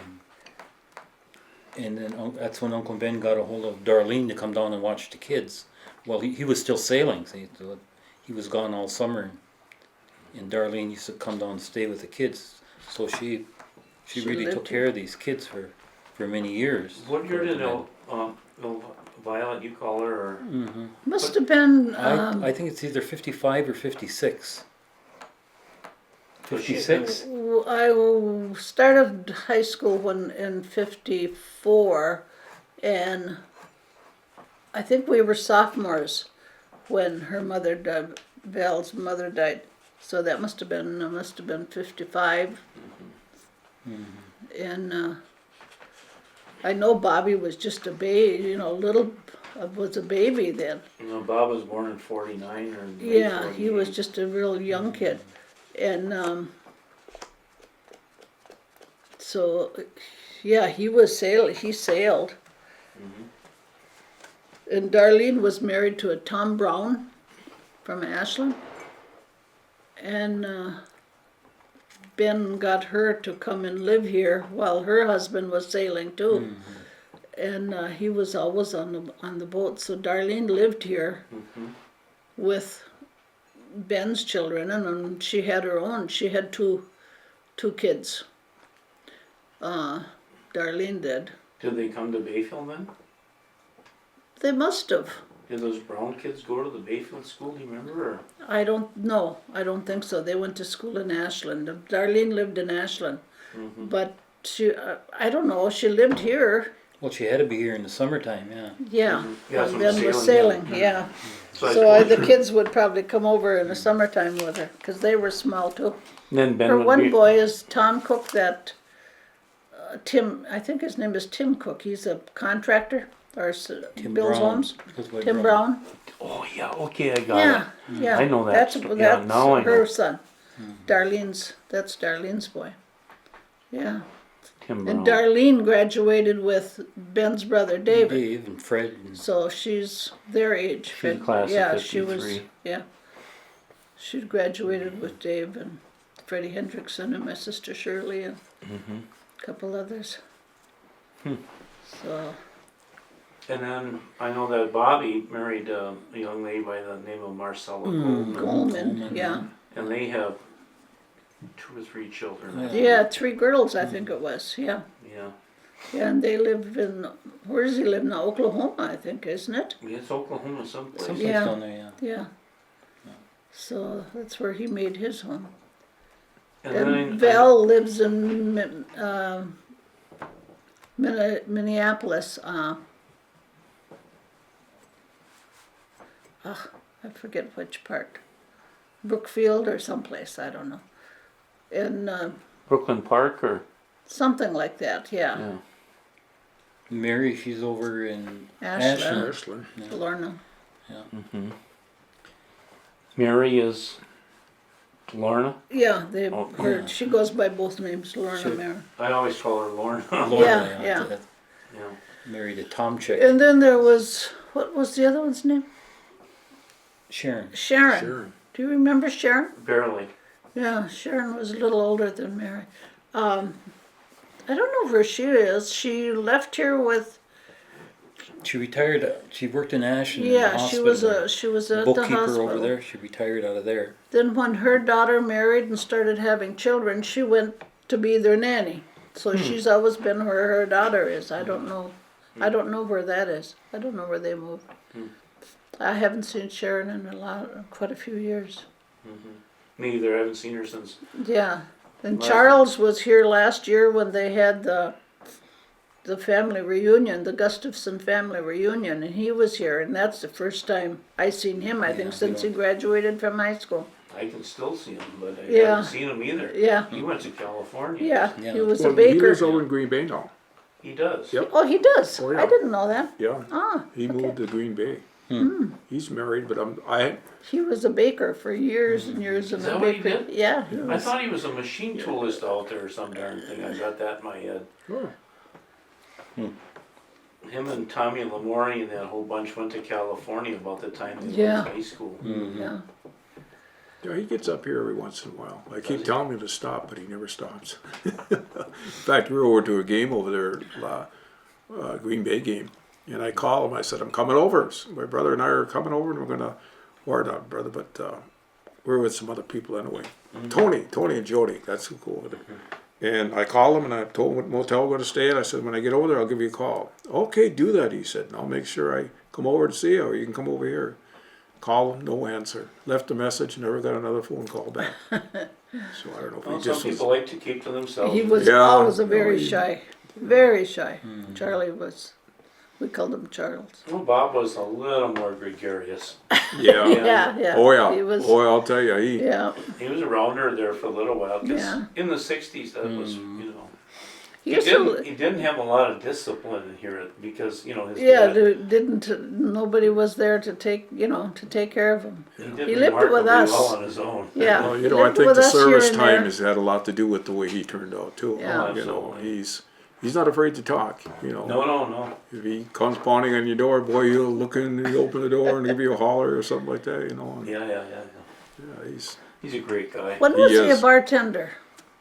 And then that's when Uncle Ben got a hold of Darlene to come down and watch the kids. Well, he was still sailing, see, so he was gone all summer. And Darlene used to come down and stay with the kids. So she really lived took here. care of these kids for many years. What year did Violet, you call her, or Must have been. I think it's either 55 or 56. Was she- 56? I started high school in '54, and I think we were sophomores when her mother died. Val's mother died, so that must have been '55. And I know Bobby was just a baby, was a baby then. Bob was born in '49 or in Yeah, he was 48. just a real young kid. And so, yeah, he sailed. And Darlene was married to a Tom Brown from Ashland. And Ben got her to come and live here while her husband was sailing too. And he was always on the boat. So Darlene lived here with Ben's children, and she had her own. She had two kids. Darlene did. Did they come to Bayfield then? They must have. Did those Brown kids go to the Bayfield school? Do you remember? Or? I don't know. I don't think so. They went to school in Ashland. Darlene lived in Ashland, but I don't know. She lived here. Well, she had to be here in the summertime, yeah. Yeah, Yeah, when so Ben was sailing, sailing. Yeah. So, So the kids would probably come over in the summertime with her because they were small too. then Ben Her would one be, boy is Tom Cook. That Tim, I think his name is Tim Cook. He's a contractor or Tim builds Brown. homes. That's what Tim Brown. Oh yeah, okay, I got Yeah, it. yeah. I know that. That's Yeah, now I her know. son. That's Darlene's boy. Yeah. Tim Brown. And Darlene graduated with Ben's brother David. Dave and Fred. And So she's their age. She's a class of yeah, she was. 53. Yeah. She graduated with Dave and Freddie Hendrickson and my sister Shirley and a couple others. So And then I know that Bobby married a young lady by the name of Marcella Goldman, Coleman, yeah. and they have 2 or 3 children. Yeah. Yeah, 3 girls I think it was, yeah. Yeah. Yeah, and they live in, where does he live now? Oklahoma, I think, isn't it? It's Oklahoma someplace. Someplace Yeah. down there, yeah. Yeah. So that's where he made his home. And then And Val lives in Minneapolis. I forget which part. Brookfield or someplace, I don't know. In Brooklyn Park or? something like that, yeah. Yeah. Mary, she's over in Ashland. Ashland. Lorna. Mm-hmm. Mary is Lorna? Yeah, they Oh, her, she goes by both names, Lorna Sure. Mary. I always call her Lorna. Lorna, Yeah. that- Yeah. Married a Tom chick. And then there was, what was the other one's name? Sharon. Sharon. Sure. Do you remember Sharon? Barely. Yeah, Sharon was a little older than Mary. I don't know where she is. She left here with, She retired. She worked in Ashland. in the yeah, she was hospital. she was at the Bookkeeper hospital. over there. She retired out of there. Then when her daughter married and started having children, she went to be their nanny. So she's always been where her daughter is. I don't know. I don't know where that is. I don't know where they moved. I haven't seen Sharon in quite a few years. Me either. I haven't seen her since. Yeah, and Last- Charles was here last year when they had the family reunion, the Gustafson family reunion, and he was here, and that's the first time I seen him. I think Yeah, since yeah. he graduated from high school. I can still see him, but I Yeah. haven't seen him either. Yeah, He went to California. yeah, Yeah. he was Well, a he baker. lives over in Green Bay now. He does. Yep. Oh, he does. Oh, yeah. I didn't know that. Yeah. Ah, He moved to Green Bay. He's married, but he was a baker for years and years in Is the that what he bakery. did? Yeah, he I was. thought he was a machine toolist out there or some darn thing. I got that in my head. oh, Him and Tommy Lamori and that whole bunch went to California about the time they Yeah. went to high school. Yeah. yeah, he gets up here every once in a while. I keep he? telling him to stop, but he never stops. In fact, we were over to a game over there, Green Bay game, and I call him. I said, "I'm coming over. My brother and I are coming over, and we're gonna, or not brother, but we're with some other people anyway. Tony and Jody. That's who go over there." And I called him and I told him what motel we're going to stay at. I said, when I get over there, I'll give you a call. Okay, do that, he said. And I'll make sure I come over to see you, or you can come over here. Call him, no answer. Left a message, never got another phone call back. So I don't know if Well, he some just was... people like to keep to themselves. He was Yeah. always a Oh, very he- shy, very shy. Charlie was. We called him Charles. Well, Bob was a little more gregarious. Yeah. Yeah, yeah. Oh, yeah. He was. Boy, I'll tell you, he... Yeah. He was around her there for a little while. 'Cause Yeah. in the 60s, that was, you know. He He used didn't, to. he didn't have a lot of discipline here because, you know, his Yeah, dad, there didn't. Nobody was there to take care of him. he did he lived with remarkably us. well on his own. Yeah. Well, you know, I lived think with the us here service and time there. has had a lot to do with the way he turned out, too. Yeah. You know, Absolutely. he's not afraid to talk, you know. No. If he comes pounding on your door, boy, he'll look in and open the door and give you a holler or something like that, you know. And, Yeah. yeah, He's a great guy. When was he is. a bartender?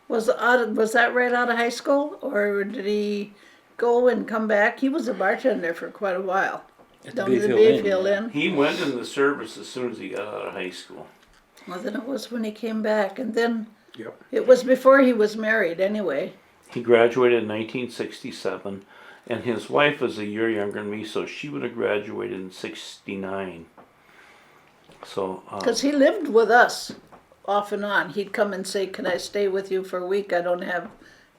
Was that right out of high school, or did he go and come back? He was a bartender for quite a while. At Down to the Bayfield Inn, Bayfield yeah. Inn. He went in the service as soon as he got out of high school. Well, then it was when he came back, and then Yep. it was before he was married, anyway. He graduated in 1967, and his wife was a year younger than me, so she would have graduated in 69. So, Because he lived with us off and on. He'd come and say, "Can I stay with you for a week? I don't have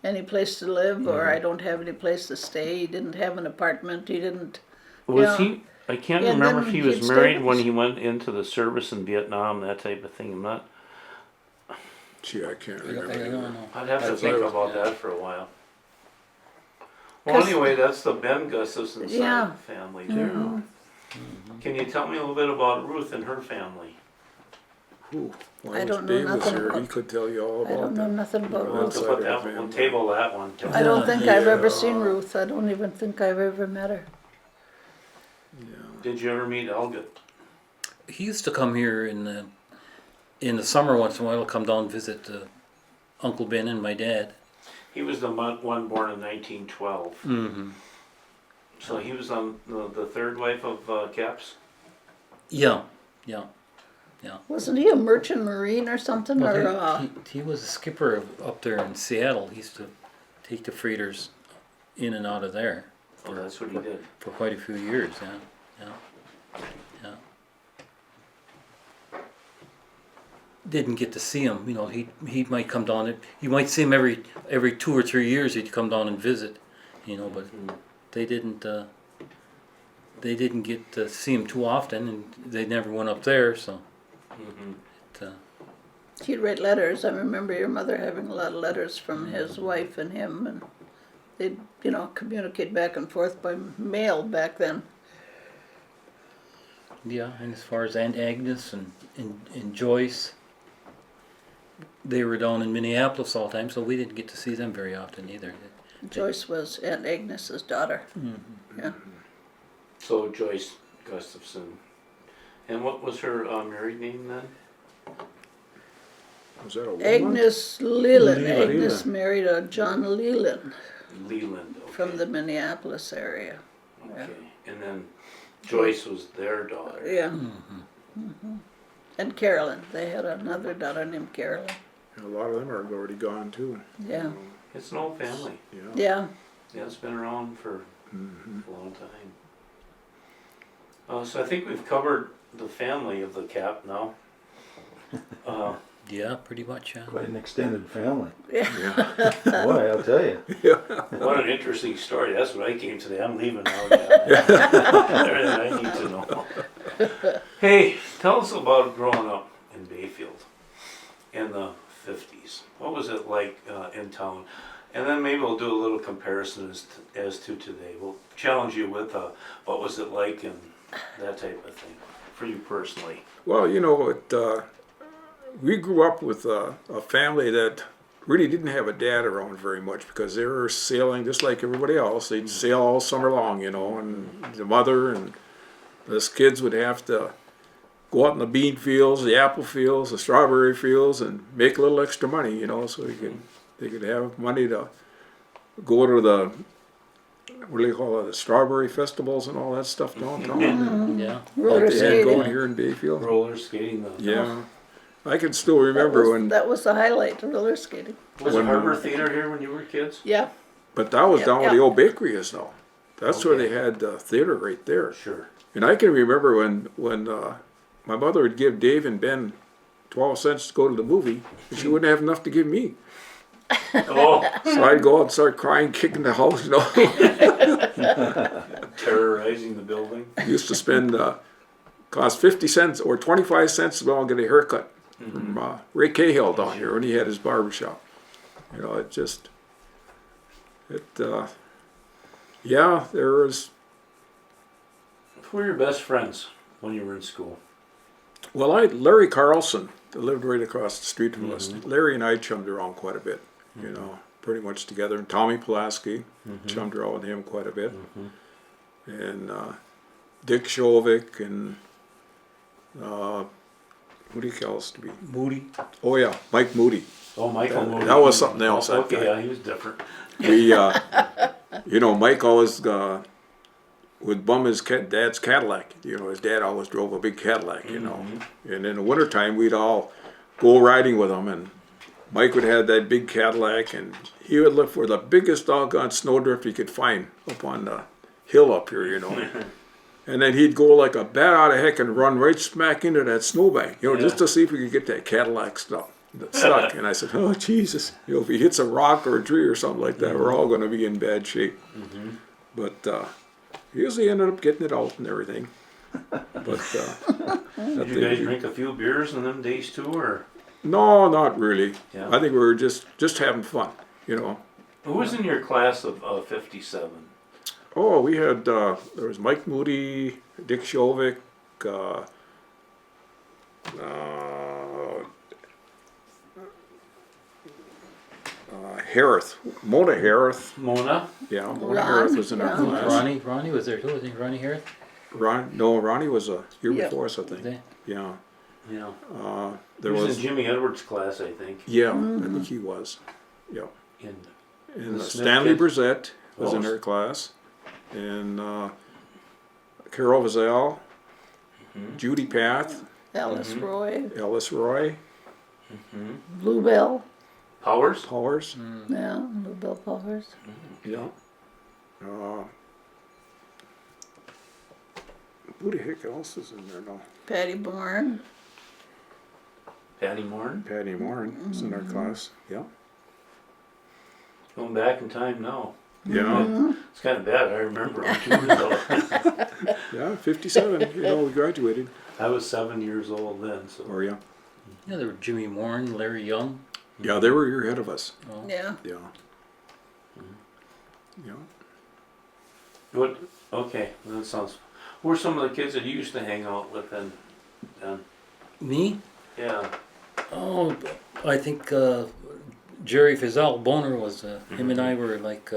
any place to live, or I don't have any place to stay." He didn't have an apartment. He didn't. was yeah. he? I can't Yeah, remember then if he he'd was stay married with when us. he went into the service in Vietnam, that type of thing. I'm not. Gee, I can't I remember. don't know. I'd have to That's think right. about that for a while. Well, 'Cause- anyway, that's the Ben Gustafson side Yeah. of the family there. Can you tell me a little bit about Ruth and her family? Whew. Well, I don't know Dave was nothing here, about- he could tell you all I don't about know that. nothing about We'll have Ruth. to Side put of that the one, family. table that one. I don't think I've ever Yeah. seen Ruth. I don't even think I've ever met her. Did you ever meet Elgin? He used to come here in the summer once in a while. Come down and visit Uncle Ben and my dad. He was the one born in 1912. Mm-hmm. So he was on the third wife of Cap's? Yeah. Wasn't he a merchant marine or something? Well, or he was a skipper up there in Seattle. He used to take the freighters in and out of there Oh, that's what he did. for quite a few years. Yeah. Didn't get to see him. You know, he might come down. You might see him every 2 or 3 years. He'd come down and visit. You know, but they didn't. They didn't get to see him too often, and they never went up there. So. He'd write letters. I remember your mother having a lot of letters from his wife and him, and they'd, you know, communicate back and forth by mail back then. Yeah, and as far as Aunt Agnes and Joyce, they were down in Minneapolis all the time, so we didn't get to see them very often either. Joyce was Aunt Agnes's daughter. Yeah. So Joyce Gustafson. And what was her married name then? Was that a woman? Agnes Leland. Leland. Agnes married a John Leland Leland. Okay. from the Minneapolis area. Okay. And then Joyce was their daughter. Yeah. And Carolyn. They had another daughter named Carolyn. And a lot of them are already gone too. Yeah. It's an old family. Yeah. Yeah. Yeah, it's been around for a long time. So I think we've covered the family of the Cap now. Yeah, pretty much. Yeah. Quite an extended family. Yeah. Boy, I'll tell you. What an interesting story. That's what I came today. I'm leaving now. Everything I need to know. Hey, tell us about growing up in Bayfield in the 50s. What was it like in town? And then maybe we'll do a little comparison as to today. We'll challenge you with what was it like and that type of thing for you personally. Well, you know, we grew up with a family that really didn't have a dad around very much because they were sailing just like everybody else. They'd sail all summer long, you know, and the mother and us kids would have to go out in the bean fields, the apple fields, the strawberry fields, and make a little extra money, you know, so they could have money to go to the, what do they call it, the strawberry festivals and all that stuff downtown. Yeah. Roller They had skating. going here in Bayfield. Roller skating. Yeah. I can still remember when, That was the highlight, roller skating. Was When- it Harbor Theater here when you were kids? Yeah. but that was Yeah, down where yeah. the old bakery is now. That's where Okay. they had the theater right there. Sure. And I can remember when my mother would give Dave and Ben 12 cents to go to the movie, and she wouldn't have enough to give me. Oh, So I'd go out and start crying, kicking the house, you know. terrorizing the building. Used to spend, cost 50 cents or 25 cents to go and get a haircut from Ray Cahill down here when he had his barber shop. You know, yeah, there was, Who were your best friends when you were in school? well, Larry Carlson, that lived right across the street from us. Larry and I chummed around quite a bit, you know, pretty much together. And Tommy Pulaski, chummed around with him quite a bit. And Dick Shovik and, who do you call us to be? Moody. Oh yeah, Mike Moody. Oh, Michael That- Moody. that was something else, Oh, I okay, think. yeah, he was different. We, you know, Mike always would bum his dad's Cadillac. You know, his dad always drove a big Cadillac, you know. And in the wintertime, we'd all go riding with him. And Mike would have that big Cadillac, and he would look for the biggest doggone snowdrift he could find up on the hill up here, you know. And then he'd go like a bat out of heck and run right smack into that snowbank, you know, just to see if we could get that Cadillac stuck. And I said, oh, Jesus, you know, if he hits a rock or a tree or something like that, we're all going to be in bad shape. But he usually ended up getting it out and everything. But Did you guys drink a few beers in them days too, or? no, not really. Yeah. I think we were just having fun, you know. Who was in your class of 57? Oh, we had, there was Mike Moody, Dick Shovik, Harith, Mona Harith. Mona? Yeah, Mona Ron, Harith was in our yeah. class. Ronnie was there too. Was he Ronnie Harris? Ronnie was a year Yeah. before us, I think. They- Yeah. Yeah. There he was was, in Jimmy Edwards' class, I think. yeah, I think he was. Yeah. In And The Smith Stanley kids? Brissett was in Oh. her class. And Carol Vazell, Judy Path, Alice Roy, Ellis Roy, Bluebell. Powers? Powers. Yeah, Bluebell Powers. Yeah. Who the heck else is in there now? Patty Bourne. Patty Moore. Patty Warren is in our class. Yeah. Going back in time now. Yeah. It's kind of bad. I remember him too. Though. Yeah, 57. You know, we graduated. I was 7 years old then. So. Or yeah. Yeah, there were Jimmy Warren, Larry Young. Yeah, they were a year ahead of us. Oh. Yeah. Yeah. Yeah. What? Okay, that sounds. Who were some of the kids that you used to hang out with then? Me? Yeah. Oh, I think Jerry Fizell Boner was. Him and I were like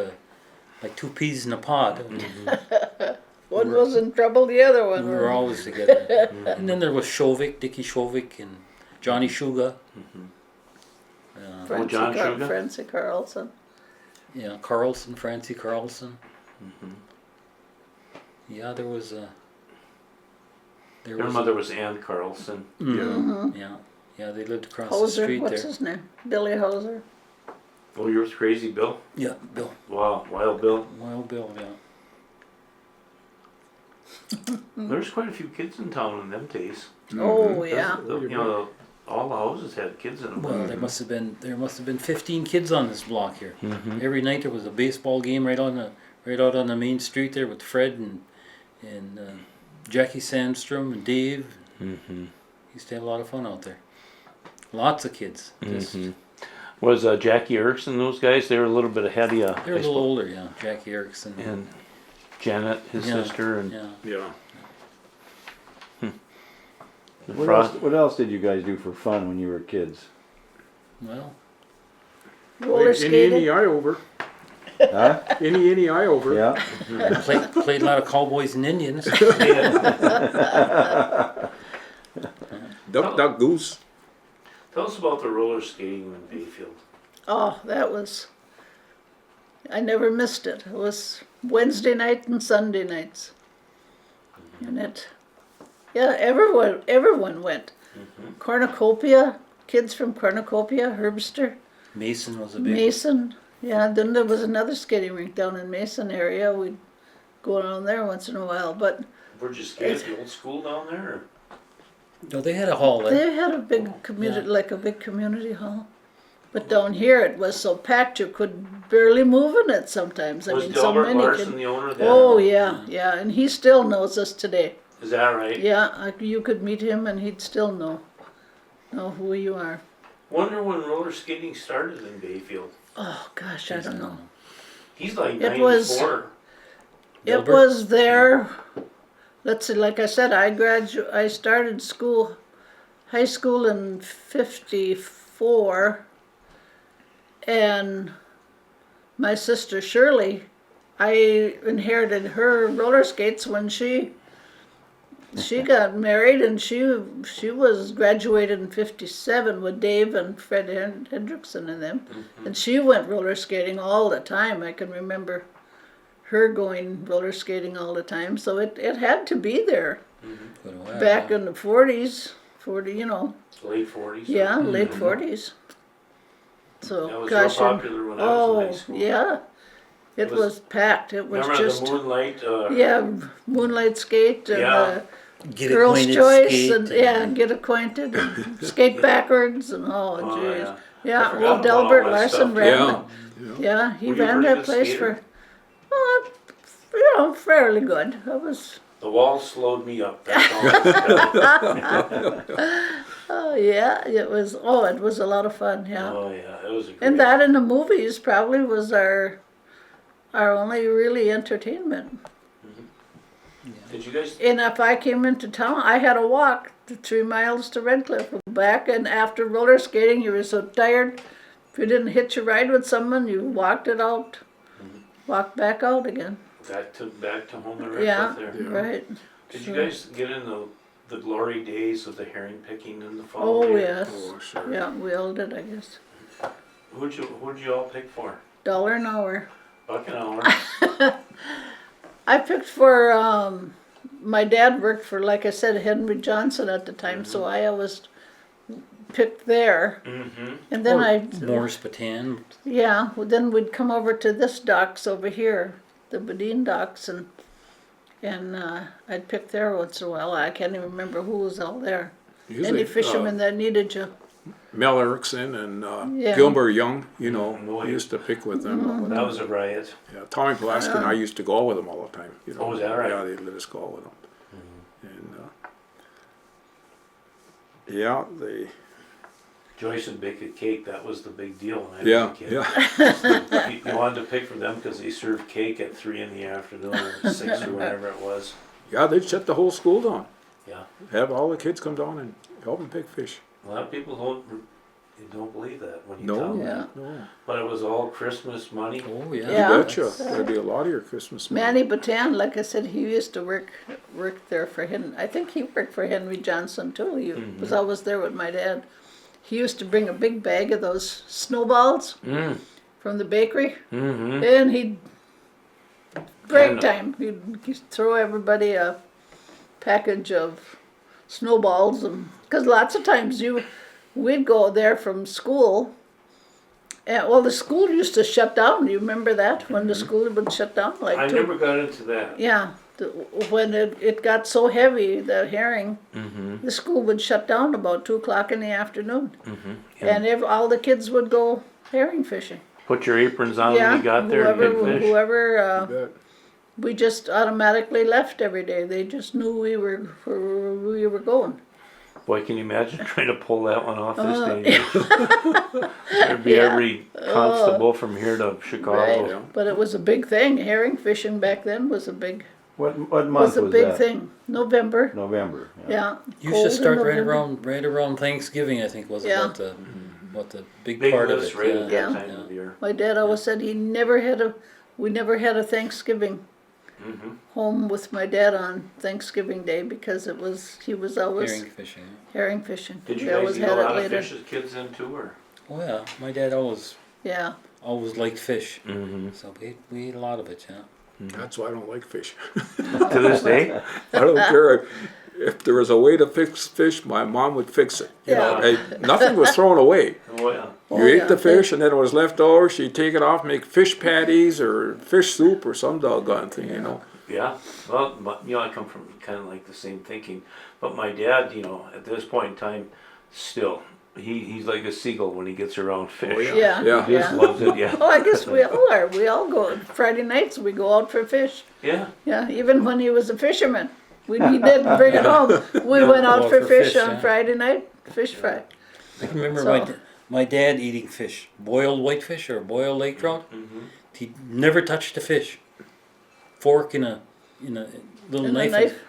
two peas in a pod. One was in trouble, the other one We were was. always together. And then there was Shovik, Dickie Shovik, and Johnny Shuga. Francie John Sugar? Francie Carlson. Yeah, Carlson, Francie Carlson. Yeah, there was a. Your mother was Ann Carlson. Yeah, they lived across the Hoser, street what's there. his name? Billy Hoser. Oh, yours crazy Bill? Yeah, Bill. Wow, Wild Bill. Well, Bill, yeah. There's quite a few kids in town in them days. Oh, yeah. You know, all the houses had kids in them. Well, there must have been 15 kids on this block here. Every night there was a baseball game right out on the main street there with Fred and Jackie Sandstrom and Dave. Used to have a lot of fun out there. Lots of kids. Just, Was Jackie Erickson those guys? They were a little bit ahead of you. they were a little older, yeah. Jackie Erickson. And Janet, his Yeah, sister, and yeah. Yeah. What else did you guys do for fun when you were kids? Well, Roller Any skating. eye over. Huh? Any eye over. Yeah. played a lot of cowboys and Indians. Duck goose. Tell us about the roller skating in Bayfield. Oh, that was. I never missed it. It was Wednesday night and Sunday nights. And everyone went. Cornucopia, kids from Cornucopia, Herbster, Mason was a big. Mason. Yeah, then there was another skating rink down in Mason area. We'd go down there once in a while, but Where'd you skate at the old school down there? Or? No, they had a hall there. they had a big community, like a big community hall. But down here it was so packed you could barely move in it sometimes. I Was mean, so Delbert many Larson kids. the owner of that? Oh yeah, yeah, and he still knows us today. Is that right? Yeah, you could meet him and he'd still know who you are. Wonder when roller skating started in Bayfield. Oh gosh, I don't know. He's like It 94. was- It Delbert? was there. Let's see. Like I said, I started high school in '54, and my sister Shirley, I inherited her roller skates when she got married, and she was graduated in '57 with Dave and Fred Hendrickson and them, and she went roller skating all the time. I can remember her going roller skating all the time, so it had to be there Quite a while, back yeah. in the 40s, Late 40s. yeah, late 40s. So That was gosh, real and- popular when I was in high school. yeah, it Was- was packed. It was Remember just the moonlight? yeah, moonlight skate and Yeah. Get girls' acquainted, choice skate, and get acquainted and skate backwards and oh Oh, jeez. yeah. I Yeah, forgot well about Delbert all that Larson stuff. ran Yeah. Yeah, he Were you a ran pretty that good place skater? for, fairly good. I was, The wall slowed me up. That's all. oh yeah, it was a lot of fun, yeah. Oh yeah, it was a great. And that in the movies probably was our only really entertainment. Did you guys? And if I came into town, I had to walk the 3 miles to Red Cliff back, and after roller skating, you were so tired. If you didn't hitch a ride with someone, you walked it out, walked back out again. Back to home and right Yeah, there. right. Did you guys get in the glory days of the herring picking in the fall? Oh year? yes, Oh, sure. yeah, we all did, I guess. Who'd you all pick for? $1 an hour. $1 an hour. I picked for, my dad worked for, like I said, Henry Johnson at the time, so I always picked there. Mm-hmm. And then Morris Patan. then we'd come over to this docks over here, the Badine docks, and I'd pick there once in a while. I can't even remember who was all there. Usually, Any fishermen that needed you. Mel Erickson and Yeah. Gilbert Young, you know, Oh, we used to pick with them. all the That time. was a riot. Yeah, Tommy Pulaski and I used to go out with them all the time. You know. Oh, is that right? Yeah, they'd let us go out with them. And yeah, they. Joyce would bake a cake, that was the big deal when I Yeah, was a kid. yeah. You wanted to pick for them because they served cake at 3 in the afternoon or 6 or whatever it was. Yeah, they'd shut the whole school down. Yeah. Have all the kids come down and help them pick fish. A lot of people don't believe that when you No, tell them Yeah. that. no. But it was all Christmas money. Oh, yeah. Yeah. You betcha. There'd be a lot of your Christmas money. Manny Batan, like I said, he used to work there for him. I think he worked for Henry Johnson too. He was always there with my dad. He used to bring a big bag of those snowballs from the bakery, and he'd break time. He'd throw everybody a package of snowballs, and because lots of times we'd go there from school. And, well, the school used to shut down. Do you remember that when the school would shut down? Like I never got into that. Yeah, when it got so heavy, the herring, the school would shut down about 2 o'clock in the afternoon, and all the kids would go herring fishing. Put your aprons on Yeah, when you got there and pick fish. whoever, Bet. we just automatically left every day. They just knew we were going. Boy, can you imagine trying to pull that one off this day? There'd be every constable from here to Chicago. Right, but it was a big thing. Herring fishing back then was a big What month was big that? thing. November. November. Yeah. Used cold to in start November. right around Thanksgiving, I think, was Yeah. what the big, Big part of lifts it. right at Yeah. that time of year. My dad always said we never had a Thanksgiving home with my dad on Thanksgiving Day because he was always Herring fishing. herring fishing. Did you We guys always eat a had it lot of later. fish as kids then too, or? Oh yeah, my dad always Yeah. liked fish, Mm-hmm. so we ate a lot of it. Yeah. That's why I don't like fish. To this day? I don't care if there was a way to fix fish. My mom would fix it. You know, Yeah. nothing was thrown away. Oh, yeah. You ate the fish, and then it was left over. She'd take it off, make fish patties or fish soup or some doggone thing. You know. Yeah, well, I come from kind of like the same thinking. But my dad, at this point in time, still, he's like a seagull when he gets around fish. Oh, Yeah. Yeah. He just loves it, yeah. Oh, I guess we all are. We all go Friday nights. We go out for fish. Yeah, Yeah. Even when he was a fisherman, he didn't bring it home. We went out Go for for fish fish, on yeah. Friday night. Fish fry. I can remember So- my dad eating fish, boiled whitefish or boiled lake trout. He never touched the fish. Fork in a little And a knife. knife.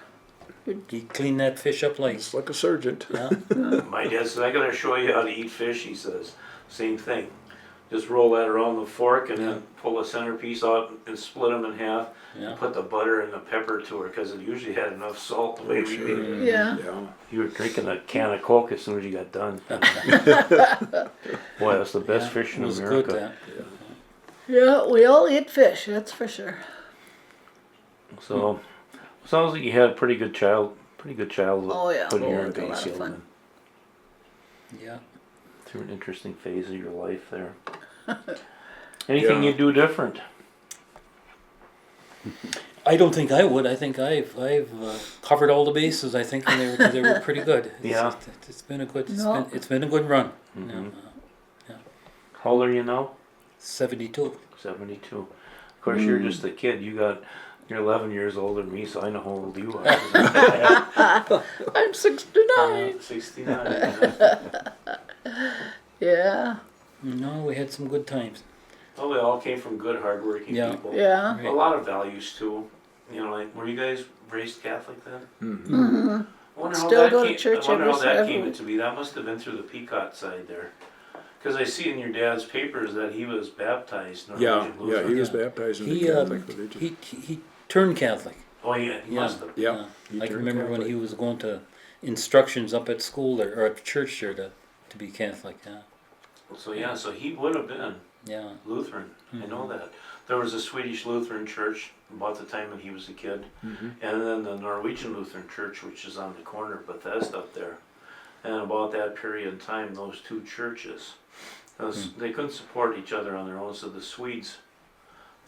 He cleaned that fish up like. It's like a surgeon. Yeah. my dad says, I gotta show you how to eat fish, he says. Same thing. Just roll that around the fork and then pull the centerpiece out and split them in half. Yeah. Put the butter and the pepper to it because it usually had enough salt the way we made it. Yeah. Yeah. You were drinking a can of Coke as soon as you got done. Boy, that's the best Yeah, fish in it was America. good. Yeah. We all eat fish. That's for sure. So, sounds like you had a pretty good childhood Oh yeah. put here in It was a lot of Bayfield. fun. and Yeah. Through an interesting phase of your life there. Anything you do different? I don't think I would. I think I've covered all the bases. I think and they were pretty good. Yeah. It's been a good No. it's been a good run. Mhm. How old are you now? 72. 72. Of course, you're just a kid. You're 11 years older than me, so I know how old you are. I'm 69. 69. Yeah. No, we had some good times. Well, they all came from good, hardworking Yeah. people. Yeah. A lot of values too. Like, were you guys raised Catholic then? Mm-hmm. I wonder Still how go that to came, church I wonder how every that Saturday. came into be. That must have been through the Pequot side there. Because I see in your dad's papers that he was baptized. Yeah. Norwegian Yeah. Lutheran. He was Yeah. baptized in the He Catholic religion. he turned Catholic. Oh, yeah, he Yeah. must have. Yeah. he I can turned remember when Catholic. he was going to instructions up at school there or at church there to be Catholic. Yeah. So, yeah, so he would have been Yeah. Lutheran. I know that. There was a Swedish Lutheran church about the time that he was a kid. Mhm. And then the Norwegian Lutheran church, which is on the corner of Bethesda up there. And about that period in time, those two churches, they couldn't support each other on their own, so the Swedes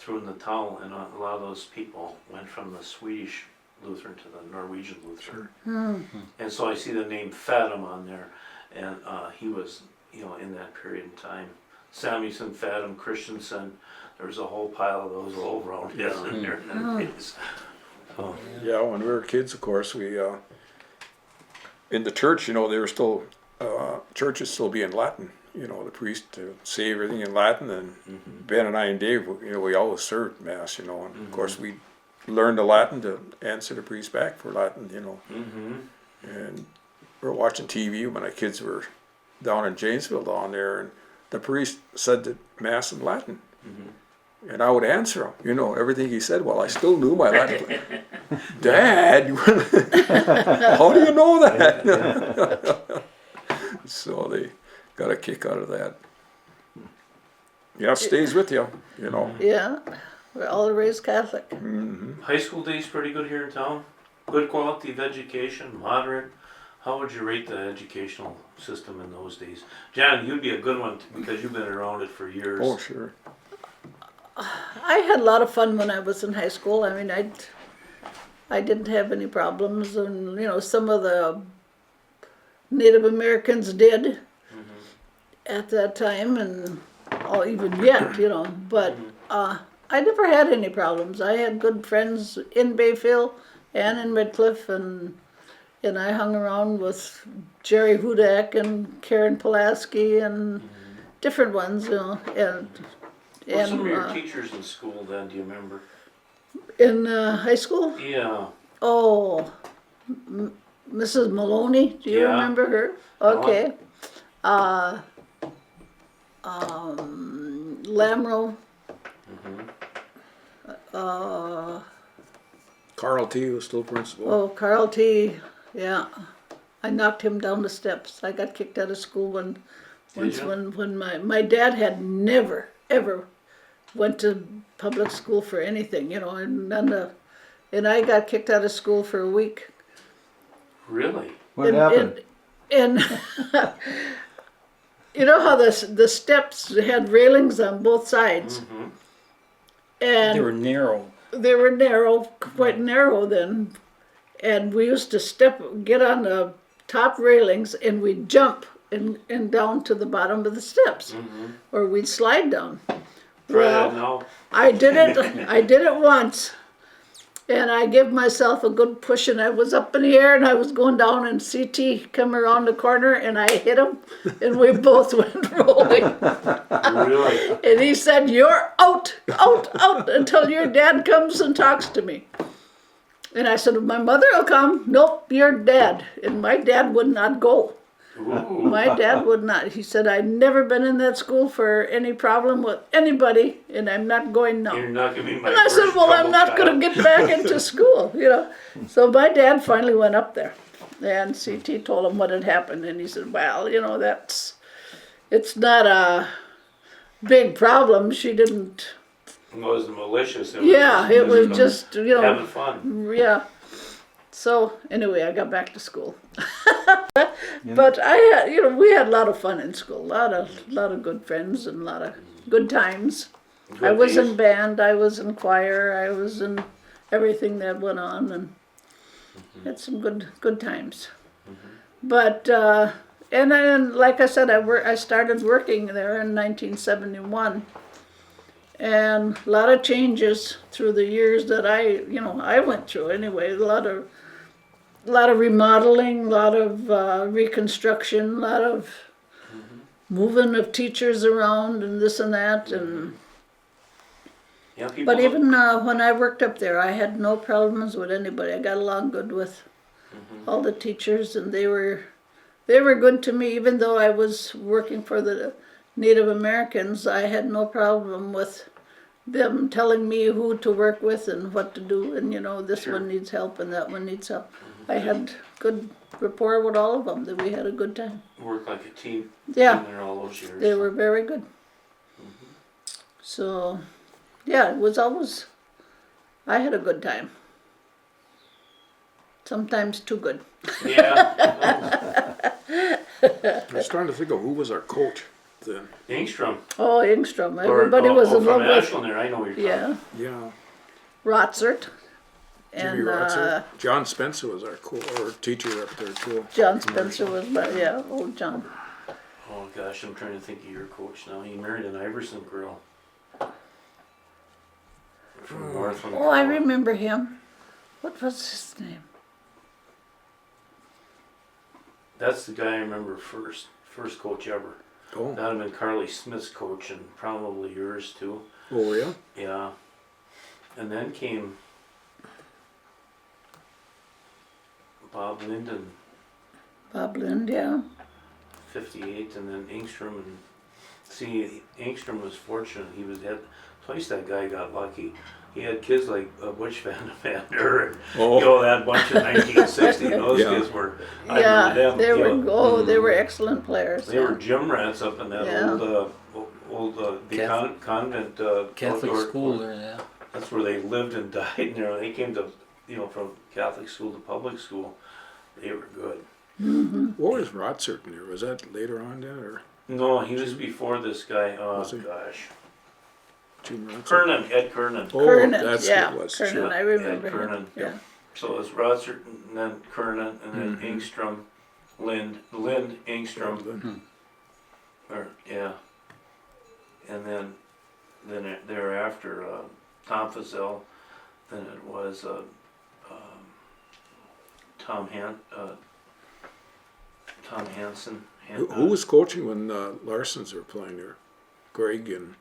through in the town, and a lot of those people went from the Swedish Lutheran to the Norwegian Lutheran. And so I see the name Fathom on there, and he was, in that period in time. Samuelson, Fathom, Christensen, there was a whole pile of those all around in there in them days. So, Yeah, when we were kids, of course, we, in the church, they were still, churches still be in Latin. The priest to say everything in Latin, and Ben and I and Dave, we always served Mass, and of course we learned the Latin to answer the priest back for Latin, and we were watching TV when our kids were down in Janesville down there, and the priest said the Mass in Latin. And I would answer him, everything he said. Well, I still knew my Latin. Dad, how do you know that? So they got a kick out of that. Yeah, it stays with you, Yeah, we're all raised Catholic. high school days pretty good here in town. Good quality of education, moderate. How would you rate the educational system in those days? John, you'd be a good one because you've been around it for years. Oh, sure. I had a lot of fun when I was in high school. I mean, I didn't have any problems, and some of the Native Americans did at that time, and even yet, But I never had any problems. I had good friends in Bayfield and in Redcliffe, and I hung around with Jerry Hudak and Karen Pulaski and different ones, and. What were some of your And teachers in school then, do you remember? in high school, Yeah. Mrs. Maloney, do you Yeah. remember her? Okay. Lamro. Carl T. was still principal. Carl T. Yeah, I knocked him down the steps. I got kicked out of school once you? when my dad had never ever went to public school for anything, and I got kicked out of school for a week. Really? What happened? And you know how the steps had railings on both sides, and They were narrow. they were narrow, quite narrow then, and we used to get on the top railings, and we'd jump and down to the bottom of the steps, or we'd slide down. Try that now. I did it once, and I gave myself a good push, and I was up in the air, and I was going down, and CT come around the corner, and I hit him, and we both went rolling. Really? And he said, "You're out, out, out, until your dad comes and talks to me." And I said, "My mother will come." "Nope, your dad." And my dad would not go. Ooh. My dad would not. He said, "I've never been in that school for any problem with anybody, and I'm not going now." You're not gonna be my And I said, first "Well, I'm trouble not child." going to get back into school, So my dad finally went up there, and CT told him what had happened, and he said, "Well, it's not a big problem. She didn't." It wasn't malicious. It Was was just, having fun. yeah. So anyway, I got back to school. But we had a lot of fun in school. A lot of good friends and a lot of good times. Good I was days. in band. I was in choir. I was in everything that went on, and had some good times. But and then, like I said, I started working there in 1971. And a lot of changes through the years that I went through anyway. A lot of remodeling, a lot of reconstruction, a lot of moving of teachers around and this and that. And Yeah, people but even when I worked up there, I had no problems with anybody. I got along good with all the teachers, and they were good to me. Even though I was working for the Native Americans, I had no problem with them telling me who to work with and what to do, and this Sure. one needs help and that one needs help. I had good rapport with all of them. That we had a good time. work like a team. Yeah, Been there all those years. they were very good. So, yeah, it was always. I had a good time. Sometimes too good. Yeah. I was trying to think of who was our coach. then. Engstrom. Oh, Ingstrom, Or- everybody oh, was oh, in from love with, Ashland there, I know what you're talking. yeah, Yeah. Rotzert. Jimmy And, Rotzer. John Spencer was our teacher up there too. John Spencer was, yeah, old John. Oh gosh, I'm trying to think of your coach now. He married an Iverson girl. From Northland. Oh, I remember him. What was his name? That's the guy I remember first coach ever. Oh, That'd have been Carly Smith's coach and probably yours too. oh yeah. Yeah. And then came Bob Linden, Bob Lind, yeah. 58, and then Engstrom. And see, Engstrom was fortunate. He was at twice. That guy got lucky. He had kids like Butch Van Vander and Oh. you know that bunch in 1960. Those Yeah. kids were. I Yeah, remember them. they you were, know, oh, they were excellent players. They were gym rats up in that Yeah. old the Catholic- convent Catholic outdoor- school there, yeah. That's where they lived and died. And they came to from Catholic school to public school. They were good. What was Rotzert in there? Was that later on then, or No, he was before this guy. Oh Was he? gosh, Jim Rotzert? Kernan, Ed Kernan. Oh, Kernan, that's yeah, who it was. Kernan, Sure. I remember Ed Kernan. him. Yeah. So it was Rotzert and then Kernan and then Engstrom, Lind, Engstrom, or yeah, and then thereafter Tom Fazell. Then it was Tom Hanson. Who was coaching when Larsons were playing there? Greg and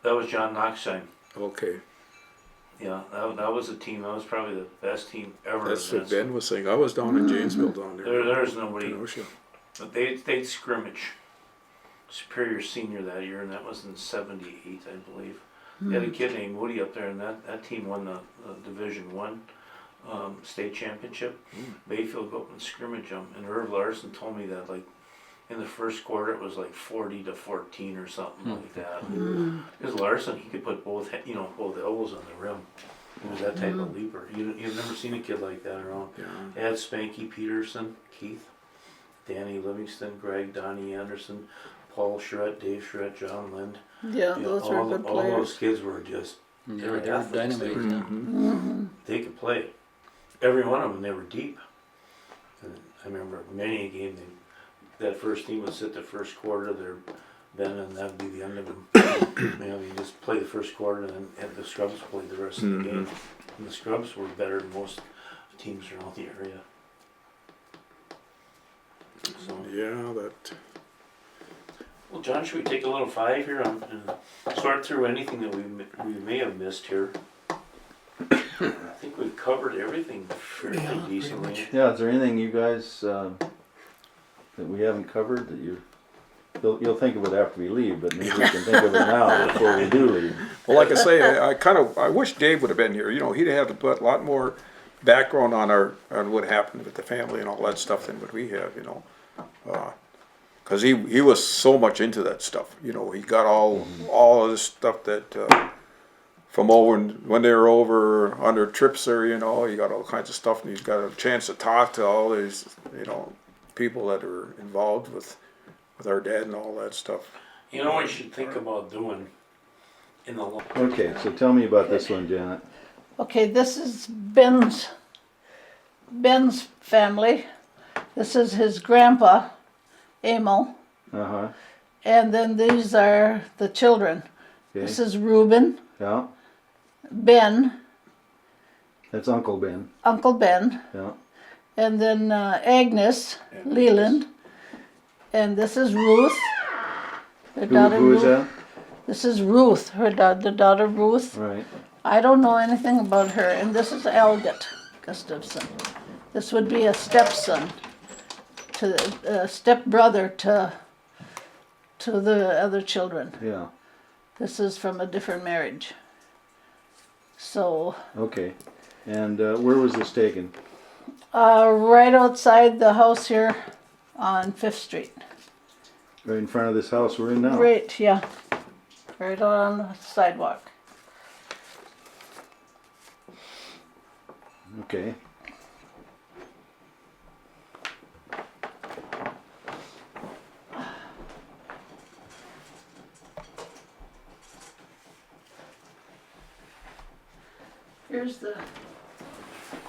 That was John Knoxheim. okay. Yeah, that was a team. That was probably the best team ever. That's in what this. Ben was saying. I was down in Janesville down there. There's nobody. Kenosha. But they'd scrimmage. Superior Senior that year, and that was in '78, I believe. They had a kid named Woody up there, and that team won the Division One state championship. Bayfield go up and scrimmage them, and Irv Larson told me that like in the first quarter it was like 40-14 or something like that. Because Larson, he could put both elbows on the rim. He was that type of leaper. You've never seen a kid like that around. Yeah. They had Spanky Peterson, Keith, Danny Livingston, Greg, Donnie Anderson, Paul Shred, Dave Shred, John Lind. Yeah, those were good all those players. kids were just Yeah, they were they were athletes. dynamite, They, yeah. they could play. Every one of them, they were deep. And I remember many a game. That first team would sit the first quarter there, then, and that'd be the end of them. You just play the first quarter, and then the scrubs played the rest of the game. And the scrubs were better than most teams around the area. So, Yeah, that. well, John, should we take a little 5 here and sort through anything that we may have missed here? I think we've covered everything fairly decently. Yeah, is there anything you guys that we haven't covered that you'll think of it after we leave, but maybe we can think of it now before we do leave. Well, like I say, I wish Dave would have been here. You know, he'd have to put a lot more background on what happened with the family and all that stuff than what we have. You know, because he was so much into that stuff. You know, he got all of this stuff that from over when they were over on their trips there. You know, he got all kinds of stuff, and he's got a chance to talk to all these people that are involved with our dad and all that stuff. You know what you should think about doing in the long Okay, so tell me about this one, Janet. Okay, this is Ben's family. This is his grandpa, Emil. Uh-huh. And then these are the children. Okay. This is Reuben, Yeah, Ben, that's Uncle Ben. Uncle Ben, Yeah. and then Agnes, Leland, and this is Ruth, her daughter Who is Ruth. that? This is Ruth, the daughter Ruth. Right. I don't know anything about her, and this is Elgit Gustafson. This would be a stepson, a stepbrother to the other children. Yeah. This is from a different marriage. So, Okay. And where was this taken? right outside the house here on 5th Street. Right in front of this house we're in now. Right, yeah. Right on the sidewalk. Okay. Here's the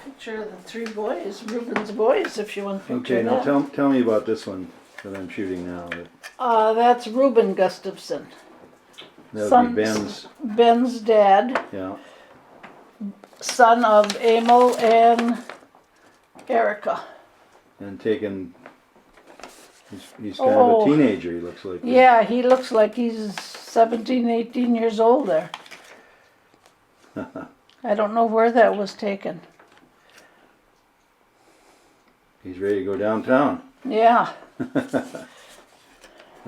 picture of the three boys, Reuben's boys, if you want to picture Okay, now that. tell me about this one that I'm shooting now. That's Reuben Gustafson, That would Son- be Ben's, Ben's dad, yeah. son of Emil and Erica. And taken, he's kind of a teenager, he looks like. Yeah, he looks like he's 17, 18 years old there. I don't know where that was taken. He's ready to go downtown. Yeah.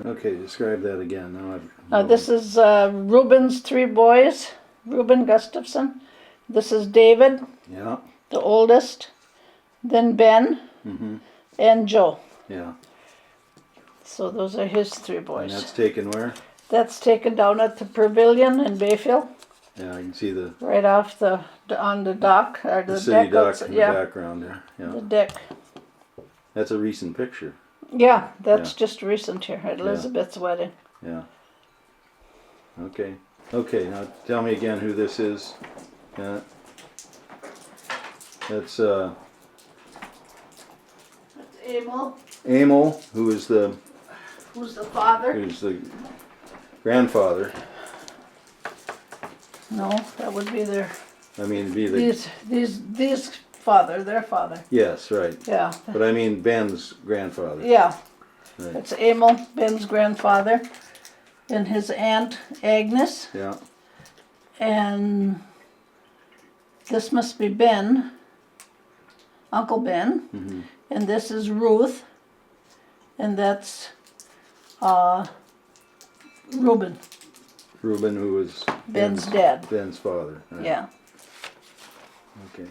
Okay, describe that again. Now This is Reuben's three boys, Reuben Gustafson. This is David, Yeah, the oldest. Then Ben and Joe. yeah. So those are his three And boys. that's taken where? That's taken down at the Pavilion in Bayfield, Yeah, I can see the right off on the dock or the city deck. dock outside- in the yeah, background there. the Yeah, deck. that's a recent picture. Yeah, that's Yeah. just recent here at Elizabeth's wedding. Yeah. Okay. Okay, now tell me again who this is. Yeah. That's That's Emil, Emil, who's the who's the father. grandfather. No, that would be their I mean, it'd be the these father, their father. yes, right. Yeah, But I mean Ben's grandfather. yeah. Right. That's Emil, Ben's grandfather, and his aunt Agnes, Yeah. and this must be Ben, Uncle Ben, and this is Ruth, and that's Reuben, Reuben, who was Ben's dad. Ben's father. Right. Yeah. Okay.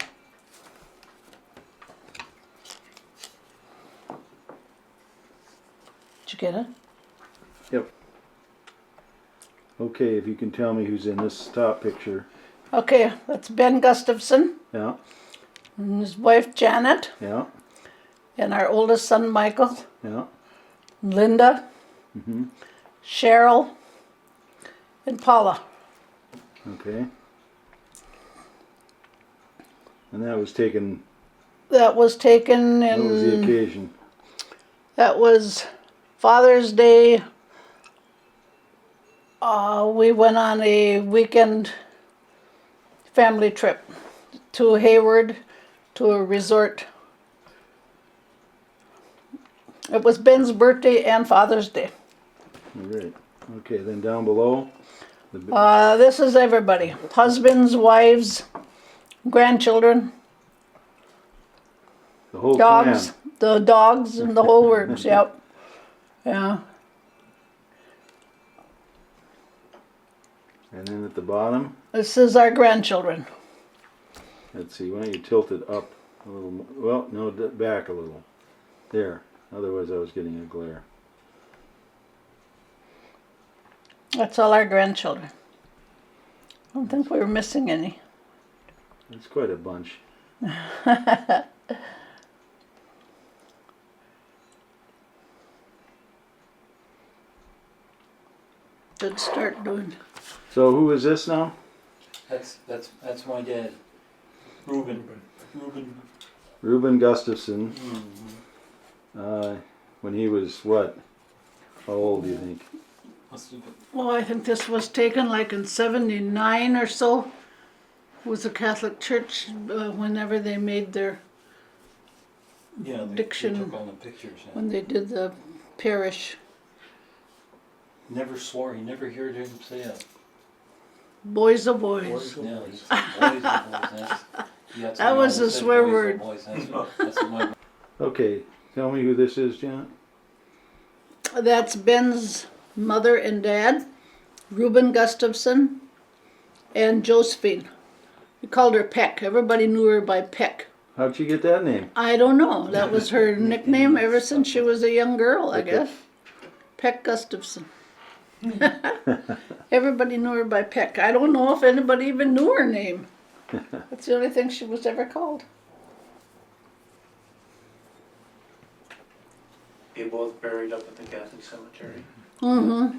Did you get it? Yep. Okay, if you can tell me who's in this top picture. Okay, that's Ben Gustafson, Yeah. and his wife Janet, Yeah. and our oldest son Michael, Yeah. Linda, Cheryl, and Paula. Okay. And that was taken. That was taken What was the in, occasion? that was Father's Day. We went on a weekend family trip to Hayward to a resort. It was Ben's birthday and Father's Day. All right. Okay, then down below. This is everybody. Husbands, wives, grandchildren, The whole dogs, clan. the dogs and the whole works, yep. Yeah. And then at the bottom, This is our grandchildren. let's see, why don't you tilt it up a little more? Well, no, back a little. There. Otherwise I was getting a glare. That's all our grandchildren. I don't think we were missing any. That's quite a bunch. Should start doing. So who is this now? That's my dad, Reuben. Reuben Gustafson. When he was what? How old do you think? Well, I think this was taken like in '79 or so. It was the Catholic Church whenever they made their, Yeah, they Diction. took all the pictures. Yeah. when they did the parish. Never swore. You never heard him say it. Boys of boys. Yeah, he said boys. That's That was a swear word. That's my Okay, tell me who this is, Janet. That's Ben's mother and dad, Reuben Gustafson, and Josephine. We called her Peck. Everybody knew her by Peck. How'd you get that name? I don't know. That was her nickname ever since she was a young girl, I Okay. guess. Peck Gustafson. Everybody knew her by Peck. I don't know if anybody even knew her name. That's the only thing she was ever called. They both buried up at the Catholic cemetery. Mm-hmm.